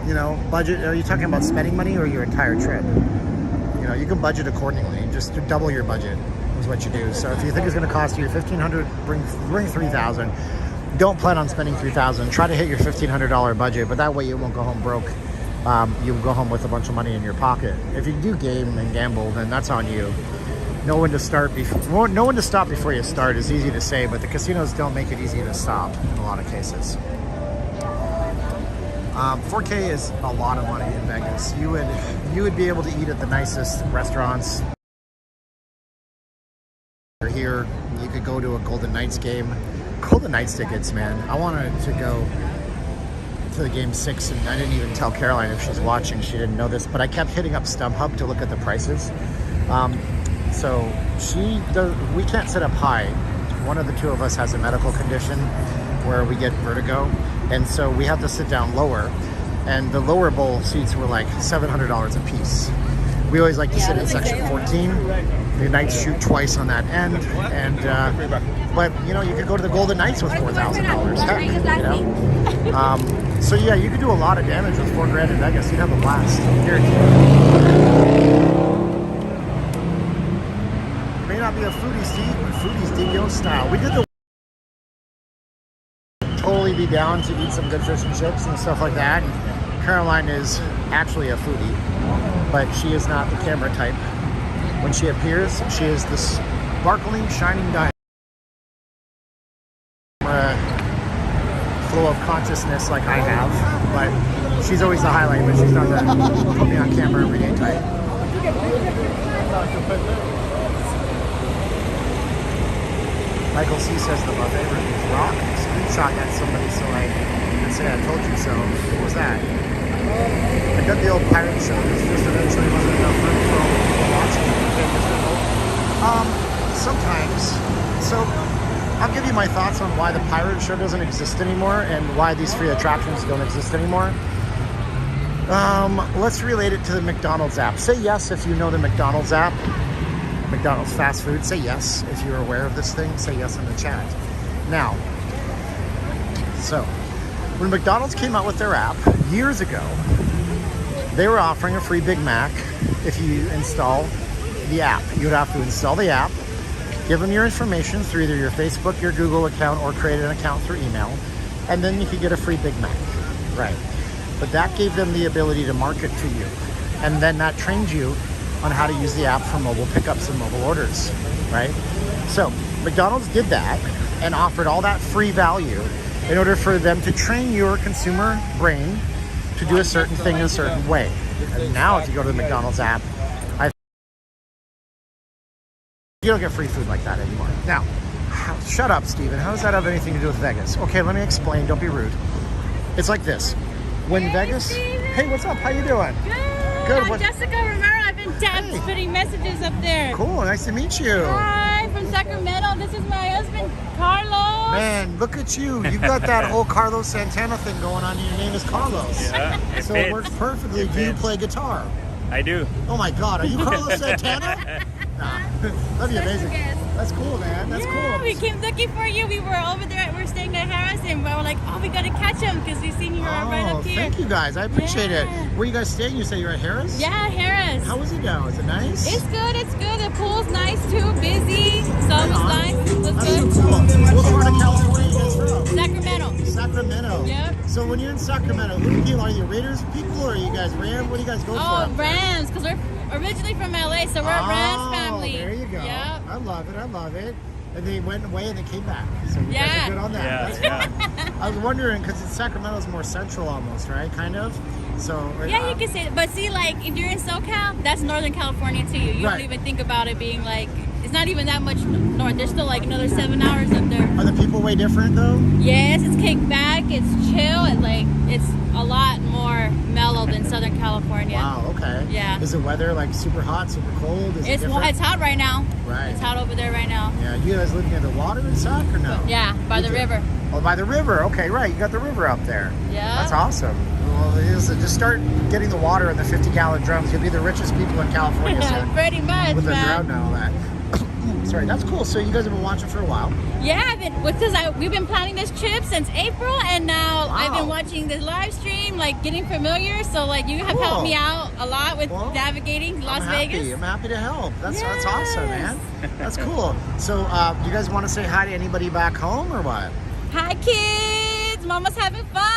you know, budget. Are you talking about spending money or your entire trip? You know, you can budget accordingly. Just double your budget is what you do. So if you think it's going to cost you $1,500, bring $3,000. Don't plan on spending $3,000. Try to hit your $1,500 budget, but that way you won't go home broke. You'll go home with a bunch of money in your pocket. If you do game and gamble, then that's on you. Know when to start before. Know when to stop before you start is easy to say, but the casinos don't make it easy to stop in a lot of cases. $4K is a lot of money in Vegas. You would be able to eat at the nicest restaurants. Here, you could go to a Golden Knights game. Golden Knights tickets, man. I wanted to go to the game 6, and I didn't even tell Caroline if she's watching. She didn't know this, but I kept hitting up StubHub to look at the prices. So we can't sit up high. One of the two of us has a medical condition where we get vertigo, and so we have to sit down lower. And the lower bowl seats were like $700 a piece. We always like to sit in section 14. The Knights shoot twice on that end, and but you know, you could go to the Golden Knights with $4,000. You know, so yeah, you could do a lot of damage with $4,000 in Vegas. You'd have a blast, guaranteed. May not be a foodie, Steve, but foodie's DBO style. We did the totally be down to eat some good fish and chips and stuff like that. And Caroline is actually a foodie, but she is not the camera type. When she appears, she is this sparkling, shining diamond. Flow of consciousness like I have, but she's always the highlight, but she's not the put me on camera every day type. Michael C says the buffet reviews rock. Screenshot that somebody so I can say I told you so. What was that? I got the old pirate show. There's just eventually wasn't enough room for all the people watching. Sometimes. So I'll give you my thoughts on why the pirate show doesn't exist anymore and why these free attractions don't exist anymore. Let's relate it to the McDonald's app. Say yes if you know the McDonald's app. McDonald's fast food. Say yes if you're aware of this thing. Say yes in the chat. Now, so when McDonald's came out with their app years ago, they were offering a free Big Mac if you install the app. You would have to install the app, give them your information through either your Facebook, your Google account, or create an account through email, and then you could get a free Big Mac. Right. But that gave them the ability to market to you, and then that trained you on how to use the app for mobile pickups and mobile orders, right? So McDonald's did that and offered all that free value in order for them to train your consumer brain to do a certain thing in a certain way. And now if you go to the McDonald's app, you don't get free food like that anymore. Now, shut up, Steven. How does that have anything to do with Vegas? Okay, let me explain. Don't be rude. It's like this. When Vegas... Steven. Hey, what's up? How you doing? Good. I'm Jessica Romero. I've been putting messages up there. Cool. Nice to meet you. Hi, from Sacramento. This is my husband, Carlos. Man, look at you. You've got that whole Carlos Santana thing going on. Your name is Carlos. Yeah, So it works perfectly. Do you play guitar? I do. Oh my God, are you Carlos Santana? Nah. That'd be amazing. That's cool, man. That's Yeah, cool. we came looking for you. We were over there. We were staying at Harris, and we were like, oh, we got to catch him because we seen you right up here. Thank you guys. I appreciate it. Yeah. Where you guys staying? You say you're at Harris? Yeah, Harris. How was it down? Is it nice? It's good. It's good. The pool's nice too. Busy. So it was nice. It was That's good. so cool. What part of California are you guys from? Sacramento. Sacramento. Yep. So when you're in Sacramento, who do you are you Raiders people or are you guys Rams? What do you guys go for? Oh, up there? Rams, because we're originally from LA, so we're a Rams family. There you go. Yep. I love it. I love it. And they went away and they came back. So you guys Yeah. are good on that. Yeah, That's yeah. fun. I was wondering because Sacramento's more central almost, right? Kind of. So Yeah, you can say that. But see, like, if you're in SoCal, that's Northern California to you. You Right. don't even think about it being like, it's not even that much north. There's still like another 7 hours up there. Are the people way different though? Yes, it's kicked back, it's chill, and like, it's a lot more mellow than Southern California. Wow. Okay. Yeah. Is the weather like super hot, super cold? Is it different? It's hot right now. Right. It's hot over there right now. Yeah. You guys live near the water in Sac or no? Yeah, by You the do? river. Oh, by the river. Okay, right. You got the river up there. Yeah. That's awesome. Well, it is, just start getting the water in the 50-gallon drums. You'll be the richest people in California soon. Pretty much, With the man. drought and all that. Sorry, that's cool. So you guys have been watching for a while. Yeah, we've been planning this trip since April, and now I've Wow. been watching the live stream, like getting familiar. So like you have Cool. helped me out a lot with Well, navigating Las Vegas. I'm happy to help. That's awesome, man. Yes. That's cool. So do you guys want to say hi to anybody back home or what? Hi kids, Mama's having fun.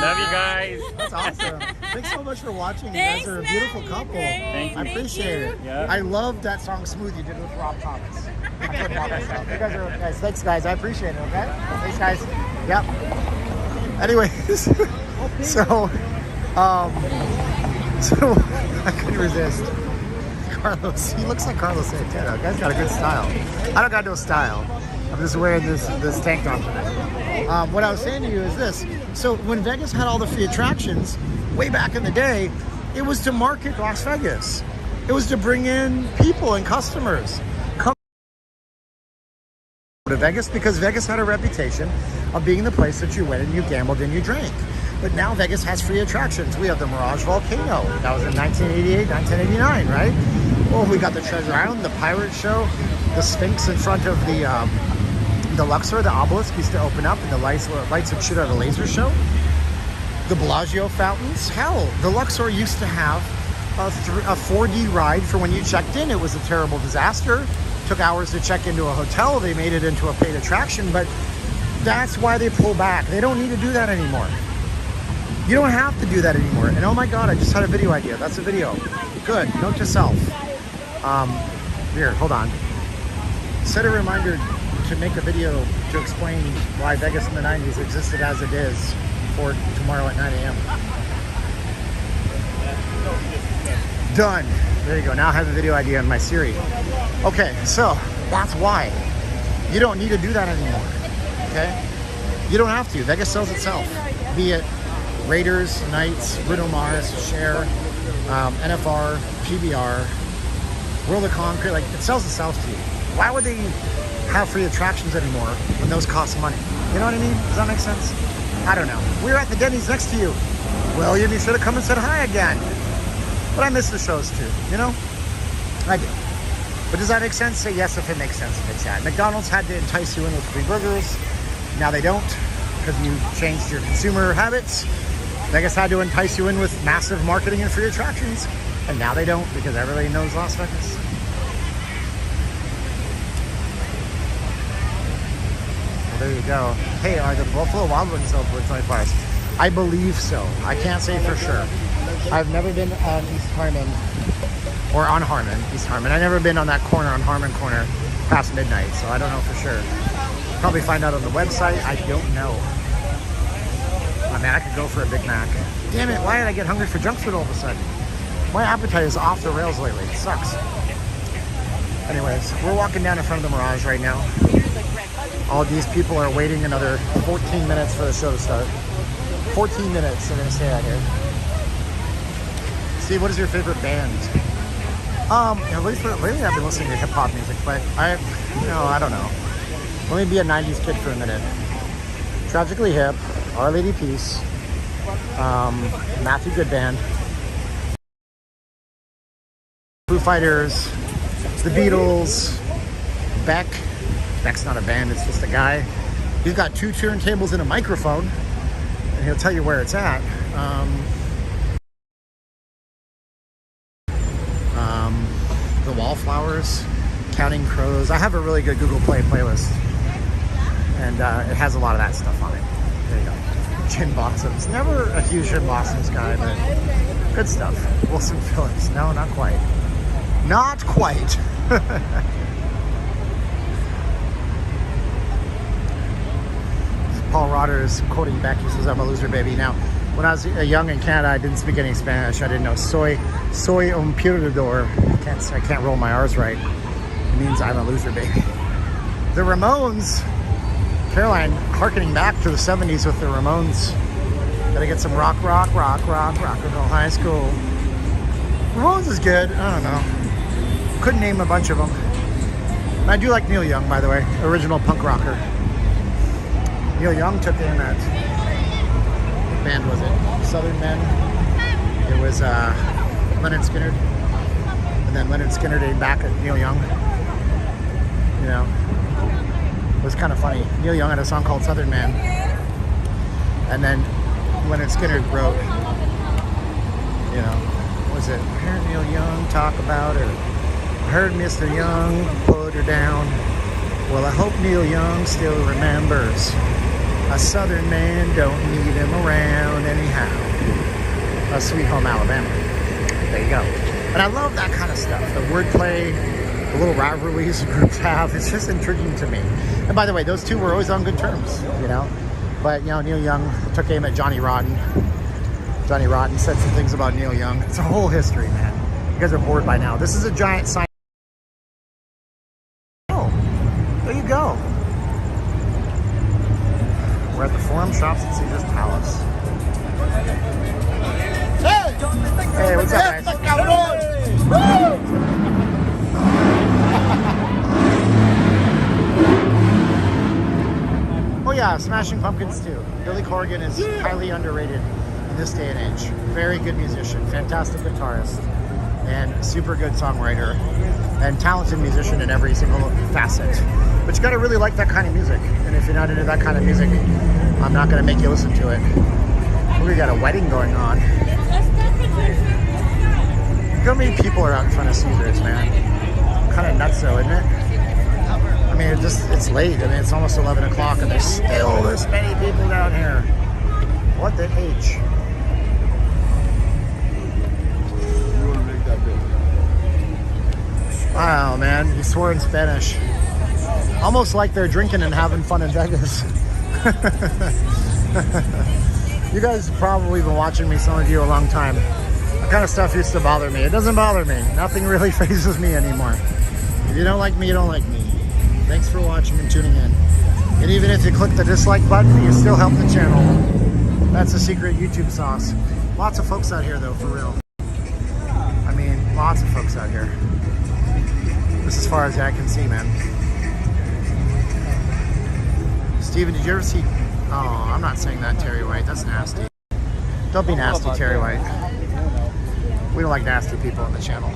Love you guys. That's awesome. Thanks so much for watching. Thanks, you guys are a man. beautiful You're couple. great. I appreciate it. Yeah. I love that song "Smooth" you did with Rob Thomas. I couldn't help myself. You guys are guys. Thanks, guys. I appreciate it. Okay. Thanks, guys. Yep. Anyways, so I couldn't resist. Carlos, he looks like Carlos Santana. Guy's got a good style. I don't got no style. I'm just wearing this tank top today. What I was saying to you is this. So when Vegas had all the free attractions, way back in the day, it was to market Las Vegas. It was to bring in people and customers. Come to Vegas because Vegas had a reputation of being the place that you went and you gambled and you drank. But now Vegas has free attractions. We have the Mirage Volcano. That was in 1988, 1989, right? Well, we got the Treasure Island, the Pirate Show, the Sphinx in front of the Luxor, the obelisk used to open up and the lights would shoot out a laser show. The Bellagio fountains. Hell, the Luxor used to have a 4D ride for when you checked in. It was a terrible disaster. Took hours to check into a hotel. They made it into a paid attraction, but that's why they pull back. They don't need to do that anymore. You don't have to do that anymore. And oh my God, I just had a video idea. That's a video. Good, note to self. Here, hold on. Set a reminder to make a video to explain why Vegas in the 90s existed as it is for tomorrow at 9 a.m. Done. There you go. Now I have a video idea in my Siri. Okay, so that's why. You don't need to do that anymore. Okay? You don't have to. Vegas sells itself. Be it Raiders, Knights, Bruno Mars, Cher, NFR, PBR, World of Concrete. Like, it sells itself to you. Why would they have free attractions anymore when those cost money? You know what I mean? Does that make sense? I don't know. We were at the Denny's next to you. Well, you should have come and said hi again. But I miss the shows too, you know? I do. But does that make sense? Say yes if it makes sense if it's that. McDonald's had to entice you in with free burgers. Now they don't because you changed your consumer habits. Vegas had to entice you in with massive marketing and free attractions. And now they don't because everybody knows Las Vegas. Well, there you go. Hey, are the Buffalo Wild Wings open 24 hours? I believe so. I can't say for sure. I've never been on East Harmon, or on Harmon, East Harmon. I've never been on that corner, on Harmon Corner, past midnight, so I don't know for sure. Probably find out on the website. I don't know. I mean, I could go for a Big Mac. Damn it, why did I get hungry for junk food all of a sudden? My appetite is off the rails lately. It sucks. Anyways, we're walking down in front of the Mirage right now. All these people are waiting another 14 minutes for the show to start. 14 minutes they're gonna stay out here. Steve, what is your favorite band? Lately I've been listening to hip hop music, but I don't know. Let me be a 90s kid for a minute. Tragically Hip, Our Lady Peace, Matthew Good Band, Foo Fighters, The Beatles, Beck. Beck's not a band, it's just a guy. He's got 2 turntables and a microphone, and he'll tell you where it's at. The Wallflowers, Counting Crows. I have a really good Google Play playlist, and it has a lot of that stuff on it. There you go. Gin Blossoms. Never a huge Gin Blossoms guy, but good stuff. Wilson Phillips. No, not quite. Not quite. Paul Rodgers quoting Beck. He says, "I'm a loser, baby." Now, when I was young in Canada, I didn't speak any Spanish. I didn't know soy un perdedor. I can't roll my R's right. It means I'm a loser, baby. The Ramones. Caroline, harkening back to the 70s with the Ramones. Gotta get some rock and roll high school. Ramones is good. I don't know. Couldn't name a bunch of them. I do like Neil Young, by the way. Original punk rocker. Neil Young took in that. What band was it? Southern Men. It was Leonard Skinner. And then Leonard Skinner came back at Neil Young. you know. It was kind of funny. Neil Young had a song called Southern Man. And then Leonard Skinner wrote, you know, was it, I heard Neil Young talk about her. I heard Mr. Young put her down. Well, I hope Neil Young still remembers. A Southern man don't need him around anyhow. A Sweet Home Alabama. There you go. And I love that kind of stuff. The wordplay, the little rivalries groups have. It's just intriguing to me. And by the way, those two were always on good terms, you know. But, you know, Neil Young took aim at Johnny Rotten. Johnny Rotten said some things about Neil Young. It's a whole history, man. You guys are bored by now. This is a giant sign. Oh, there you go. We're at the Forum Shops at Caesar's Palace. Hey, what's up, guys? Oh yeah, Smashing Pumpkins too. Billy Corgan is highly underrated in this day and age. Very good musician, fantastic guitarist, and super good songwriter, and talented musician in every single facet. But you gotta really like that kind of music. And if you're not into that kind of music, I'm not gonna make you listen to it. We got a wedding going on. Look how many people are out in front of Caesars, man. Kind of nuts though, isn't it? I mean, it's late. I mean, it's almost 11 o'clock and there's still this many people down here. What the H? You want to make that big? Wow, man, he swore in Spanish. Almost like they're drinking and having fun in Vegas. You guys have probably been watching me, some of you, a long time. That kind of stuff used to bother me. It doesn't bother me. Nothing really phases me anymore. If you don't like me, you don't like me. Thanks for watching and tuning in. And even if you click the dislike button, you still help the channel. That's a secret YouTube sauce. Lots of folks out here, though, for real. I mean, lots of folks out here. This is as far as I can see, man. Steven, did you ever see... Oh, I'm not saying that, Terry White. That's nasty. Don't be nasty, Terry White. We don't like nasty people on the channel.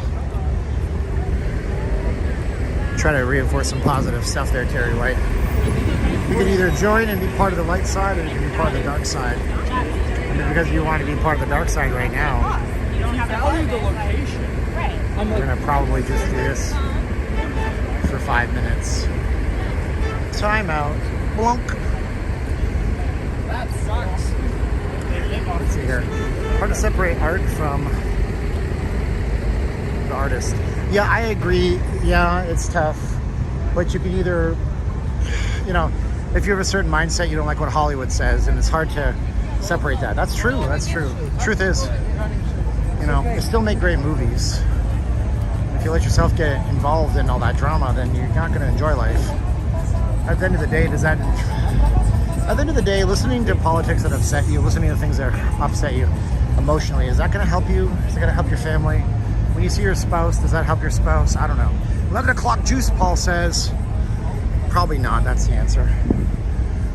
Try to reinforce some positive stuff there, Terry White. You can either join and be part of the light side, or you can be part of the dark side. And because you want to be part of the dark side right now, we're gonna probably just do this for 5 minutes. Time out. Blunk. That sucks. Let's see here. Hard to separate art from the artist. Yeah, I agree. Yeah, it's tough. But you can either, you know, if you have a certain mindset, you don't like what Hollywood says, and it's hard to separate that. That's true. That's true. Truth is, you know, you still make great movies. If you let yourself get involved in all that drama, then you're not going to enjoy life. At the end of the day, does that... At the end of the day, listening to politics that upset you, listening to things that upset you emotionally, is that going to help you? Is it going to help your family? When you see your spouse, does that help your spouse? I don't know. 11 o'clock juice, Paul says. Probably not, that's the answer.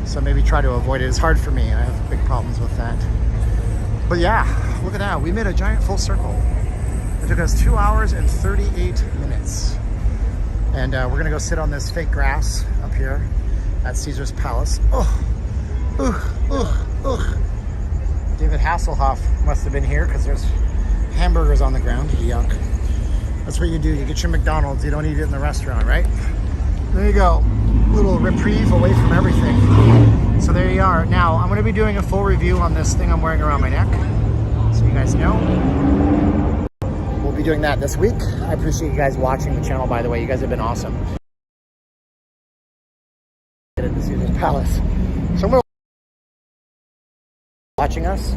So maybe try to avoid it. It's hard for me. I have big problems with that. But yeah, look at that. We made a giant full circle. It took us 2 hours and 38 minutes. And we're going to go sit on this fake grass up here at Caesar's Palace. Oh, David Hasselhoff must have been here because there's hamburgers on the ground. Yuck. That's what you do. You get your McDonald's. You don't eat it in the restaurant, right? There you go. Little reprieve away from everything. So there you are. Now, I'm going to be doing a full review on this thing I'm wearing around my neck, so you guys know. We'll be doing that this week. I appreciate you guys watching the channel, by the way. You guys have been awesome. At the Caesar's Palace. So I'm going to watching us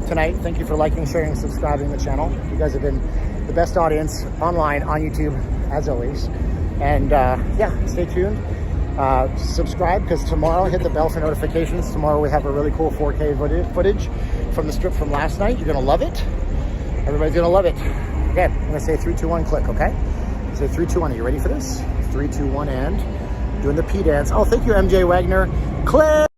tonight. Thank you for liking, sharing, subscribing to the channel. You guys have been the best audience online on YouTube, as always. And yeah, stay tuned. Subscribe, because tomorrow, hit the bell for notifications. Tomorrow we have a really cool 4K footage from the strip from last night. You're going to love it. Everybody's going to love it. Okay, I'm going to say 3, 2, 1, click, okay? Say 3, 2, 1. Are you ready for this? 3, 2, 1, and doing the P dance. Oh, thank you, MJ Wagner. Click!